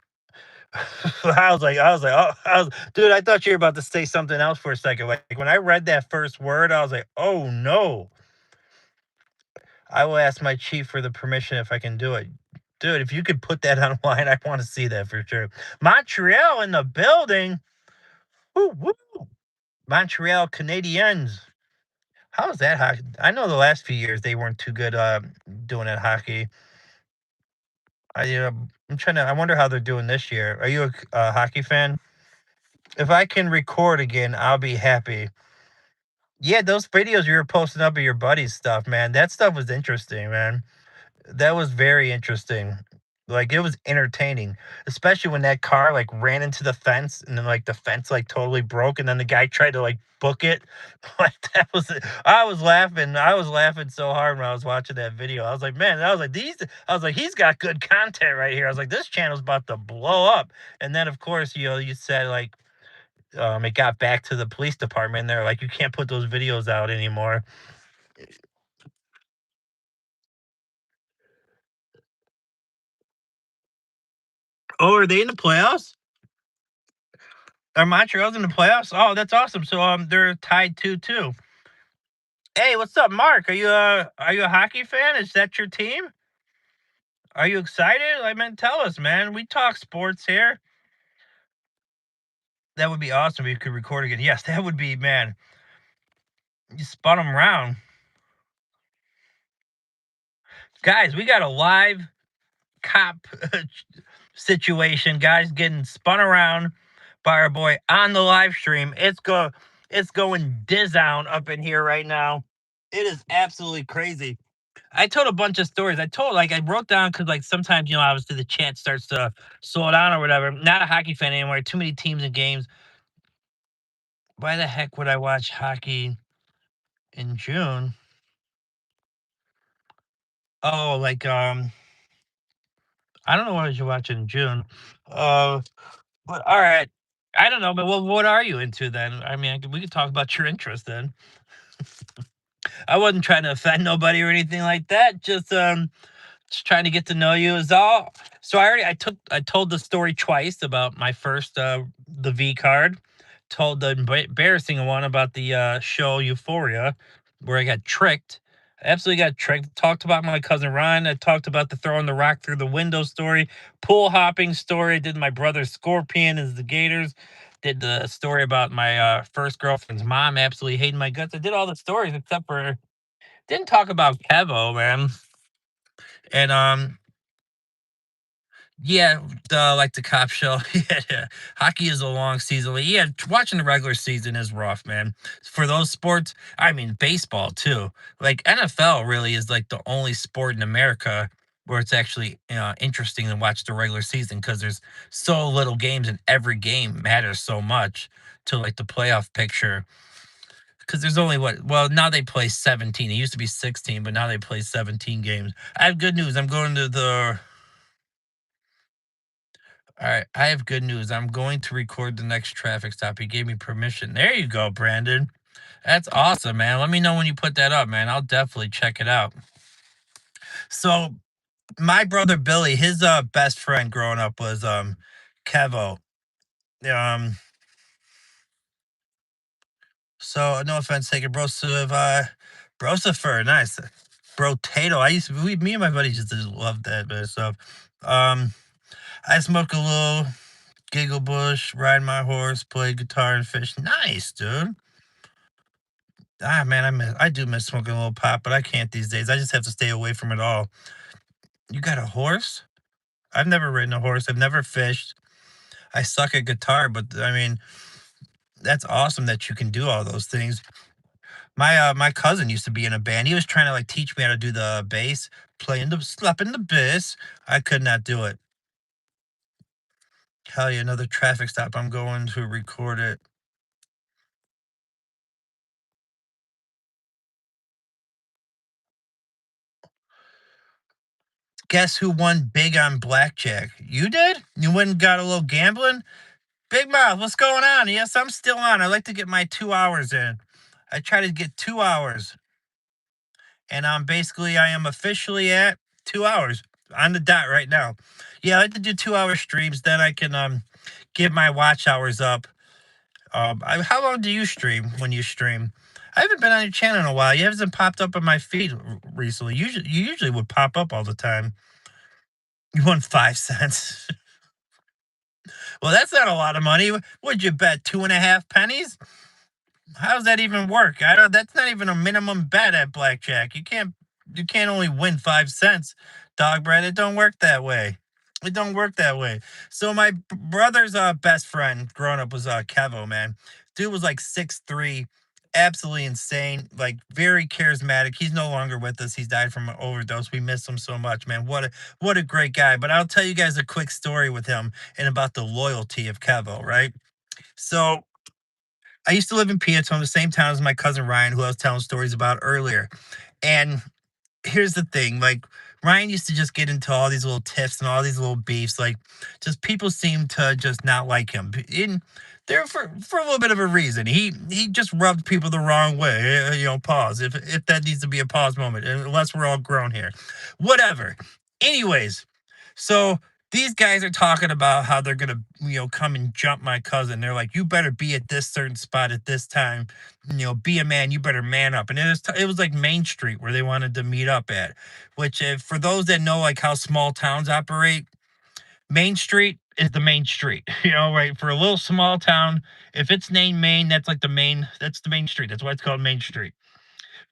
oh, dude, I thought you were about to say something else for a second. Like when I read that first word, I was like, oh no. I will ask my chief for the permission if I can do it. Dude, if you could put that online, I want to see that for sure. Montreal in the building. Woo, woo. Montreal Canadiens. How's that hockey? I know the last few years they weren't too good doing it hockey. I'm trying to. I wonder how they're doing this year. Are you a hockey fan? If I can record again, I'll be happy. Yeah, those videos you were posting up of your buddy's stuff, man. That stuff was interesting, man. That was very interesting. Like, it was entertaining, especially when that car, like, ran into the fence and then, like, the fence, like, totally broke and then the guy tried to, like, book it. Like, that was it. I was laughing. I was laughing so hard when I was watching that video. I was like, "Man," I was like, "He's got good content right here." I was like, "This channel's about to blow up." And then, of course, you said, like, it got back to the police department, and they're like, "You can't put those videos out anymore." Oh, are they in the playoffs? Are Montreal's in the playoffs? Oh, that's awesome. So they're tied 2-2. Hey, what's up, Mark? Are you a hockey fan? Is that your team? Are you excited? I mean, tell us, man. We talk sports here. That would be awesome if you could record again. Yes, that would be, man. You spun them around. Guys, we got a live cop situation. Guys getting spun around by our boy on the live stream. It's going down up in here right now. It is absolutely crazy. I told a bunch of stories. I wrote down because, like, sometimes, obviously the chat starts to slow down or whatever. Not a hockey fan anymore. Too many teams and games. Why the heck would I watch hockey in June? Oh, like, I don't know what I should watch in June. Uh, but all right. I don't know, but well, what are you into then? I mean, we could talk about your interest then. I wasn't trying to offend nobody or anything like that. Just trying to get to know you is all. So I told the story twice about my first the V card. Told the embarrassing one about the show Euphoria, where I got tricked. Absolutely got tricked. Talked about my cousin Ryan. I talked about the throwing the rock through the window story, pool hopping story. I did my brother Scorpion as the Gators. Did the story about my first girlfriend's mom absolutely hating my guts. I did all the stories except for didn't talk about Kevo, man. And yeah, like the cop show. Yeah, hockey is a long season. Like, yeah, watching the regular season is rough, man. For those sports, I mean, baseball too. Like NFL really is like the only sport in America where it's actually interesting to watch the regular season because there's so little games and every game matters so much to like the playoff picture. Because there's only what? Well, now they play 17. It used to be 16, but now they play 17 games. I have good news. I'm going to the All right, I have good news. I'm going to record the next traffic stop. He gave me permission. There you go, Brandon. That's awesome, man. Let me know when you put that up, man. I'll definitely check it out. So, my brother Billy, his best friend growing up was Kevo. Um, so no offense taken, Brosifer, nice. Bro Tato. Me and my buddies just love that bit of stuff. Um, I smoke a little Giggle Bush, ride my horse, play guitar and fish. Nice, dude. Ah, man, I do miss smoking a little pot, but I can't these days. I just have to stay away from it all. You got a horse? I've never ridden a horse. I've never fished. I suck at guitar, but I mean, that's awesome that you can do all those things. My cousin used to be in a band. He was trying to like teach me how to do the bass, playing the slapping the bass. I could not do it. Hell yeah, another traffic stop. I'm going to record it. Guess who won big on blackjack? You did? You went and got a little gambling? Big Mouth, what's going on? Yes, I'm still on. I like to get my 2 hours in. I try to get 2 hours. And basically I am officially at 2 hours on the dot right now. Yeah, I like to do 2 hour streams, then I can get my watch hours up. How long do you stream when you stream? I haven't been on your channel in a while. You haven't popped up on my feed recently. You usually would pop up all the time. You won 5 cents. Well, that's not a lot of money. Would you bet 2.5 pennies? How does that even work? I don't. That's not even a minimum bet at blackjack. You can't only win 5 cents, dog bread. It don't work that way. It don't work that way. So my brother's best friend growing up was Kevo, man. Dude was like 6'3", absolutely insane, like very charismatic. He's no longer with us. He's died from an overdose. We miss him so much, man. What a great guy. But I'll tell you guys a quick story with him and about the loyalty of Kevo, right? So I used to live in Peatone, the same town as my cousin Ryan, who I was telling stories about earlier. And here's the thing, like Ryan used to just get into all these little tiffs and all these little beefs. Like, just people seem to just not like him. In there for a little bit of a reason. He just rubbed people the wrong way. Pause if that needs to be a pause moment, unless we're all grown here. Whatever. Anyways, so these guys are talking about how they're gonna, come and jump my cousin. They're like, "You better be at this certain spot at this time. Be a man. You better man up." And it was like Main Street where they wanted to meet up at. Which, if, for those that know like how small towns operate, Main Street is the main street. Right? For a little small town, if it's named Main, that's like the main. That's the main street. That's why it's called Main Street.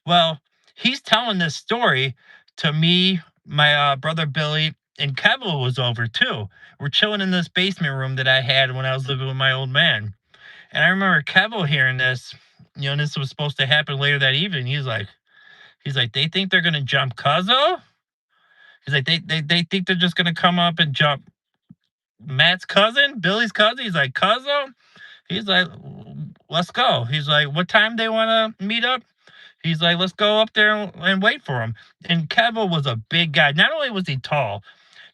Well, he's telling this story to me, my brother Billy, and Kevin was over too. We're chilling in this basement room that I had when I was living with my old man. And I remember Kevin hearing this, this was supposed to happen later that evening. He's like, they think they're gonna jump Cuzzo? He's like, they think they're just gonna come up and jump Matt's cousin, Billy's cousin. He's like, Cuzzo? He's like, let's go. He's like, what time they wanna meet up? He's like, let's go up there and wait for him. And Kevo was a big guy. Not only was he tall,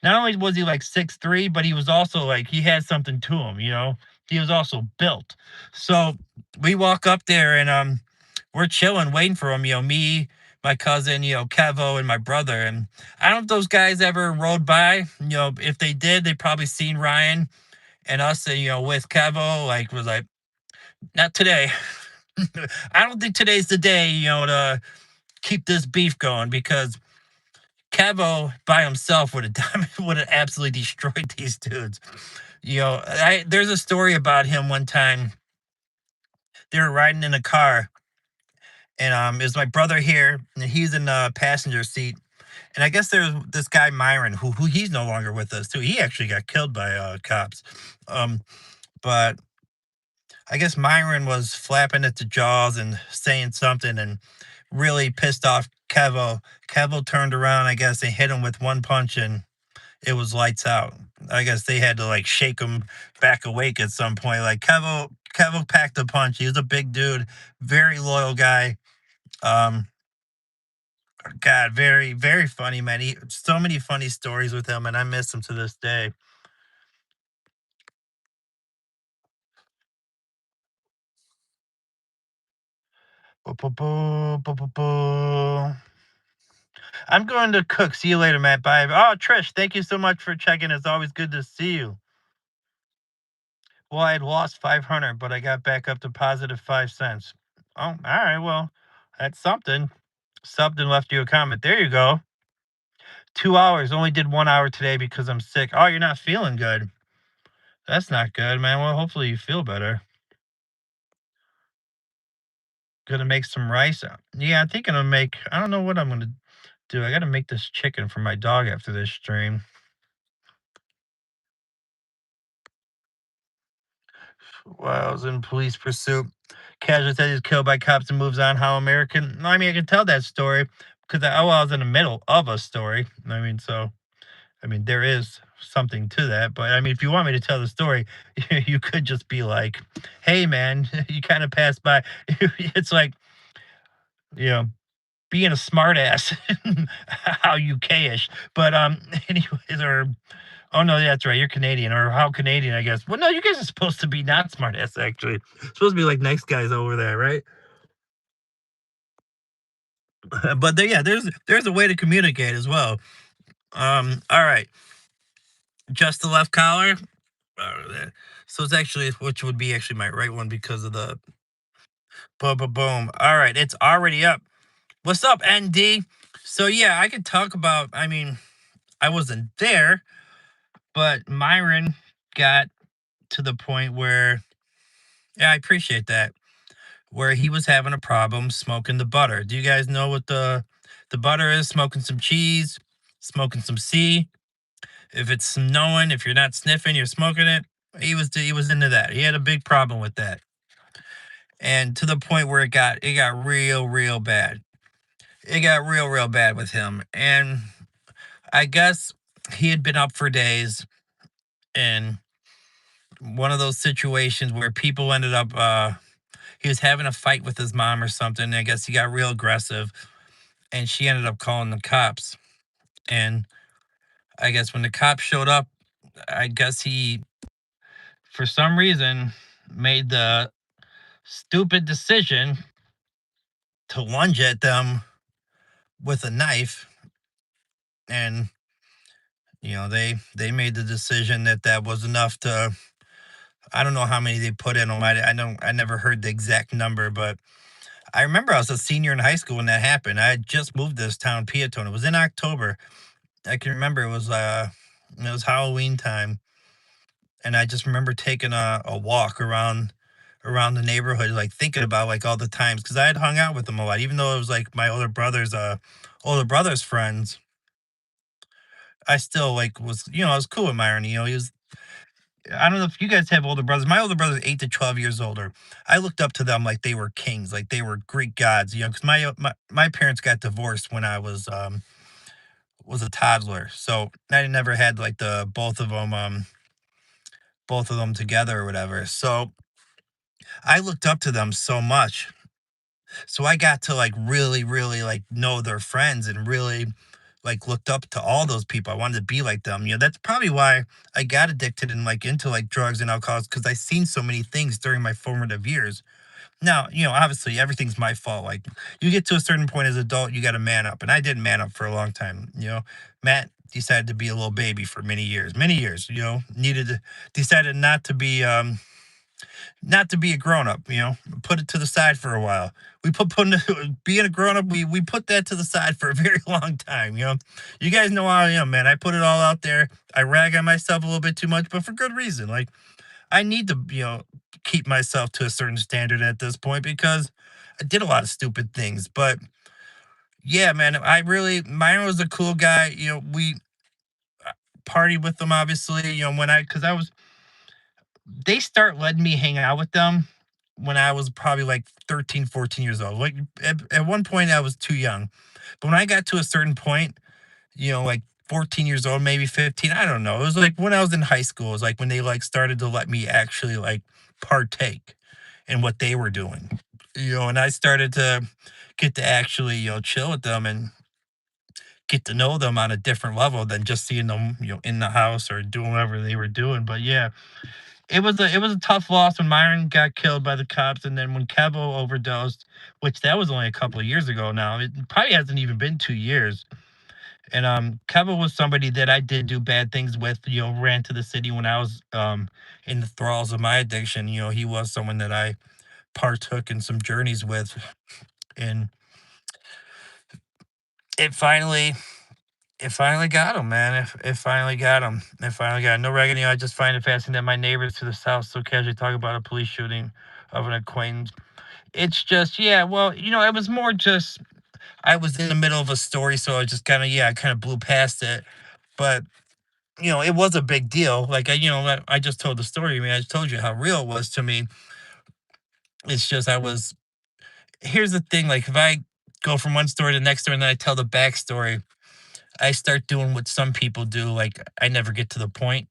not only was he like 6'3", but he was also like, he had something to him. He was also built. So we walk up there and we're chilling, waiting for him, me, my cousin, Kevo, and my brother. And I don't know if those guys ever rode by. If they did, they probably seen Ryan and us, with Kevo, like, was like, not today. I don't think today's the day, to keep this beef going, because Kevo by himself would have would have absolutely destroyed these dudes. There's a story about him one time. They were riding in a car, and it was my brother here, and he's in the passenger seat. And I guess there's this guy Myron, who he's no longer with us too. He actually got killed by cops. Um, but I guess Myron was flapping at the jaws and saying something and really pissed off Kevo. Kevo turned around, I guess, and hit him with one punch, and it was lights out. I guess they had to like shake him back awake at some point. Like Kevo packed a punch. He was a big dude, very loyal guy. Um, God, very, very funny, man. So many funny stories with him, and I miss him to this day. Boo, boo, boo, boo, boo, boo. I'm going to cook. See you later, Matt. Bye. Oh, Trish, thank you so much for checking. It's always good to see you. Well, I had lost 500, but I got back up to positive 5 cents. Oh, all right. Well, that's something. Subbed and left you a comment. There you go. 2 hours. Only did 1 hour today because I'm sick. Oh, you're not feeling good. That's not good, man. Well, hopefully you feel better. Gonna make some rice. Yeah, I'm thinking of make. I don't know what I'm gonna do. I gotta make this chicken for my dog after this stream. While I was in police pursuit, casualty said he's killed by cops and moves on. How American? No, I mean I can tell that story because I was in the middle of a story. I mean, so I mean there is something to that. But I mean, if you want me to tell the story, you could just be like, "Hey, man, you kind of passed by." It's like you know being a smartass, how UK-ish. But anyways, or oh no, that's right, you're Canadian, or how Canadian, I guess. Well, no, you guys are supposed to be not smartass, actually. Supposed to be like nice guys over there, right? But there, yeah, there's a way to communicate as well. All right, just the left collar. So it's actually which would be actually my right one because of the boom, boom, boom. All right, it's already up. What's up, ND? So yeah, I could talk about. I mean, I wasn't there, but Myron got to the point where, yeah, I appreciate that, where he was having a problem smoking the butter. Do you guys know what the butter is? Smoking some cheese, smoking some C. If it's snowing, if you're not sniffing, you're smoking it. He was into that. He had a big problem with that, and to the point where it got real bad. It got real bad with him, and I guess he had been up for days, and one of those situations where people ended up he was having a fight with his mom or something. I guess he got real aggressive and she ended up calling the cops. And I guess when the cops showed up, I guess he, for some reason, made the stupid decision to lunge at them with a knife. And, they made the decision that that was enough to, I don't know how many they put in them. I never heard the exact number, but I remember I was a senior in high school when that happened. I had just moved to this town, Peatone. It was in October. I can remember it was Halloween time, and I just remember taking a walk around the neighborhood, like thinking about like all the times because I had hung out with them a lot, even though it was like my older brother's friends. I still like I was cool with Myron. He was. I don't know if you guys have older brothers. My older brother's 8 to 12 years older. I looked up to them like they were kings, like they were Greek gods. Because my parents got divorced when I was a toddler, so I never had like the both of them together or whatever. So I looked up to them so much. So I got to like really like know their friends and really like looked up to all those people. I wanted to be like them. That's probably why I got addicted and like into like drugs and alcohol because I seen so many things during my formative years. Now, obviously everything's my fault. Like you get to a certain point as an adult, you got to man up. And I didn't man up for a long time. Matt decided to be a little baby for many years, decided not to be a grown up, put it to the side for a while. We being a grown up, we put that to the side for a very long time. You guys know how I am, man. I put it all out there. I rag on myself a little bit too much, but for good reason. Like I need to, keep myself to a certain standard at this point because I did a lot of stupid things. But yeah, man, Myron was a cool guy. We partied with them, obviously, because they start letting me hang out with them when I was probably like 13, 14 years old. Like at one point, I was too young. But when I got to a certain point, like 14 years old, maybe 15, I don't know. It was like when I was in high school, it was like when they like started to let me actually like partake in what they were doing. And I started to get to actually, chill with them and get to know them on a different level than just seeing them, in the house or doing whatever they were doing. But yeah, it was a tough loss when Myron got killed by the cops, and then when Kevo overdosed, which that was only a couple of years ago now. It probably hasn't even been 2 years. And Kevo was somebody that I did do bad things with. Ran to the city when I was in the thralls of my addiction. He was someone that I partook in some journeys with, and it finally It finally got him, man. It finally got him. It finally got him. No reckoning. I just find it fascinating that my neighbors to the south so casually talk about a police shooting of an acquaintance. It's just, yeah, well, it was more just I was in the middle of a story, so I just kind of, yeah, I kind of blew past it. But it was a big deal. Like I just told the story. I mean, I just told you how real it was to me. It's just I was. Here's the thing. Like if I go from one story to the next story and then I tell the backstory, I start doing what some people do. Like I never get to the point.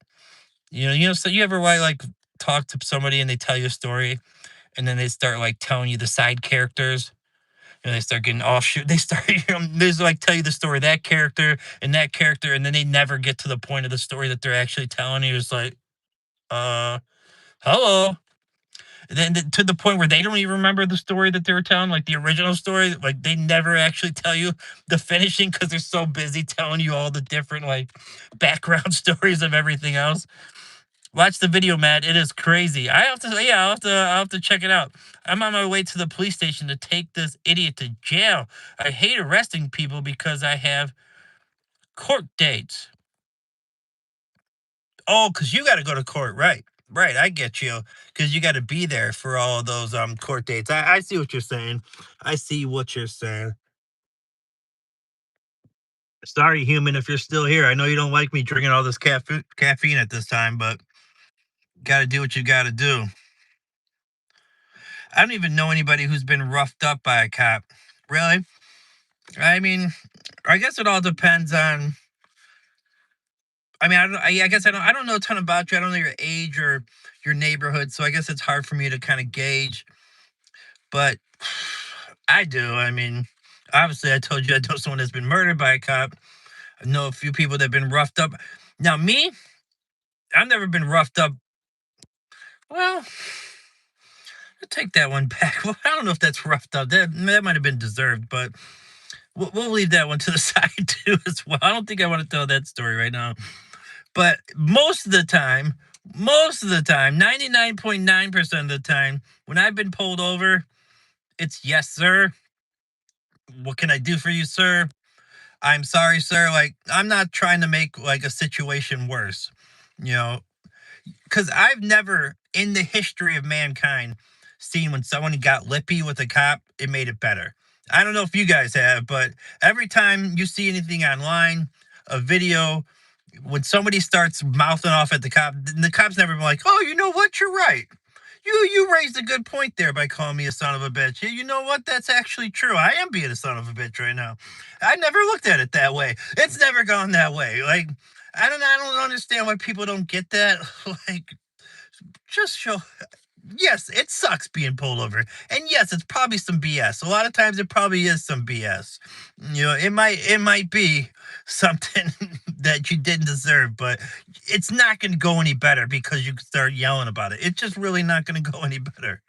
So you ever like talk to somebody and they tell you a story and then they start like telling you the side characters and they start getting offshoot. They start, they just like tell you the story of that character, and then they never get to the point of the story that they're actually telling you. It's like, uh, hello. To the point where they don't even remember the story that they were telling, like the original story. Like they never actually tell you the finishing because they're so busy telling you all the different like background stories of everything else. Watch the video, Matt. It is crazy. I have to, yeah, I'll have to check it out. I'm on my way to the police station to take this idiot to jail. I hate arresting people because I have court dates. Oh, because you got to go to court, right? Right, I get you. Because you got to be there for all of those court dates. I see what you're saying. I see what you're saying. Sorry, human, if you're still here. I know you don't like me drinking all this caffeine at this time, but got to do what you got to do. I don't even know anybody who's been roughed up by a cop. Really? I mean, I guess it all depends on. I mean, I guess I don't know a ton about you. I don't know your age or your neighborhood, so I guess it's hard for me to kind of gauge. But I do. I mean, obviously, I told you I know someone that's been murdered by a cop. I know a few people that have been roughed up. Now, me, I've never been roughed up. Well, I'll take that one back. Well, I don't know if that's roughed up. That might have been deserved, but we'll leave that one to the side too as well. I don't think I want to tell that story right now. But most of the time, 99.9% of the time, when I've been pulled over, it's yes, sir. What can I do for you, sir? I'm sorry, sir. Like, I'm not trying to make like a situation worse, you know, because I've never in the history of mankind seen when someone got lippy with a cop, it made it better. I don't know if you guys have, but every time you see anything online, a video, when somebody starts mouthing off at the cop, the cop's never been like, "Oh, you know what? You're right. You raised a good point there by calling me a son of a bitch. You know what? That's actually true. I am being a son of a bitch right now. I never looked at it that way. It's never gone that way. Like, I don't understand why people don't get that. Like, just show. Yes, it sucks being pulled over, and yes, it's probably some BS. A lot of times, it probably is some BS. It might be something that you didn't deserve, but it's not going to go any better because you start yelling about it. It's just really not going to go any better.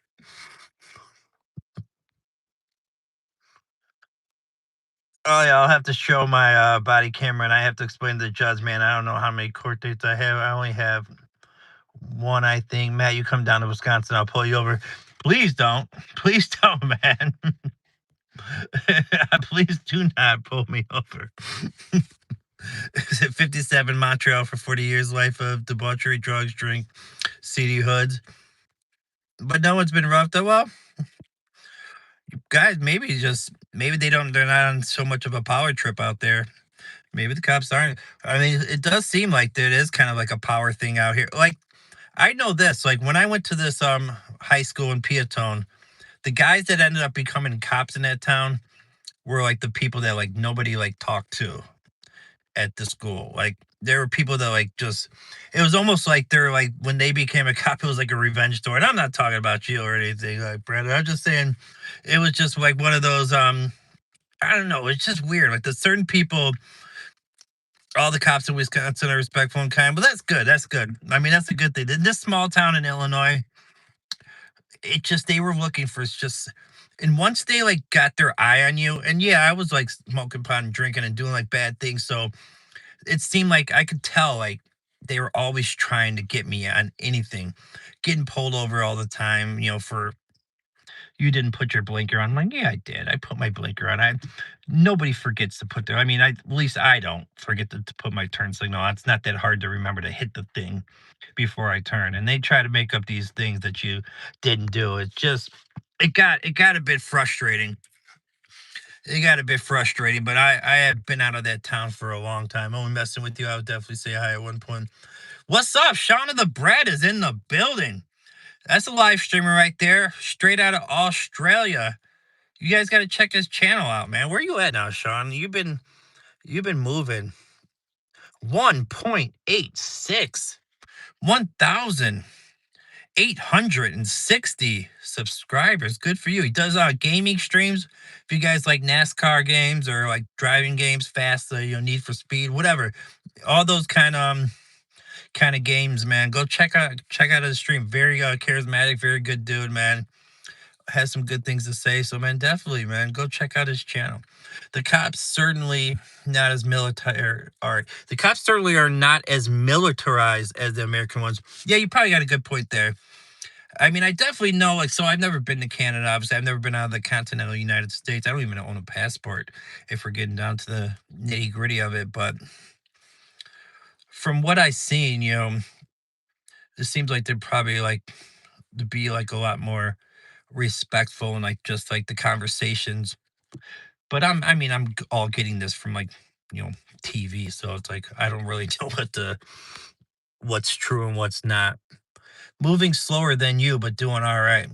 Oh yeah, I'll have to show my body camera, and I have to explain to the judge, man. I don't know how many court dates I have. I only have one, I think. Matt, you come down to Wisconsin, I'll pull you over. Please don't. Please don't, man. Please do not pull me over. 57 Montreal for 40 years, life of debauchery, drugs, drink, seedy hoods. But no one's been roughed up. Well, guys, maybe they're not on so much of a power trip out there. Maybe the cops aren't. I mean, it does seem like there is kind of like a power thing out here. Like I know this, like when I went to this high school in Peatone, the guys that ended up becoming cops in that town were like the people that like nobody like talked to at the school. Like there were people that like just it was almost like they're like when they became a cop, it was like a revenge story. And I'm not talking about you or anything like Brandon. I'm just saying it was just like one of those I don't know, it's just weird. Like the certain people, all the cops in Wisconsin are respectful and kind, but that's good. That's good. I mean, that's a good thing. In this small town in Illinois, it just they were looking for just and once they like got their eye on you, and yeah, I was like smoking pot and drinking and doing like bad things. So it seemed like I could tell like they were always trying to get me on anything, getting pulled over all the time, for you didn't put your blinker on. I'm like, yeah, I did. I put my blinker on. Nobody forgets to put their. I mean, at least I don't forget to put my turn signal on. It's not that hard to remember to hit the thing before I turn. And they try to make up these things that you didn't do. It's just it got a bit frustrating. It got a bit frustrating, but I have been out of that town for a long time. I'm messing with you. I would definitely say hi at one point. What's up? Shauna the Bread is in the building. That's a live streamer right there, straight out of Australia. You guys got to check his channel out, man. Where you at now, Sean? You've been moving 1.86, 1,860 subscribers. Good for you. He does gaming streams. If you guys like NASCAR games or like driving games, fast, Need for Speed, whatever, all those kind of games, man. Go check out his stream. Very charismatic, very good dude, man. Has some good things to say. So, man, definitely, man, go check out his channel. The cops certainly not as military. Are the cops certainly are not as militarized as the American ones? Yeah, you probably got a good point there. I mean, I definitely know. Like, so I've never been to Canada. Obviously, I've never been out of the continental United States. I don't even own a passport. If we're getting down to the nitty gritty of it, but from what I've seen, it seems like they're probably like to be like a lot more respectful and like just like the conversations. But I'm all getting this from like TV, so it's like I don't really know what's true and what's not. Moving slower than you, but doing all right.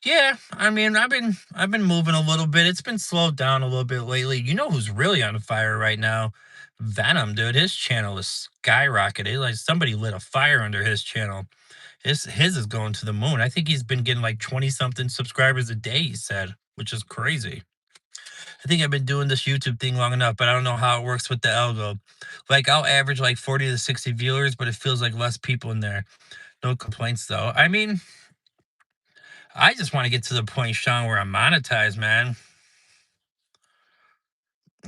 Yeah, I mean I've been moving a little bit. It's been slowed down a little bit lately. You know who's really on fire right now? Venom, dude. His channel is skyrocketed. Like somebody lit a fire under his channel. His is going to the moon. I think he's been getting like 20 something subscribers a day, he said, which is crazy. I think I've been doing this YouTube thing long enough, but I don't know how it works with the algo. Like I'll average like 40 to 60 viewers, but it feels like less people in there. No complaints though. I mean, I just want to get to the point, Sean, where I'm monetized, man.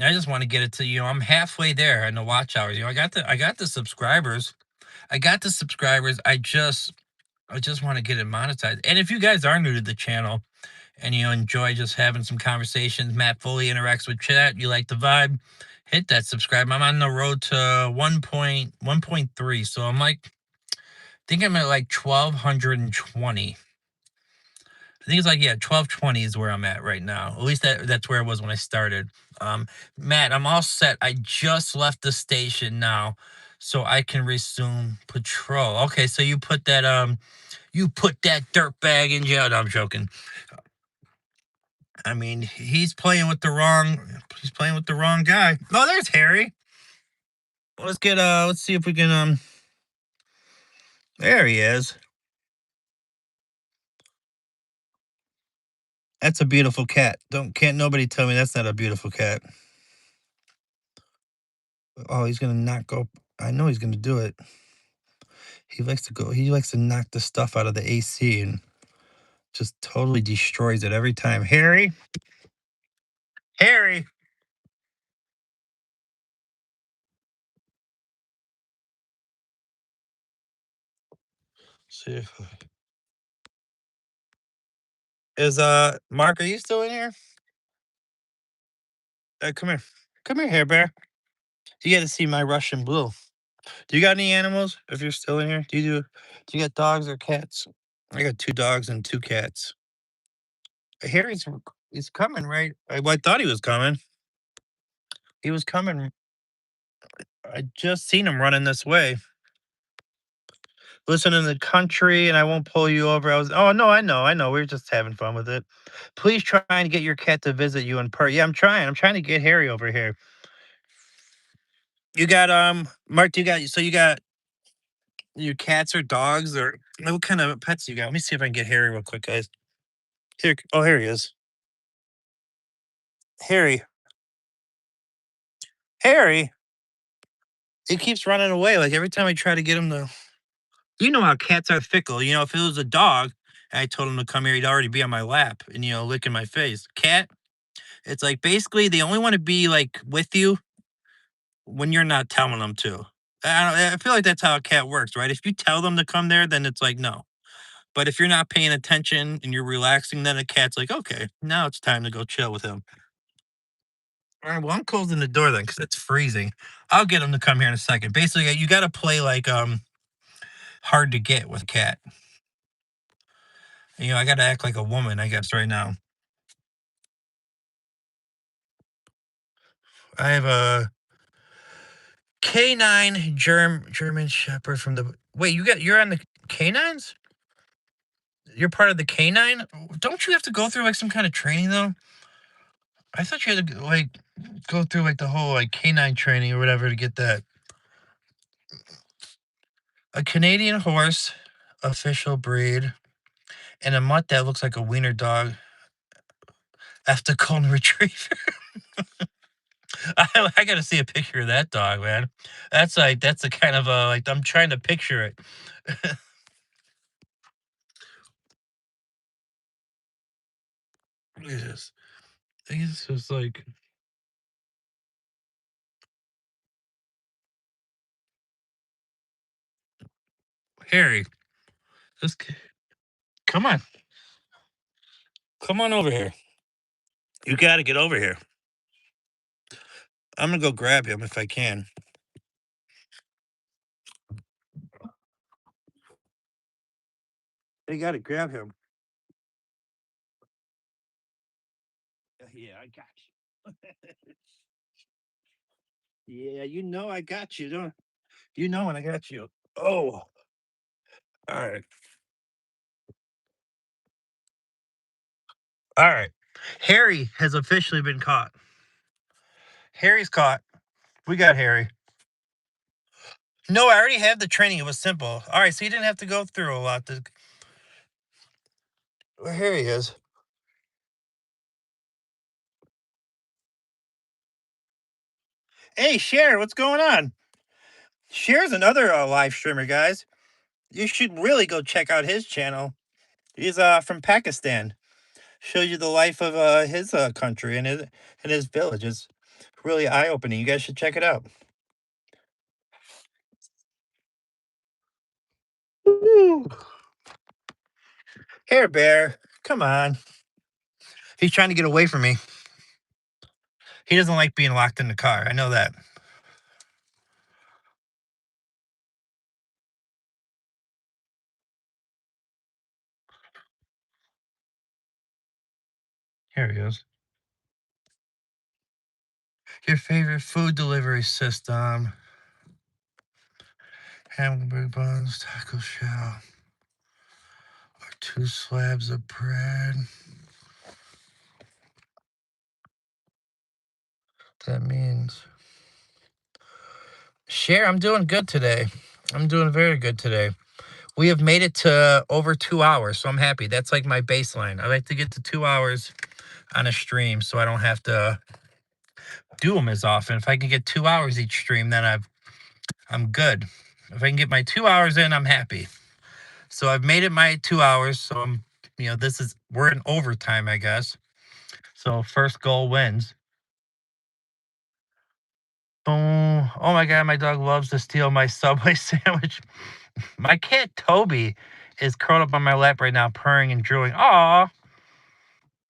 I just want to get it to, I'm halfway there in the watch hours. I got the subscribers. I just want to get it monetized. And if you guys are new to the channel and you enjoy just having some conversations, Matt Foley interacts with chat, you like the vibe, hit that subscribe. I'm on the road to 1.3. So I think I'm at like 1,220. I think it's like, yeah, 1,220 is where I'm at right now. At least that's where I was when I started. Matt, I'm all set. I just left the station now, so I can resume patrol. Okay, so you put that dirt bag in jail. No, I'm joking. I mean, he's playing with the wrong guy. Oh, there's Harry. Let's see if we can there he is. That's a beautiful cat. Can't nobody tell me that's not a beautiful cat. Oh, he's gonna not go. I know he's gonna do it. He likes to knock the stuff out of the AC and just totally destroys it every time. Harry. See if is Mark, are you still in here? Come here. Come here, Hair Bear. You got to see my Russian blue. Do you got any animals? If you're still in here, do you got dogs or cats? I got two dogs and two cats. Harry's he's coming, right? I thought he was coming. He was coming. I just seen him running this way. Listen in the country, and I won't pull you over. Oh no, I know. We're just having fun with it. Please try and get your cat to visit you in part. Yeah, I'm trying. I'm trying to get Harry over here. You got Mark. You got your cats or dogs or what kind of pets you got? Let me see if I can get Harry real quick, guys. Here, oh, here he is. Harry, Harry. He keeps running away. Like every time I try to get him to, you know how cats are fickle. If it was a dog, and I told him to come here, he'd already be on my lap and licking my face. Cat, it's like basically they only want to be like with you when you're not telling them to. I feel like that's how a cat works, right? If you tell them to come there, then it's like no. But if you're not paying attention and you're relaxing, then a cat's like, okay, now it's time to go chill with him. All right, well, I'm closing the door then because it's freezing. I'll get him to come here in a second. Basically, you got to play like hard to get with a cat. I got to act like a woman, I guess, right now. I have a canine German Shepherd from the. Wait, you're on the canines? You're part of the canine? Don't you have to go through like some kind of training though? I thought you had to like go through like the whole like canine training or whatever to get that. A Canadian horse, official breed, and a mutt that looks like a wiener dog after golden retriever. I got to see a picture of that dog, man. That's a kind of a like I'm trying to picture it. Look at this. I think it's just like Harry. Just come on, come on over here. You got to get over here. I'm gonna go grab him if I can. You got to grab him. Yeah, I got you. Yeah, I got you. Don't you know when I got you? Oh, all right, all right. Harry has officially been caught. Harry's caught. We got Harry. No, I already have the training. It was simple. All right, so you didn't have to go through a lot. Well, here he is. Hey, Cher, what's going on? Cher's another live streamer, guys. You should really go check out his channel. He's from Pakistan. Shows you the life of his country and his village. It's really eye opening. You guys should check it out. Woo. Here, bear. Come on. He's trying to get away from me. He doesn't like being locked in the car. I know that. Here he is. Your favorite food delivery system. Hamburger buns, taco shell, or 2 slabs of bread. That means. Share, I'm doing good today. I'm doing very good today. We have made it to over 2 hours, so I'm happy. That's like my baseline. I like to get to 2 hours on a stream so I don't have to do them as often. If I can get 2 hours each stream, then I'm good. If I can get my 2 hours in, I'm happy. So I've made it my 2 hours. So we're in overtime, I guess. So first goal wins. Boom. Oh my God, my dog loves to steal my Subway sandwich. My cat Toby is curled up on my lap right now, purring and drooling. Aw,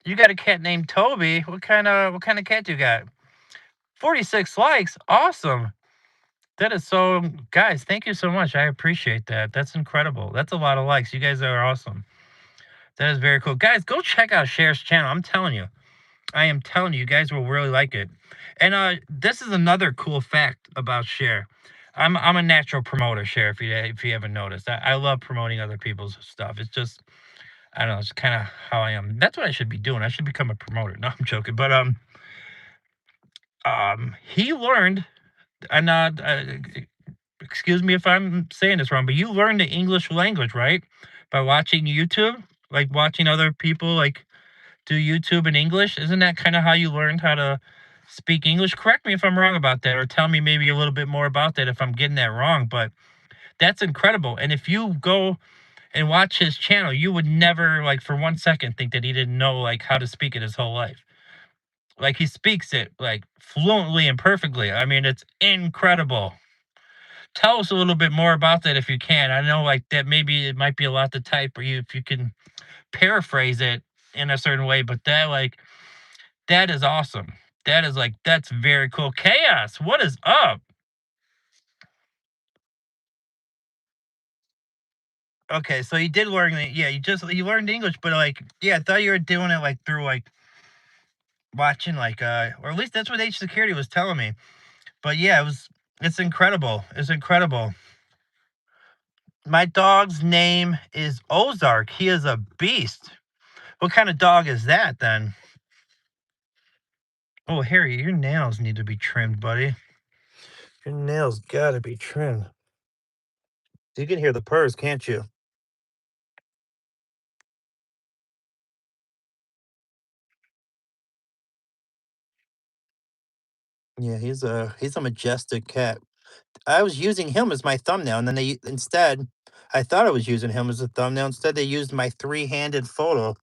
you got a cat named Toby. What kind of cat do you got? 46 likes. Awesome. That is so guys, thank you so much. I appreciate that. That's incredible. That's a lot of likes. You guys are awesome. That is very cool. Guys, go check out Cher's channel. I'm telling you. I am telling you, you guys will really like it. And this is another cool fact about Cher. I'm a natural promoter, Cher. If you haven't noticed, I love promoting other people's stuff. It's just I don't know. It's kind of how I am. That's what I should be doing. I should become a promoter. No, I'm joking. But he learned, and excuse me if I'm saying this wrong, but you learned the English language, right? By watching YouTube, like watching other people like do YouTube in English. Isn't that kind of how you learned how to speak English? Correct me if I'm wrong about that, or tell me maybe a little bit more about that if I'm getting that wrong. But that's incredible. And if you go and watch his channel, you would never, like, for 1 second think that he didn't know, like, how to speak it his whole life. Like, he speaks it, like, fluently and perfectly. I mean, it's incredible. Tell us a little bit more about that if you can. I know like that maybe it might be a lot to type, or you if you can paraphrase it in a certain way, but that like that is awesome. That is like that's very cool. Chaos, what is up? Okay, so you did learn the yeah, you learned English, but like yeah, I thought you were doing it like through like watching like or at least that's what H security was telling me. But yeah, it's incredible. It's incredible. My dog's name is Ozark. He is a beast. What kind of dog is that then? Oh, Harry, your nails need to be trimmed, buddy. Your nails gotta be trimmed. You can hear the purrs, can't you? Yeah, he's a majestic cat. I was using him as my thumbnail, and then instead, I thought I was using him as a thumbnail. Instead, they used my three-handed photo.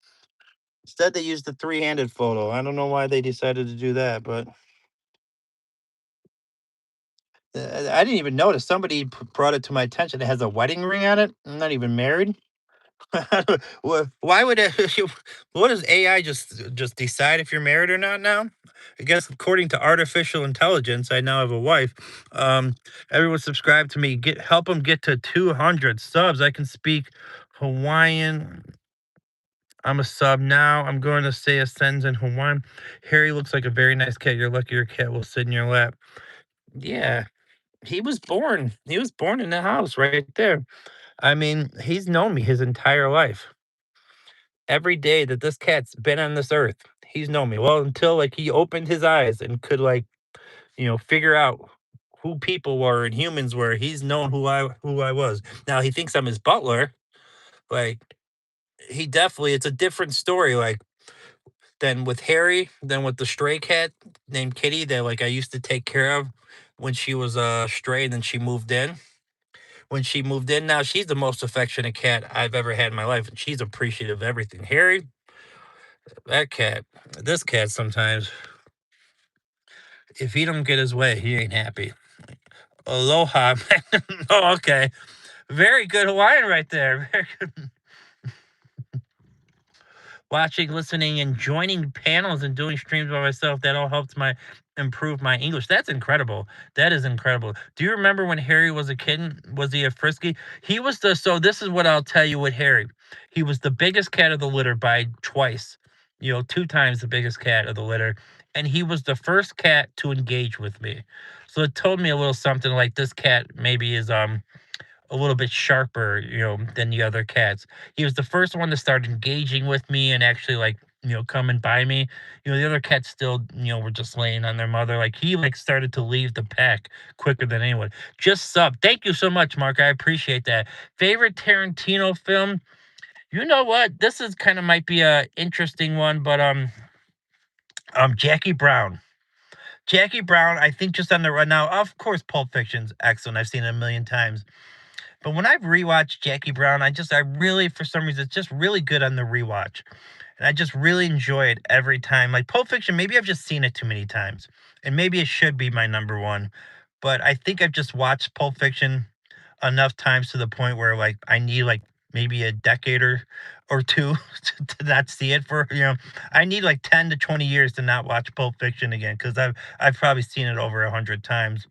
Instead, they used the three-handed photo. I don't know why they decided to do that, but I didn't even notice. Somebody brought it to my attention. It has a wedding ring on it. I'm not even married. Why would it? What does AI just decide if you're married or not now? I guess according to artificial intelligence, I now have a wife. Um, Everyone subscribe to me. Help them get to 200 subs. I can speak Hawaiian. I'm a sub now. I'm going to say a sentence in Hawaiian. Harry looks like a very nice cat. You're lucky your cat will sit in your lap. Yeah, he was born. He was born in the house right there. I mean, he's known me his entire life. Every day that this cat's been on this earth, he's known me. Well, until like he opened his eyes and could like, figure out who people were and humans were, he's known who I was. Now he thinks I'm his butler. Like he definitely it's a different story like than with Harry, than with the stray cat named Kitty that like I used to take care of when she was stray and then she moved in. When she moved in, now she's the most affectionate cat I've ever had in my life, and she's appreciative of everything. Harry, that cat, this cat sometimes, if he don't get his way, he ain't happy. Aloha. Oh, okay. Very good Hawaiian right there. Very good. Watching, listening, and joining panels and doing streams by myself. That all helps my improve my English. That's incredible. That is incredible. Do you remember when Harry was a kitten? Was he a frisky? He was the so this is what I'll tell you with Harry. He was the biggest cat of the litter by twice. Two times the biggest cat of the litter. And he was the first cat to engage with me. So it told me a little something like this cat maybe is a little bit sharper, than the other cats. He was the first one to start engaging with me and actually like, come and buy me. The other cats still, were just laying on their mother. Like he like started to leave the pack quicker than anyone. Just sub. Thank you so much, Mark. I appreciate that. Favorite Tarantino film? You know what? This is kind of might be a interesting one, but Jackie Brown. Jackie Brown, I think just on the run now. Of course, Pulp Fiction's excellent. I've seen it a million times. But when I've rewatched Jackie Brown, I really, for some reason, it's just really good on the rewatch. And I just really enjoy it every time. Like Pulp Fiction, maybe I've just seen it too many times. And maybe it should be my number one. But I think I've just watched Pulp Fiction enough times to the point where like I need like maybe a decade or two to not see it for I need like 10 to 20 years to not watch Pulp Fiction again because I've probably seen it over 100 times.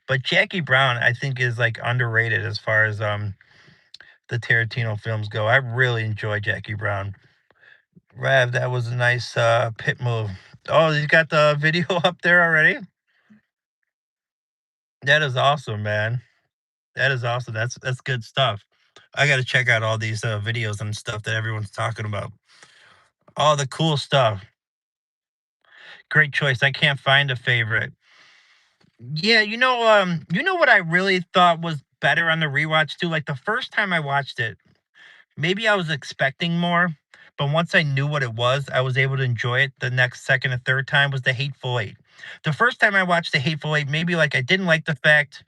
But Jackie Brown, I think, is like underrated as far as the Tarantino films go. I really enjoy Jackie Brown. Rev, that was a nice pit move. Oh, you got the video up there already? That is awesome, man. That is awesome. That's good stuff. I got to check out all these videos and stuff that everyone's talking about. All the cool stuff. Great choice. I can't find a favorite. Yeah, you know what I really thought was better on the rewatch too. Like the first time I watched it, maybe I was expecting more, but once I knew what it was, I was able to enjoy it the next second and third time was The Hateful Eight. The first time I watched The Hateful Eight, maybe like I didn't like the fact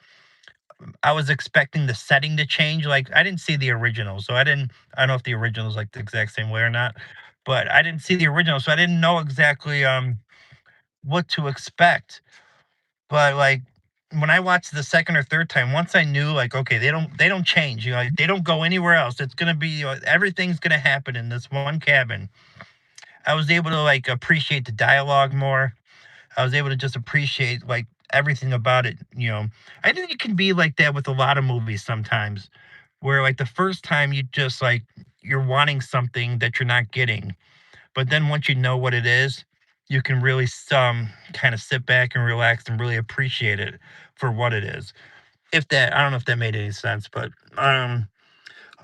I was expecting the setting to change. Like I didn't see the original, so I don't know if the original is like the exact same way or not, but I didn't see the original, so I didn't know exactly what to expect. But like when I watched the second or third time, once I knew like, okay, they don't change, like, they don't go anywhere else. It's gonna be, everything's gonna happen in this one cabin. I was able to like appreciate the dialogue more. I was able to just appreciate like everything about it. I think it can be like that with a lot of movies sometimes, where like the first time you just like you're wanting something that you're not getting, but then once you know what it is, you can really kind of sit back and relax and really appreciate it for what it is. If that, I don't know if that made any sense, but I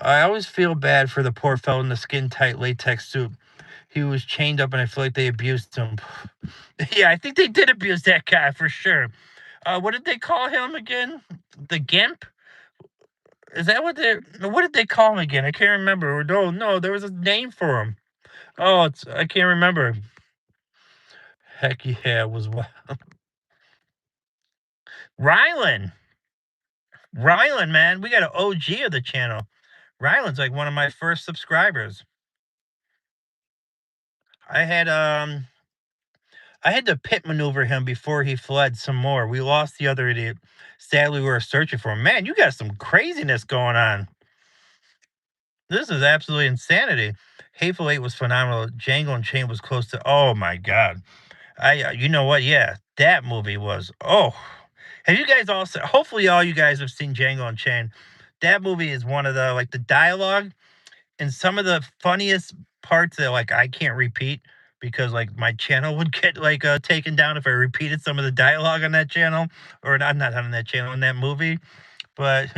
always feel bad for the poor fellow in the skin tight latex suit. He was chained up, and I feel like they abused him. Yeah, I think they did abuse that guy for sure. What did they call him again? The Gimp? Is that what did they call him again? I can't remember. No, no, there was a name for him. Oh, I can't remember. Heck yeah, it was Rylan. Rylan, man. We got an OG of the channel. Rylan's like one of my first subscribers. I had um I had to pit maneuver him before he fled some more. We lost the other idiot. Sadly, we were searching for him. Man, you got some craziness going on. This is absolutely insanity. Hateful Eight was phenomenal. Django Unchained was close to. Oh my god! You know what? Yeah, that movie was. Oh, have you guys all? Hopefully, all you guys have seen Django Unchained. That movie is one of the like the dialogue and some of the funniest parts that like I can't repeat because like my channel would get like taken down if I repeated some of the dialogue on that channel or not on that channel in that movie. But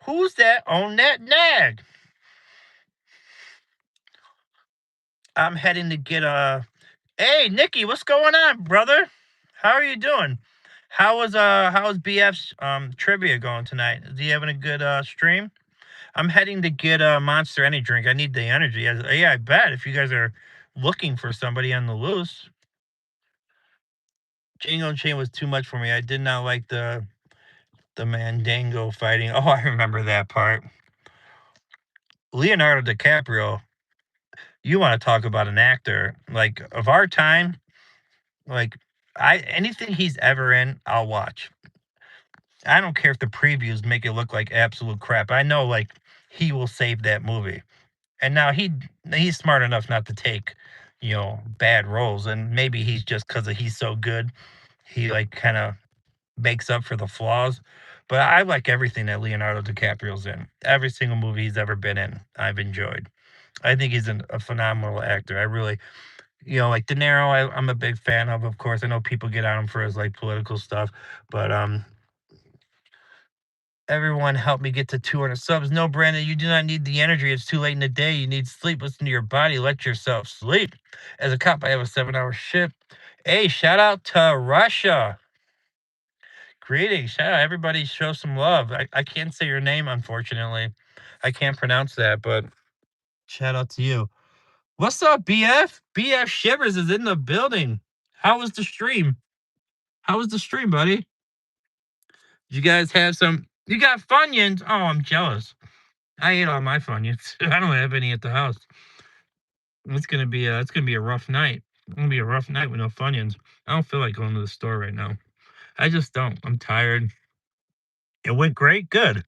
who's that on that nag? I'm heading to get a. Hey, Nikki, what's going on, brother? How are you doing? How was BF's trivia going tonight? Is he having a good stream? I'm heading to get a Monster Energy drink. I need the energy. Yeah, I bet if you guys are looking for somebody on the loose. Django Chain was too much for me. I did not like the Mandango fighting. Oh, I remember that part. Leonardo DiCaprio. You want to talk about an actor like of our time? Like I anything he's ever in, I'll watch. I don't care if the previews make it look like absolute crap. I know like he will save that movie. And now he's smart enough not to take, bad roles. And maybe he's just because he's so good, he like kind of makes up for the flaws. But I like everything that Leonardo DiCaprio's in. Every single movie he's ever been in, I've enjoyed. I think he's a phenomenal actor. I really, like De Niro, I'm a big fan of course. I know people get on him for his like political stuff, but everyone help me get to 200 subs. No, Brandon, you do not need the energy. It's too late in the day. You need sleep. Listen to your body. Let yourself sleep. As a cop, I have a 7-hour shift. Hey, shout out to Russia. Greetings. Shout out. Everybody show some love. I can't say your name, unfortunately. I can't pronounce that, but shout out to you. What's up, BF? BF Shivers is in the building. How was the stream? How was the stream, buddy? Did you guys have some? You got Funyuns? Oh, I'm jealous. I ate all my Funyuns. I don't have any at the house. It's gonna be a rough night. It's gonna be a rough night with no Funyuns. I don't feel like going to the store right now. I just don't. I'm tired. It went great. Good.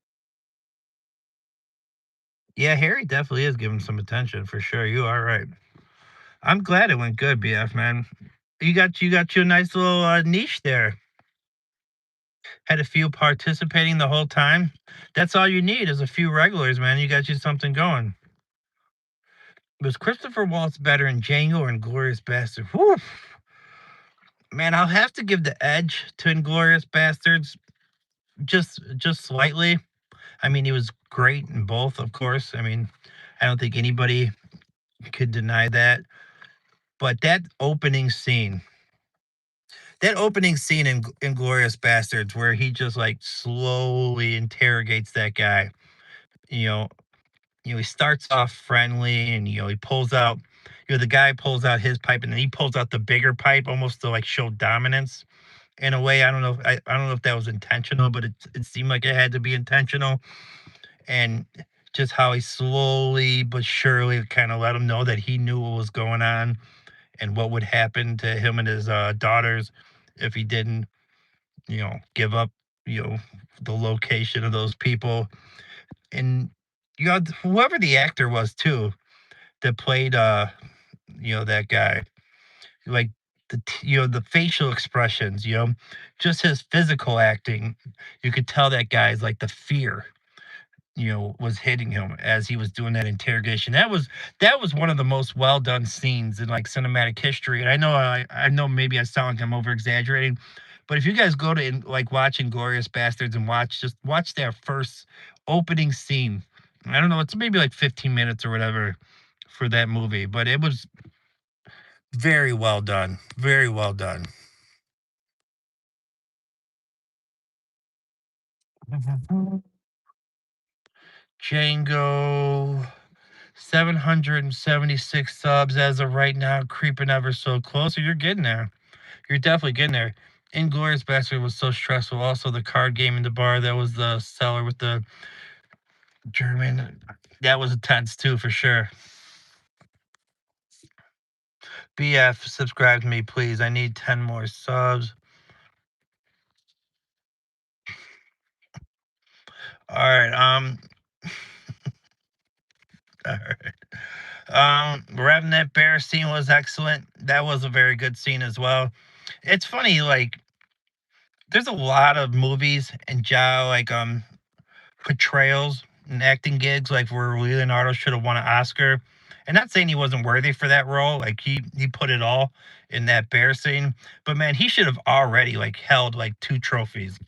Yeah, Harry definitely is giving some attention for sure. You are right. I'm glad it went good, BF man. You got your nice little niche there. Had a few participating the whole time. That's all you need is a few regulars, man. You got you something going. Was Christopher Waltz better in Django or Inglorious Bastard? Whew. Man, I'll have to give the edge to Inglorious Bastards just slightly. I mean, he was great in both, of course. I mean, I don't think anybody could deny that. But that opening scene in Inglorious Bastards, where he just like slowly interrogates that guy, you know, he starts off friendly, and he pulls out, the guy pulls out his pipe, and then he pulls out the bigger pipe, almost to like show dominance in a way. I don't know if that was intentional, but it seemed like it had to be intentional. And just how he slowly but surely kind of let him know that he knew what was going on and what would happen to him and his daughters if he didn't. give up, you know, the location of those people. And whoever the actor was too that played that guy, like the facial expressions, just his physical acting, you could tell that guy's like the fear was hitting him as he was doing that interrogation. That was one of the most well done scenes in like cinematic history. And I know maybe I sound like I'm over exaggerating, but if you guys go to like watch Inglorious Bastards and watch that first opening scene, I don't know, it's maybe like 15 minutes or whatever for that movie, but it was very well done, very well done. Django. 776 subs as of right now, creeping ever so close. So you're getting there. You're definitely getting there. Inglorious Bastard was so stressful. Also, the card game in the bar that was the seller with the German. That was intense too, for sure. BF, subscribe to me, please. I need 10 more subs. All right. All right. Revving that bear scene was excellent. That was a very good scene as well. It's funny, like there's a lot of movies and like portrayals and acting gigs like where Leonardo should have won an Oscar. And not saying he wasn't worthy for that role, like he put it all in that bear scene. But man, he should have already like held like two trophies.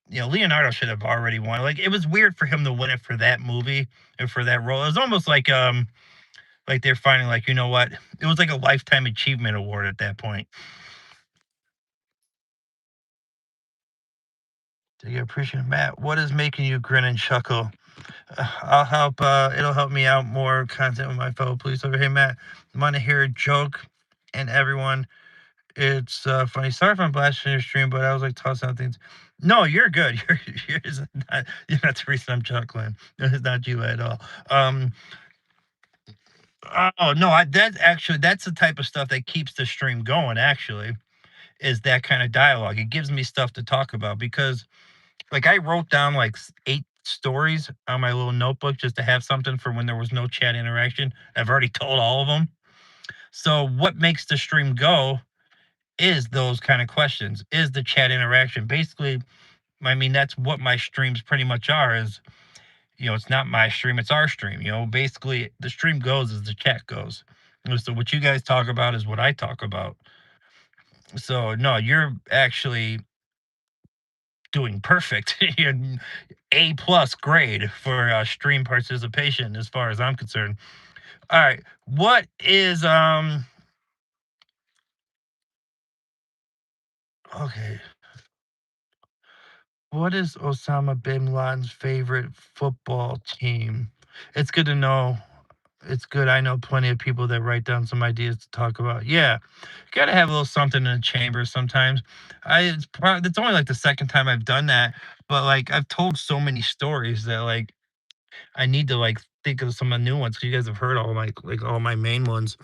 Leonardo should have already won. Like it was weird for him to win it for that movie and for that role. It was almost like they're finding like, you know what? It was like a lifetime achievement award at that point. Do you appreciate it, Matt? What is making you grin and chuckle? I'll help. It'll help me out more content with my fellow police over. Hey, Matt, I want to hear a joke, and everyone, it's funny. Sorry if I'm blasting your stream, but I was like tossing out things. No, you're good. You're not the reason I'm chuckling. It's not you at all. Oh no, that's the type of stuff that keeps the stream going. Actually, is that kind of dialogue. It gives me stuff to talk about because like I wrote down like 8 stories on my little notebook just to have something for when there was no chat interaction. I've already told all of them. So what makes the stream go is those kind of questions, is the chat interaction. Basically, I mean that's what my streams pretty much are is it's not my stream, it's our stream. Basically the stream goes as the chat goes. So what you guys talk about is what I talk about. So no, you're actually doing perfect. You're A+ grade for stream participation as far as I'm concerned. All right. What is okay. What is Osama bin Laden's favorite football team? It's good to know. It's good. I know plenty of people that write down some ideas to talk about. Yeah. Gotta have a little something in the chamber sometimes. It's only like the second time I've done that, but like I've told so many stories that like I need to like think of some of the new ones. 'Cause you guys have heard all my main ones.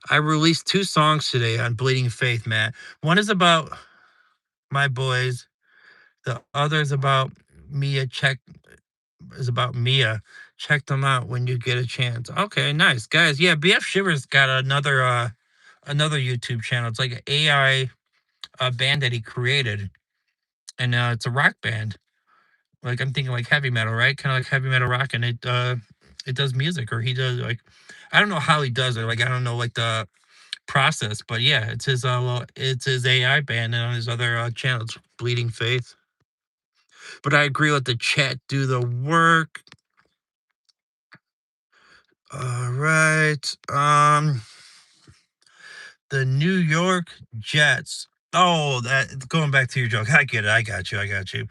I released 2 songs today on Bleeding Faith, Matt. One is about my boys. The other is about Mia. Check them out when you get a chance. Okay, nice. Guys, yeah, BF Shivers got another YouTube channel. It's like an AI band that he created. And it's a rock band. Like I'm thinking like heavy metal, right? Kind of like heavy metal rock and it does music or he does like I don't know how he does it. Like I don't know like the process. But yeah, it's his AI band and on his other channels, Bleeding Faith. But I agree, let the chat do the work. All right. The New York Jets. Oh, that going back to your joke. I get it. I got you. I got you.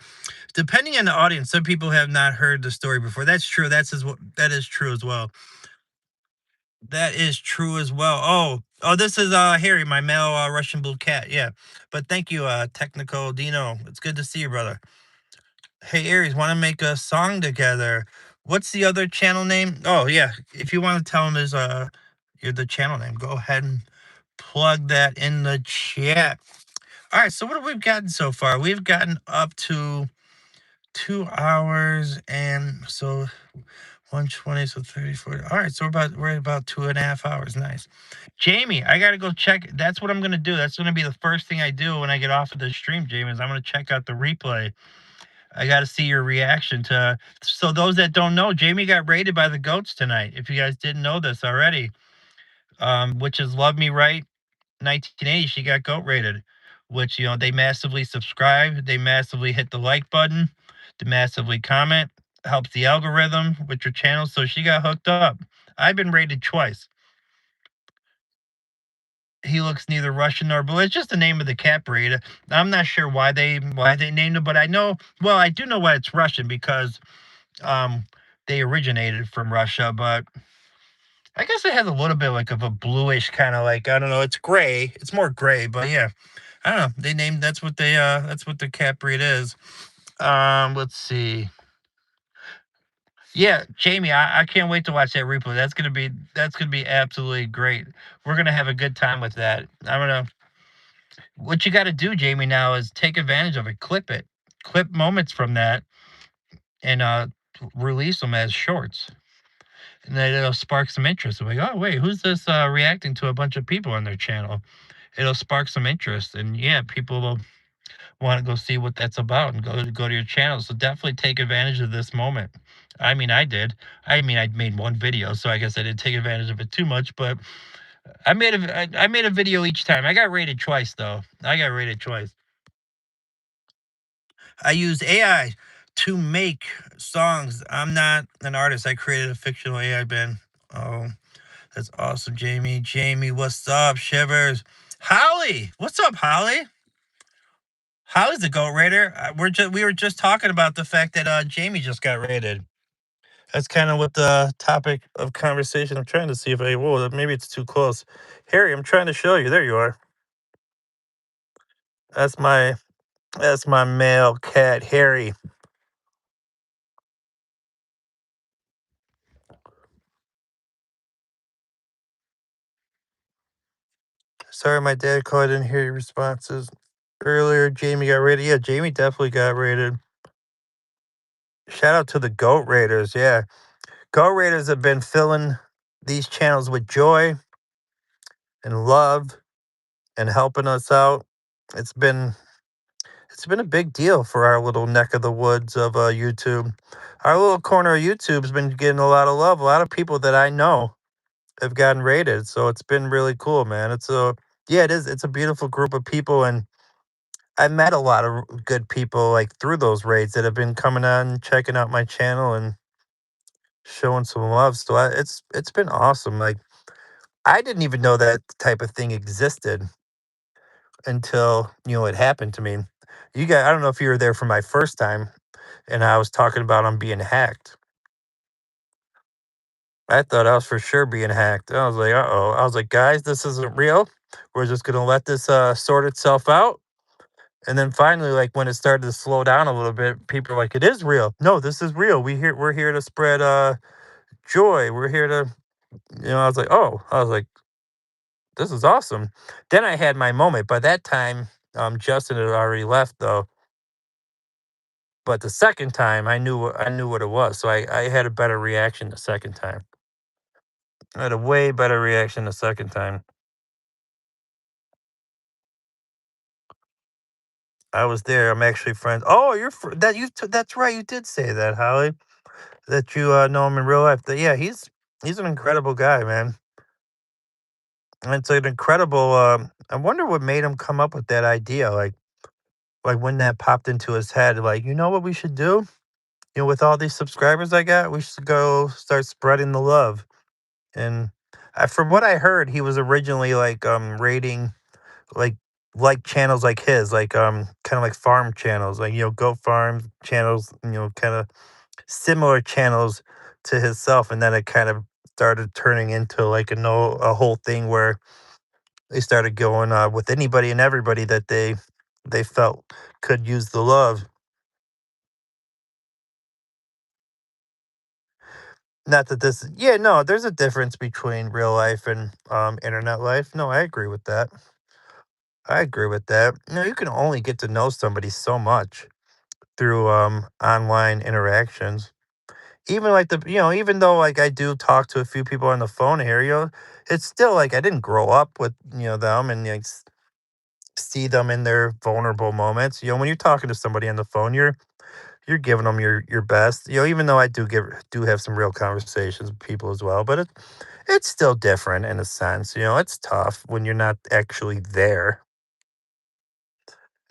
Depending on the audience, some people have not heard the story before. That's true. That is true as well. That is true as well. Oh, this is Harry, my male Russian blue cat. Yeah. But thank you, Technical Dino. It's good to see you, brother. Hey Aries, want to make a song together? What's the other channel name? Oh yeah, if you want to tell him is the channel name, go ahead and plug that in the chat. All right, so what have we gotten so far? We've gotten up to 2 hours, and so 120, so 30, 40. All right, so we're at about 2.5 hours. Nice. Jamie, I gotta go check. That's what I'm gonna do. That's gonna be the first thing I do when I get off of the stream, Jamie, is I'm gonna check out the replay. I gotta see your reaction to. So those that don't know, Jamie got raided by the goats tonight. If you guys didn't know this already, which is Love Me Right 1980, she got goat rated, which they massively subscribe, they massively hit the like button, they massively comment, helps the algorithm with your channel. So she got hooked up. I've been rated twice. He looks neither Russian nor blue. It's just the name of the cat breed. I'm not sure why they named it, but I know. Well, I do know why it's Russian because um they originated from Russia, but I guess it has a little bit like of a bluish kind of like, I don't know. It's gray. It's more gray, but yeah, I don't know. They named that's what the cat breed is. Let's see. Yeah, Jamie, I can't wait to watch that replay. That's gonna be absolutely great. We're gonna have a good time with that. I'm gonna What you got to do, Jamie, now is take advantage of it, clip moments from that, and release them as shorts, and then it'll spark some interest. Like, oh wait, who's this reacting to a bunch of people on their channel? It'll spark some interest, and yeah, people will want to go see what that's about and go to your channel. So definitely take advantage of this moment. I mean, I did. I mean, I made one video, so I guess I didn't take advantage of it too much, but I made a video each time. I got rated twice though. I got rated twice. I use AI to make songs. I'm not an artist. I created a fictional AI band. Oh, that's awesome, Jamie. Jamie, what's up, Shivers? Holly, what's up, Holly? Holly's the goat raider. We were just talking about the fact that Jamie just got raided. That's kind of what the topic of conversation. I'm trying to see if whoa, maybe it's too close. Harry, I'm trying to show you. There you are. That's my that's my male cat, Harry. Sorry, my dad called. I didn't hear your responses earlier. Jamie got rated. Yeah, Jamie definitely got rated. Shout out to the Goat Raiders. Yeah, Goat Raiders have been filling these channels with joy and love and helping us out. It's been it's been a big deal for our little neck of the woods of YouTube. Our little corner of YouTube's been getting a lot of love. A lot of people that I know have gotten rated, so it's been really cool, man. Yeah, it is. It's a beautiful group of people, and I met a lot of good people like through those raids that have been coming on, checking out my channel and showing some love. So it's been awesome. Like I didn't even know that type of thing existed until it happened to me. I don't know if you were there for my first time, and I was talking about I'm being hacked. I thought I was for sure being hacked. I was like, uh oh. I was like, guys, this isn't real. We're just gonna let this sort itself out. And then finally, like when it started to slow down a little bit, people are like, "It is real. No, this is real. We're here to spread joy. We're here to." I was like, "Oh," I was like, "This is awesome." Then I had my moment. By that time, Justin had already left though. But the second time, I knew what it was, so I had a better reaction the second time. I had a way better reaction the second time. I was there. I'm actually friends. Oh, that's right. You did say that, Holly. That you know him in real life. Yeah, he's an incredible guy, man. And it's an incredible. I wonder what made him come up with that idea. Like when that popped into his head. Like, you know what we should do? With all these subscribers I got, we should go start spreading the love. And from what I heard, he was originally like rating like channels like his, like kind of like farm channels, like goat farm channels, kind of similar channels to himself, and then it kind of started turning into like a whole thing where they started going with anybody and everybody that they felt could use the love. Not that this, yeah, no, there's a difference between real life and internet life. No, I agree with that. I agree with that. No, you can only get to know somebody so much through online interactions. Even like even though like I do talk to a few people on the phone here, it's still like I didn't grow up with them and like see them in their vulnerable moments. When you're talking to somebody on the phone, you're giving them your best. Even though I do have some real conversations with people as well, but it's still different in a sense. It's tough when you're not actually there.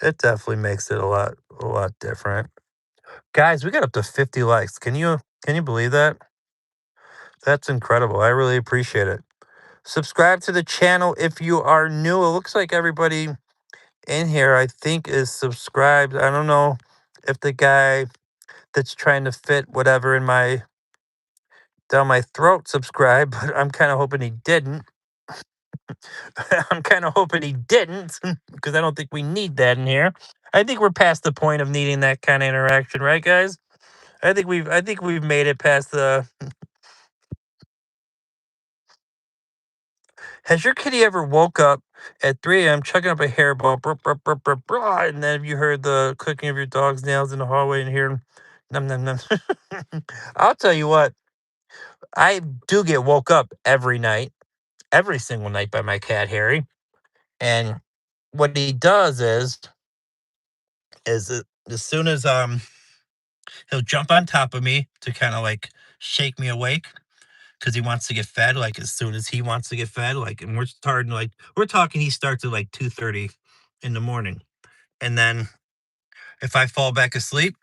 It definitely makes it a lot different. Guys, we got up to 50 likes. Can you believe that? That's incredible. I really appreciate it. Subscribe to the channel if you are new. It looks like everybody in here, I think, is subscribed. I don't know if the guy that's trying to fit whatever in my down my throat subscribed, but I'm kind of hoping he didn't. I'm kind of hoping he didn't because I don't think we need that in here. I think we're past the point of needing that kind of interaction, right, guys? I think we've made it past the. Has your kitty ever woke up at 3 a.m. chugging up a hairball, brr, brr, brr, brr, brr, and then have you heard the clicking of your dog's nails in the hallway and hear num num num? I'll tell you what, I do get woke up every night, every single night by my cat Harry, and what he does is as soon as he'll jump on top of me to kind of like shake me awake because he wants to get fed. Like as soon as he wants to get fed, like, and we're talking. He starts at like 2:30 in the morning, and then if I fall back asleep,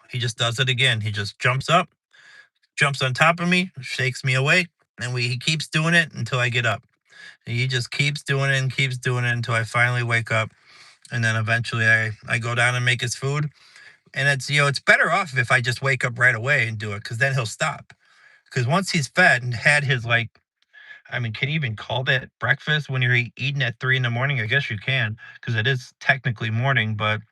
he just does it again. He just jumps up, jumps on top of me, shakes me awake, and he keeps doing it until I get up. He just keeps doing it and keeps doing it until I finally wake up, and then eventually I go down and make his food. And it's better off if I just wake up right away and do it because then he'll stop. Because once he's fed and had his like, I mean, can you even call that breakfast when you're eating at 3 in the morning? I guess you can because it is technically morning. But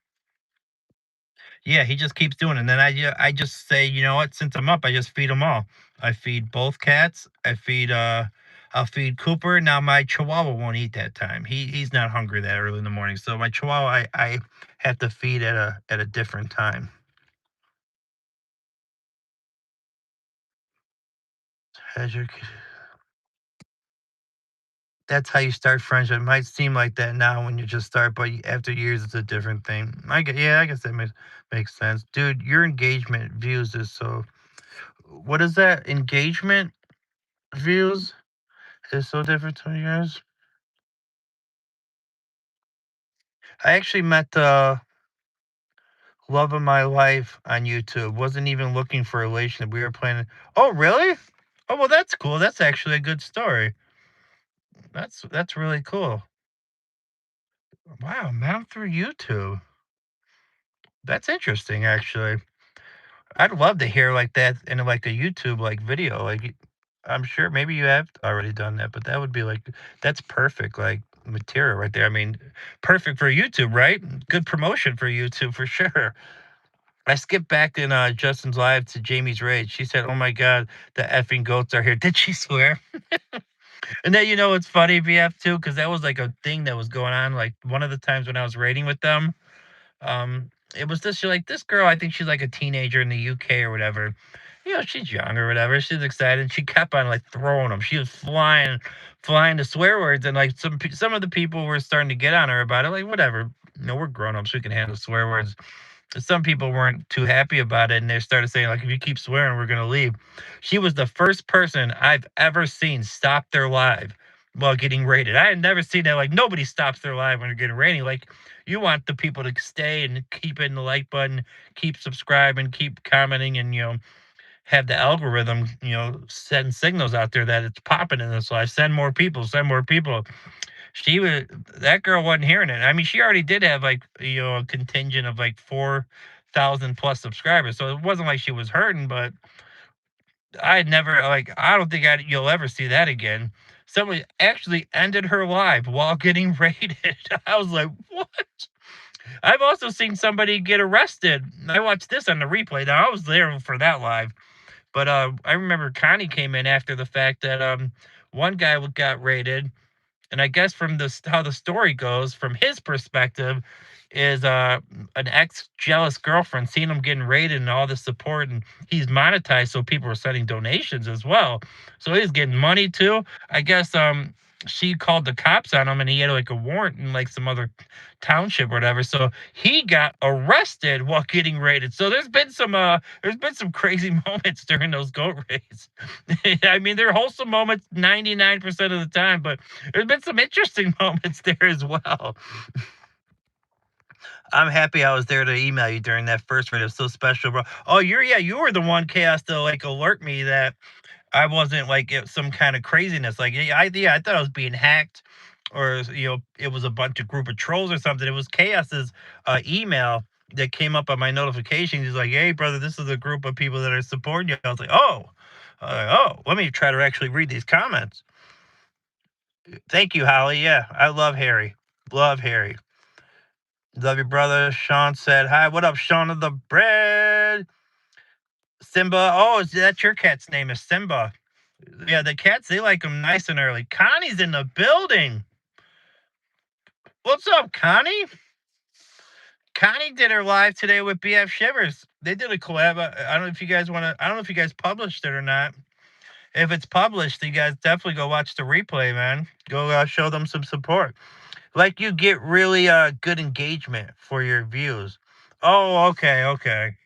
yeah, he just keeps doing it. And then I just say, you know what? Since I'm up, I just feed them all. I feed both cats. I'll feed Cooper. Now my Chihuahua won't eat that time. He's not hungry that early in the morning. So my Chihuahua, I have to feed at a different time. Has your That's how you start friendship. It might seem like that now when you just start, but after years, it's a different thing. Yeah, I guess that makes sense, dude. Your engagement views is so. What is that? Engagement views is so different to yours. I actually met the love of my life on YouTube. Wasn't even looking for a relationship. We were playing. Oh, really? Oh, well, that's cool. That's actually a good story. That's really cool. Wow, met him through YouTube. That's interesting, actually. I'd love to hear like that in like a YouTube like video. Like I'm sure maybe you have already done that, but that would be like that's perfect like material right there. I mean, perfect for YouTube, right? Good promotion for YouTube for sure. I skipped back in Justin's live to Jamie's rage. She said, "Oh my god, the effing goats are here." Did she swear? And then it's funny BF too, because that was like a thing that was going on. Like one of the times when I was raiding with them, it was this girl, I think she's like a teenager in the UK or whatever. She's young or whatever. She's excited. She kept on like throwing them. She was flying the swear words, and like some of the people were starting to get on her about it. Like whatever, we're grown ups. We can handle swear words. Some people weren't too happy about it, and they started saying like, if you keep swearing, we're gonna leave. She was the first person I've ever seen stop their live while getting rated. I had never seen that. Like nobody stops their live when they're getting rated. Like you want the people to stay and keep hitting the like button, keep subscribing, keep commenting, and have the algorithm setting signals out there that it's popping in this live. Send more people, send more people. She was That girl wasn't hearing it. I mean, she already did have like a contingent of like 4,000 plus subscribers, so it wasn't like she was hurting. But I never I don't think you'll ever see that again. Somebody actually ended her live while getting raided. I was like, what? I've also seen somebody get arrested. I watched this on the replay. Now I was there for that live. But I remember Connie came in after the fact that one guy got raided, and I guess from this how the story goes, from his perspective, is an ex jealous girlfriend seen him getting raided and all the support, and he's monetized, so people were sending donations as well. So he's getting money too. I guess she called the cops on him, and he had like a warrant in like some other township or whatever. So he got arrested while getting raided. So there's been some crazy moments during those goat raids. I mean, they're wholesome moments 99% of the time, but there's been some interesting moments there as well. I'm happy I was there to email you during that first raid. It was so special, bro. Oh, you were the one chaos to like alert me that I wasn't like some kind of craziness. Like, yeah, I thought I was being hacked, or it was a bunch of group of trolls or something. It was Chaos's email that came up on my notifications. He's like, "Hey, brother, this is a group of people that are supporting you." I was like, "Oh, let me try to actually read these comments." Thank you, Holly. Yeah, I love Harry. Love Harry. Love your brother. Sean said, "Hi, what up, Sean of the bread?" Simba. Oh, is that your cat's name? Is Simba? Yeah, the cats, they like them nice and early. Connie's in the building. What's up, Connie? Connie did her live today with BF Shivers. They did a collab. I don't know if you guys want to, I don't know if you guys published it or not. If it's published, you guys definitely go watch the replay, man. Go show them some support. Like, you get really good engagement for your views. Oh, okay, okay.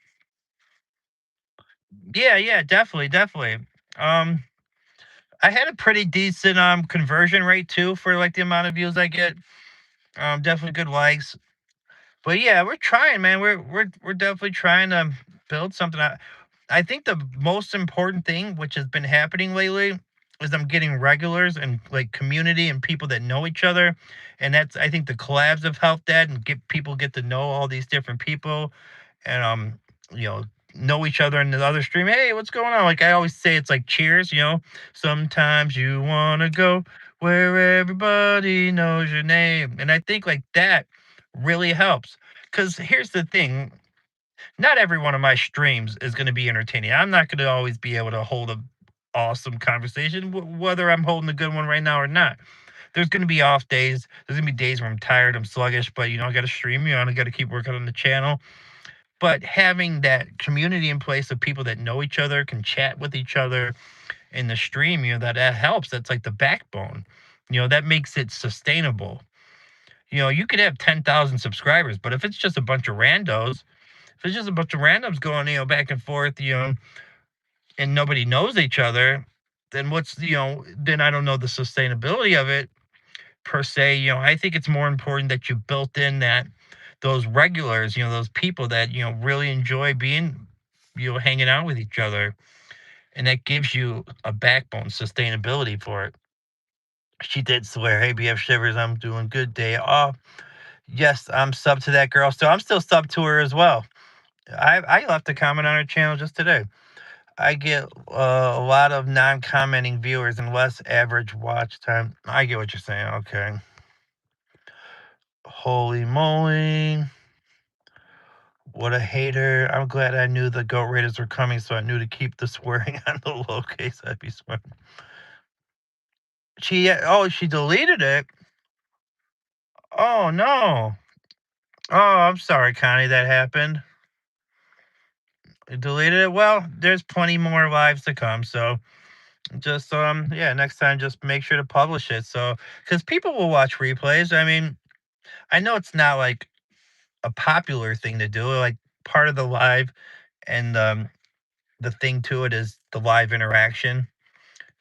Yeah, definitely, definitely. Um, I had a pretty decent conversion rate too for like the amount of views I get. Definitely good likes. But yeah, we're trying, man. We're definitely trying to build something. I think the most important thing, which has been happening lately, is I'm getting regulars and like community and people that know each other, and that's I think the collabs have helped that and get people get to know all these different people, and you know each other in the other stream. Hey, what's going on? Like I always say, it's like Cheers. Sometimes you wanna go where everybody knows your name, and I think like that really helps. Because here's the thing, not every one of my streams is going to be entertaining. I'm not going to always be able to hold a awesome conversation, whether I'm holding a good one right now or not. There's going to be off days. There's going to be days where I'm tired, I'm sluggish, but I got to stream. I got to keep working on the channel. But having that community in place of people that know each other, can chat with each other in the stream, that helps. That's like the backbone. That makes it sustainable. You could have 10,000 subscribers, but if it's just a bunch of randos, if it's just a bunch of randoms going, back and forth, and nobody knows each other, then then I don't know the sustainability of it per se. I think it's more important that you built in that those regulars, those people that, really enjoy being, hanging out with each other. And that gives you a backbone, sustainability for it. She did swear, "Hey, BF Shivers, I'm doing good day off." Yes, I'm sub to that girl. So I'm still sub to her as well. I left a comment on her channel just today. I get a lot of non-commenting viewers and less average watch time. I get what you're saying. Okay. Holy moly. What a hater. I'm glad I knew the GOAT Raiders were coming, so I knew to keep the swearing on the low case. I'd be swearing. She deleted it. Oh, no. Oh, I'm sorry, Connie, that happened. It deleted it. Well, there's plenty more lives to come, so just yeah, next time just make sure to publish it, so because people will watch replays. I mean, I know it's not like a popular thing to do, like part of the live, and the thing to it is the live interaction,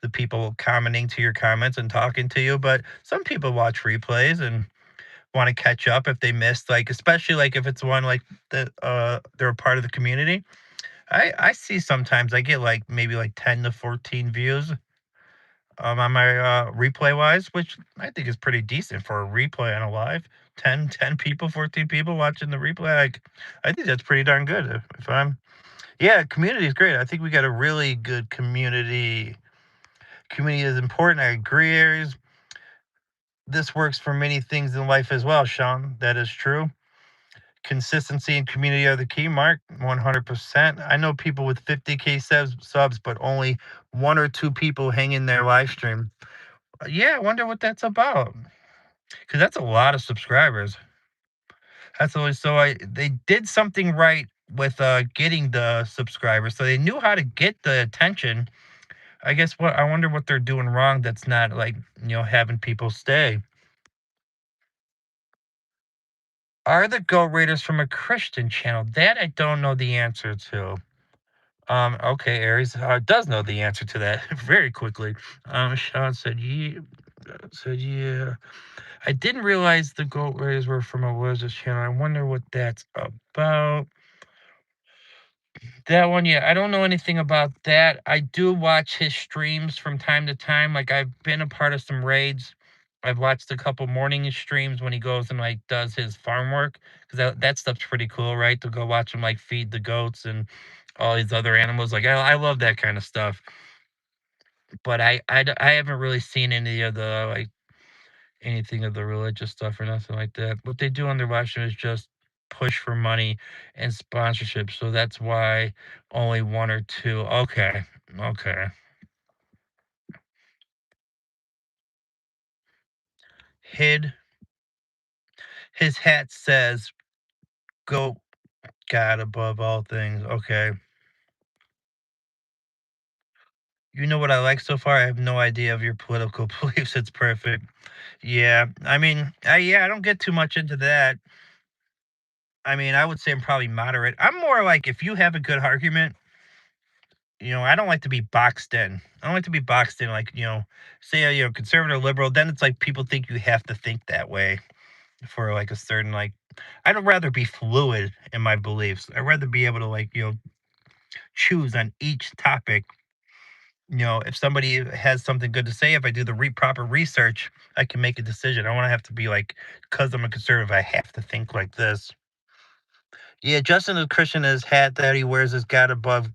the people commenting to your comments and talking to you. But some people watch replays and want to catch up if they missed, like, especially like if it's one like that they're a part of the community. I see sometimes I get like maybe like 10 to 14 views on my replay wise, which I think is pretty decent for a replay on a live. 10 people, 14 people watching the replay. Like, I think that's pretty darn good. If I'm, yeah, community is great. I think we got a really good community. Community is important. I agree, Aries. This works for many things in life as well, Sean. That is true. Consistency and community are the key, Mark. 100%. I know people with 50K subs, but only one or two people hang in their live stream. Yeah, I wonder what that's about. Because that's a lot of subscribers. That's always so. They did something right with getting the subscribers, so they knew how to get the attention. I guess what I wonder what they're doing wrong that's not like having people stay. Are the Goat Raiders from a Christian channel? That I don't know the answer to. Okay, Aries does know the answer to that very quickly. Sean said yeah. I didn't realize the Goat Raiders were from a Wizards channel. I wonder what that's about. That one, yeah, I don't know anything about that. I do watch his streams from time to time. Like I've been a part of some raids. I've watched a couple morning streams when he goes and like does his farm work because that stuff's pretty cool, right? To go watch him like feed the goats and all these other animals. Like I love that kind of stuff. But I haven't really seen any of the like anything of the religious stuff or nothing like that. What they do on their live stream is just push for money and sponsorship. So that's why only one or two. Okay. Okay. Hid his hat says go God above all things. Okay. You know what I like so far? I have no idea of your political beliefs. It's perfect. Yeah. I mean, I don't get too much into that. I mean, I would say I'm probably moderate. I'm more like if you have a good argument, I don't like to be boxed in. I don't like to be boxed in like, say conservative liberal, then it's like people think you have to think that way for like a certain like I'd rather be fluid in my beliefs. I'd rather be able to like, choose on each topic. If somebody has something good to say, if I do the proper research, I can make a decision. I want to have to be like, because I'm a conservative, I have to think like this. Yeah, Justin is Christian. His hat that he wears is God above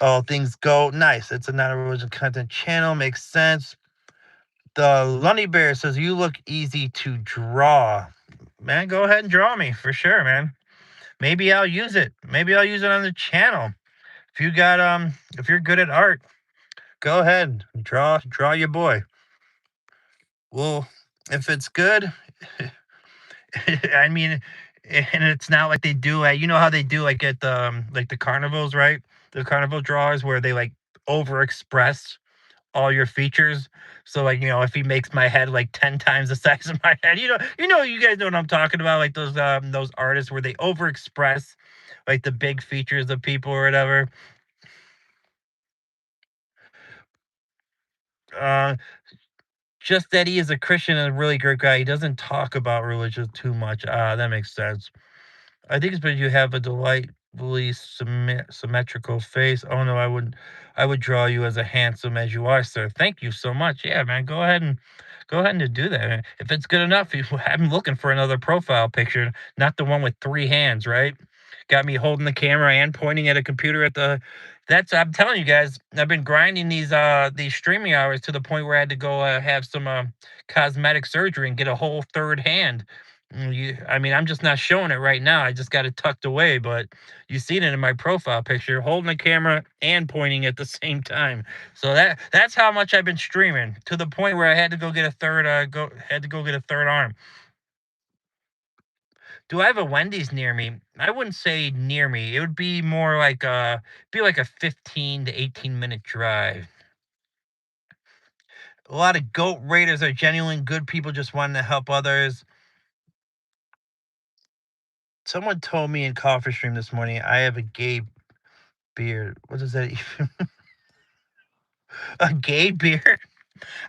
all things go. Nice. It's a non-religious content channel. Makes sense. The Lunny Bear says, you look easy to draw. Man, go ahead and draw me for sure, man. Maybe I'll use it. Maybe I'll use it on the channel. If you're good at art, go ahead. Draw your boy. Well, if it's good, I mean, and it's not like they do you know how they do like at the carnivals, right? The carnival drawers where they like overexpress all your features. So like, if he makes my head like 10 times the size of my head, you guys know what I'm talking about, like those artists where they overexpress like the big features of people or whatever. Uh just that he is a Christian and a really great guy. He doesn't talk about religion too much. That makes sense. I think it's because you have a delightfully symmetrical face. Oh no, I would draw you as a handsome as you are, sir. Thank you so much. Yeah, man, go ahead and do that. If it's good enough, I'm looking for another profile picture, not the one with three hands, right? Got me holding the camera and pointing at a computer at the. I'm telling you guys, I've been grinding these streaming hours to the point where I had to go have some cosmetic surgery and get a whole third hand. I mean, I'm just not showing it right now. I just got it tucked away, but you seen it in my profile picture, holding the camera and pointing at the same time. So that's how much I've been streaming to the point where I had to go get a third had to go get a third arm. Do I have a Wendy's near me? I wouldn't say near me. It would be more like a 15 to 18-minute drive. A lot of goat raiders are genuine good people just wanting to help others. Someone told me in Coffee Stream this morning I have a gay beard. What does that even a gay beard?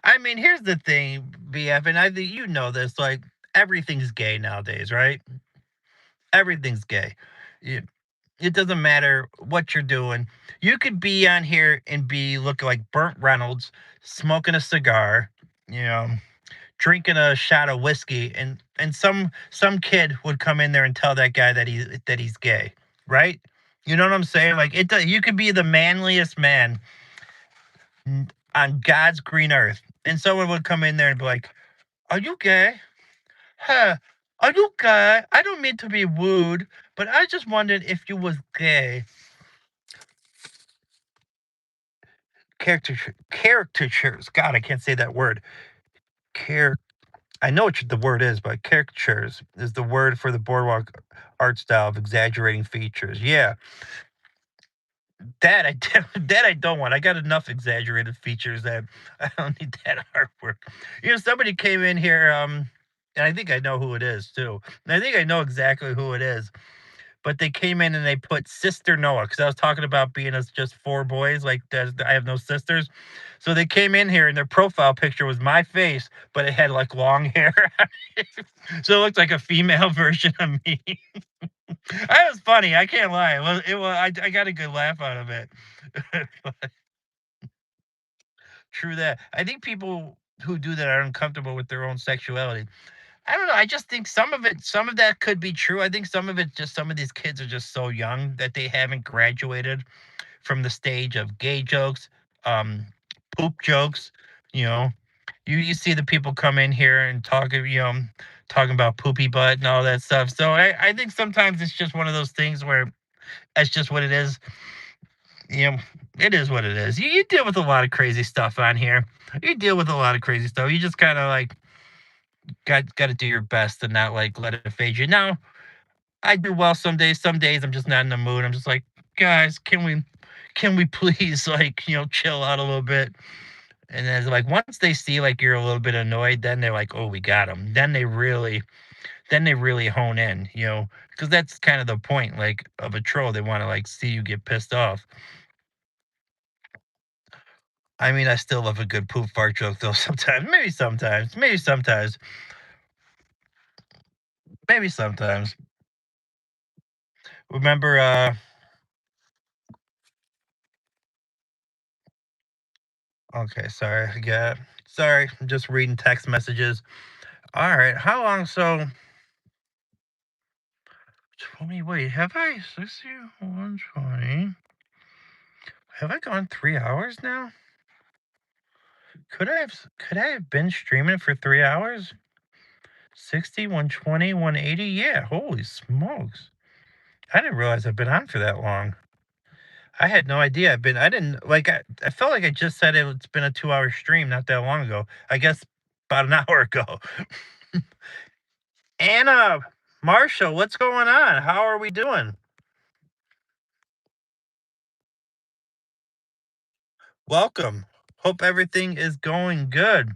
I mean, here's the thing, BF, and I think you know this, like everything's gay nowadays, right? Everything's gay. It doesn't matter what you're doing. You could be on here and be looking like Burt Reynolds, smoking a cigar, you know, drinking a shot of whiskey, and some kid would come in there and tell that guy that he's gay, right? You know what I'm saying? Like you could be the manliest man on God's green earth, and someone would come in there and be like, "Are you gay? Huh? Are you gay? I don't mean to be rude, but I just wondered if you was gay. Caricatures. God, I can't say that word. Care. I know what the word is, but caricatures is the word for the boardwalk art style of exaggerating features. Yeah, that I that I don't want. I got enough exaggerated features that I don't need that artwork. Somebody came in here, and I think I know who it is too. And I think I know exactly who it is. But they came in and they put Sister Noah because I was talking about being as just four boys, like I have no sisters. So they came in here and their profile picture was my face, but it had like long hair. So it looked like a female version of me. That was funny. I can't lie. I got a good laugh out of it. True that. I think people who do that are uncomfortable with their own sexuality. I don't know. I just think some of that could be true. I think some of it just some of these kids are just so young that they haven't graduated from the stage of gay jokes, um, poop jokes. You know, you see the people come in here and talking about poopy butt and all that stuff. So I think sometimes it's just one of those things where that's just what it is. You know, it is what it is. You deal with a lot of crazy stuff on here. You deal with a lot of crazy stuff. You just kind of like got to do your best and not like let it fade you. Now, I do well some days. Some days I'm just not in the mood. I'm just like, guys, can we please like chill out a little bit? And then it's like once they see like you're a little bit annoyed, then they're like, oh, we got them. Then they really hone in, because that's kind of the point like of a troll. They want to like see you get pissed off. I mean, I still love a good poop fart joke though. Maybe sometimes. Remember? Okay, sorry. Sorry. I'm just reading text messages. All right. How long? So 20. Wait, have I 60, 120? Have I gone 3 hours now? Could I have been streaming for 3 hours? 60, 120, 180? Yeah, holy smokes. I didn't realize I've been on for that long. I had no idea. I didn't like I felt like I just said it's been a 2 hour stream not that long ago. I guess about an hour ago. Anna, Marshall, what's going on? How are we doing? Welcome. Hope everything is going good.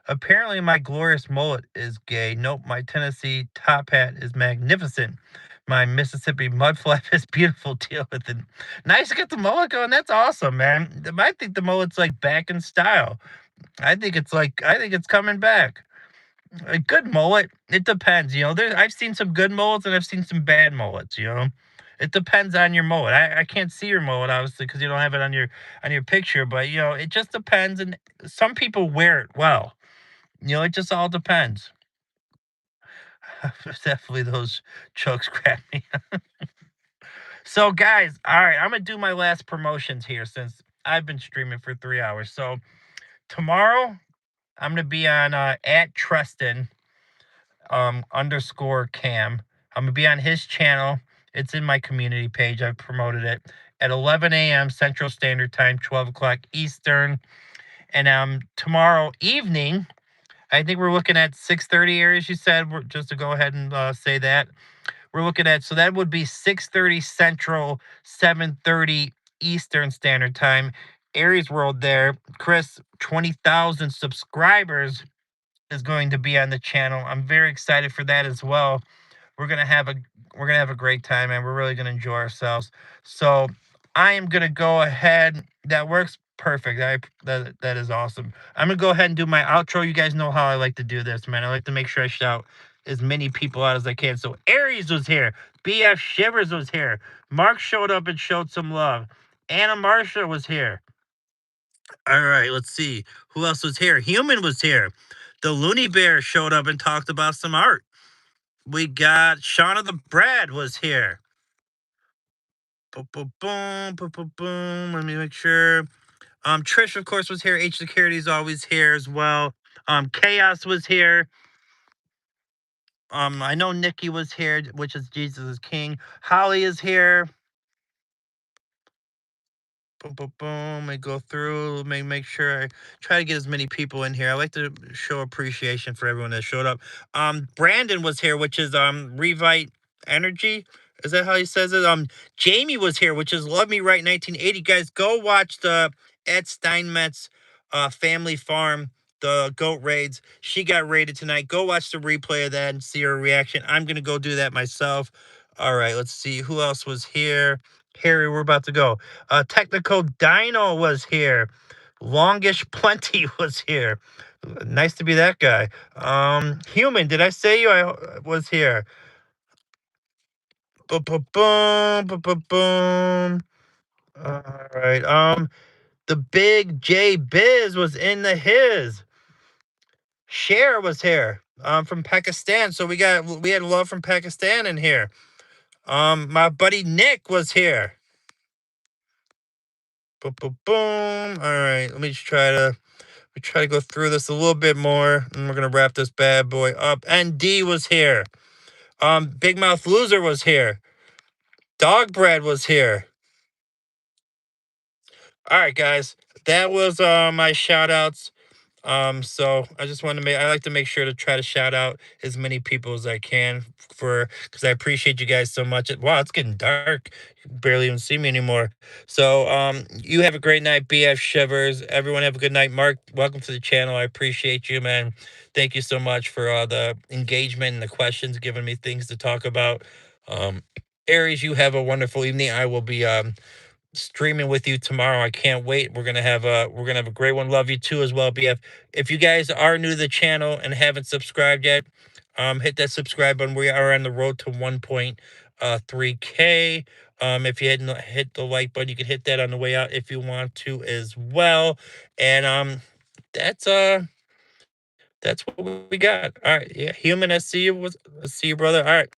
Apparently, my glorious mullet is gay. Nope, my Tennessee top hat is magnificent. My Mississippi mud flap is beautiful. Deal with it. Nice to get the mullet going. That's awesome, man. I think the mullet's like back in style. I think it's coming back. A good mullet, it depends. I've seen some good mullets and I've seen some bad mullets. It depends on your mullet. I can't see your mullet obviously because you don't have it on your picture, but it just depends. And some people wear it well. It just all depends. Definitely those chokes grab me. So, guys, all right, I'm gonna do my last promotions here since I've been streaming for 3 hours. So tomorrow I'm gonna be on at Treston underscore Cam. I'm gonna be on his channel. It's in my community page. I've promoted it at 11 a.m. Central Standard Time, 12 o'clock Eastern. And tomorrow evening, I think we're looking at 6:30 areas. You said just to go ahead and say that we're looking at, so that would be 6:30 Central, 7:30 Eastern Standard Time. Aries World there. Chris, 20,000 subscribers is going to be on the channel. I'm very excited for that as well. We're gonna have a we're gonna have a great time and we're really gonna enjoy ourselves. So I am gonna go ahead. That works perfect. That is awesome. I'm gonna go ahead and do my outro. You guys know how I like to do this, man. I like to make sure I shout as many people out as I can. So Aries was here. BF Shivers was here. Mark showed up and showed some love. Anna Marsha was here. All right, let's see. Who else was here? Human was here. The Looney Bear showed up and talked about some art. We got Shauna the Brad was here. Boom, boom, boom, boom, boom, boom. Let me make sure. Trish, of course, was here. H Security is always here as well. Chaos was here. I know Nikki was here, which is Jesus is King. Holly is here. Boom, boom, boom. I go through, make sure I try to get as many people in here. I like to show appreciation for everyone that showed up. Brandon was here, which is Revite Energy. Is that how he says it? Jamie was here, which is Love Me Right 1980. Guys, go watch the Ed Steinmetz family farm, the goat raids. She got raided tonight. Go watch the replay of that and see her reaction. I'm gonna go do that myself. All right, let's see who else was here. Harry, we're about to go. Technical Dino was here. Longish Plenty was here. Nice to be that guy. Human, did I say you? I was here. Boom, boom, boom, boom, boom, boom. All right. The big J Biz was in the his. Cher was here. From Pakistan. So we had love from Pakistan in here. My buddy Nick was here. Boom, boom, boom. All right. Let me just try to go through this a little bit more, and we're gonna wrap this bad boy up. And D was here. Big Mouth Loser was here. Dog Bread was here. All right, guys, that was my shout outs. So I just want to I like to make sure to try to shout out as many people as I can because I appreciate you guys so much. Wow, it's getting dark. You can barely even see me anymore. So you have a great night, BF Shivers. Everyone have a good night. Mark, welcome to the channel. I appreciate you, man. Thank you so much for the engagement and the questions, giving me things to talk about. Aries, you have a wonderful evening. I will be streaming with you tomorrow. I can't wait. We're gonna have a great one. Love you too as well, BF. If you guys are new to the channel and haven't subscribed yet, hit that subscribe button. We are on the road to 1.3K. If you hadn't hit the like button, you can hit that on the way out if you want to as well. And that's that's what we got. All right, yeah, human. I see you. I see you, brother. All right.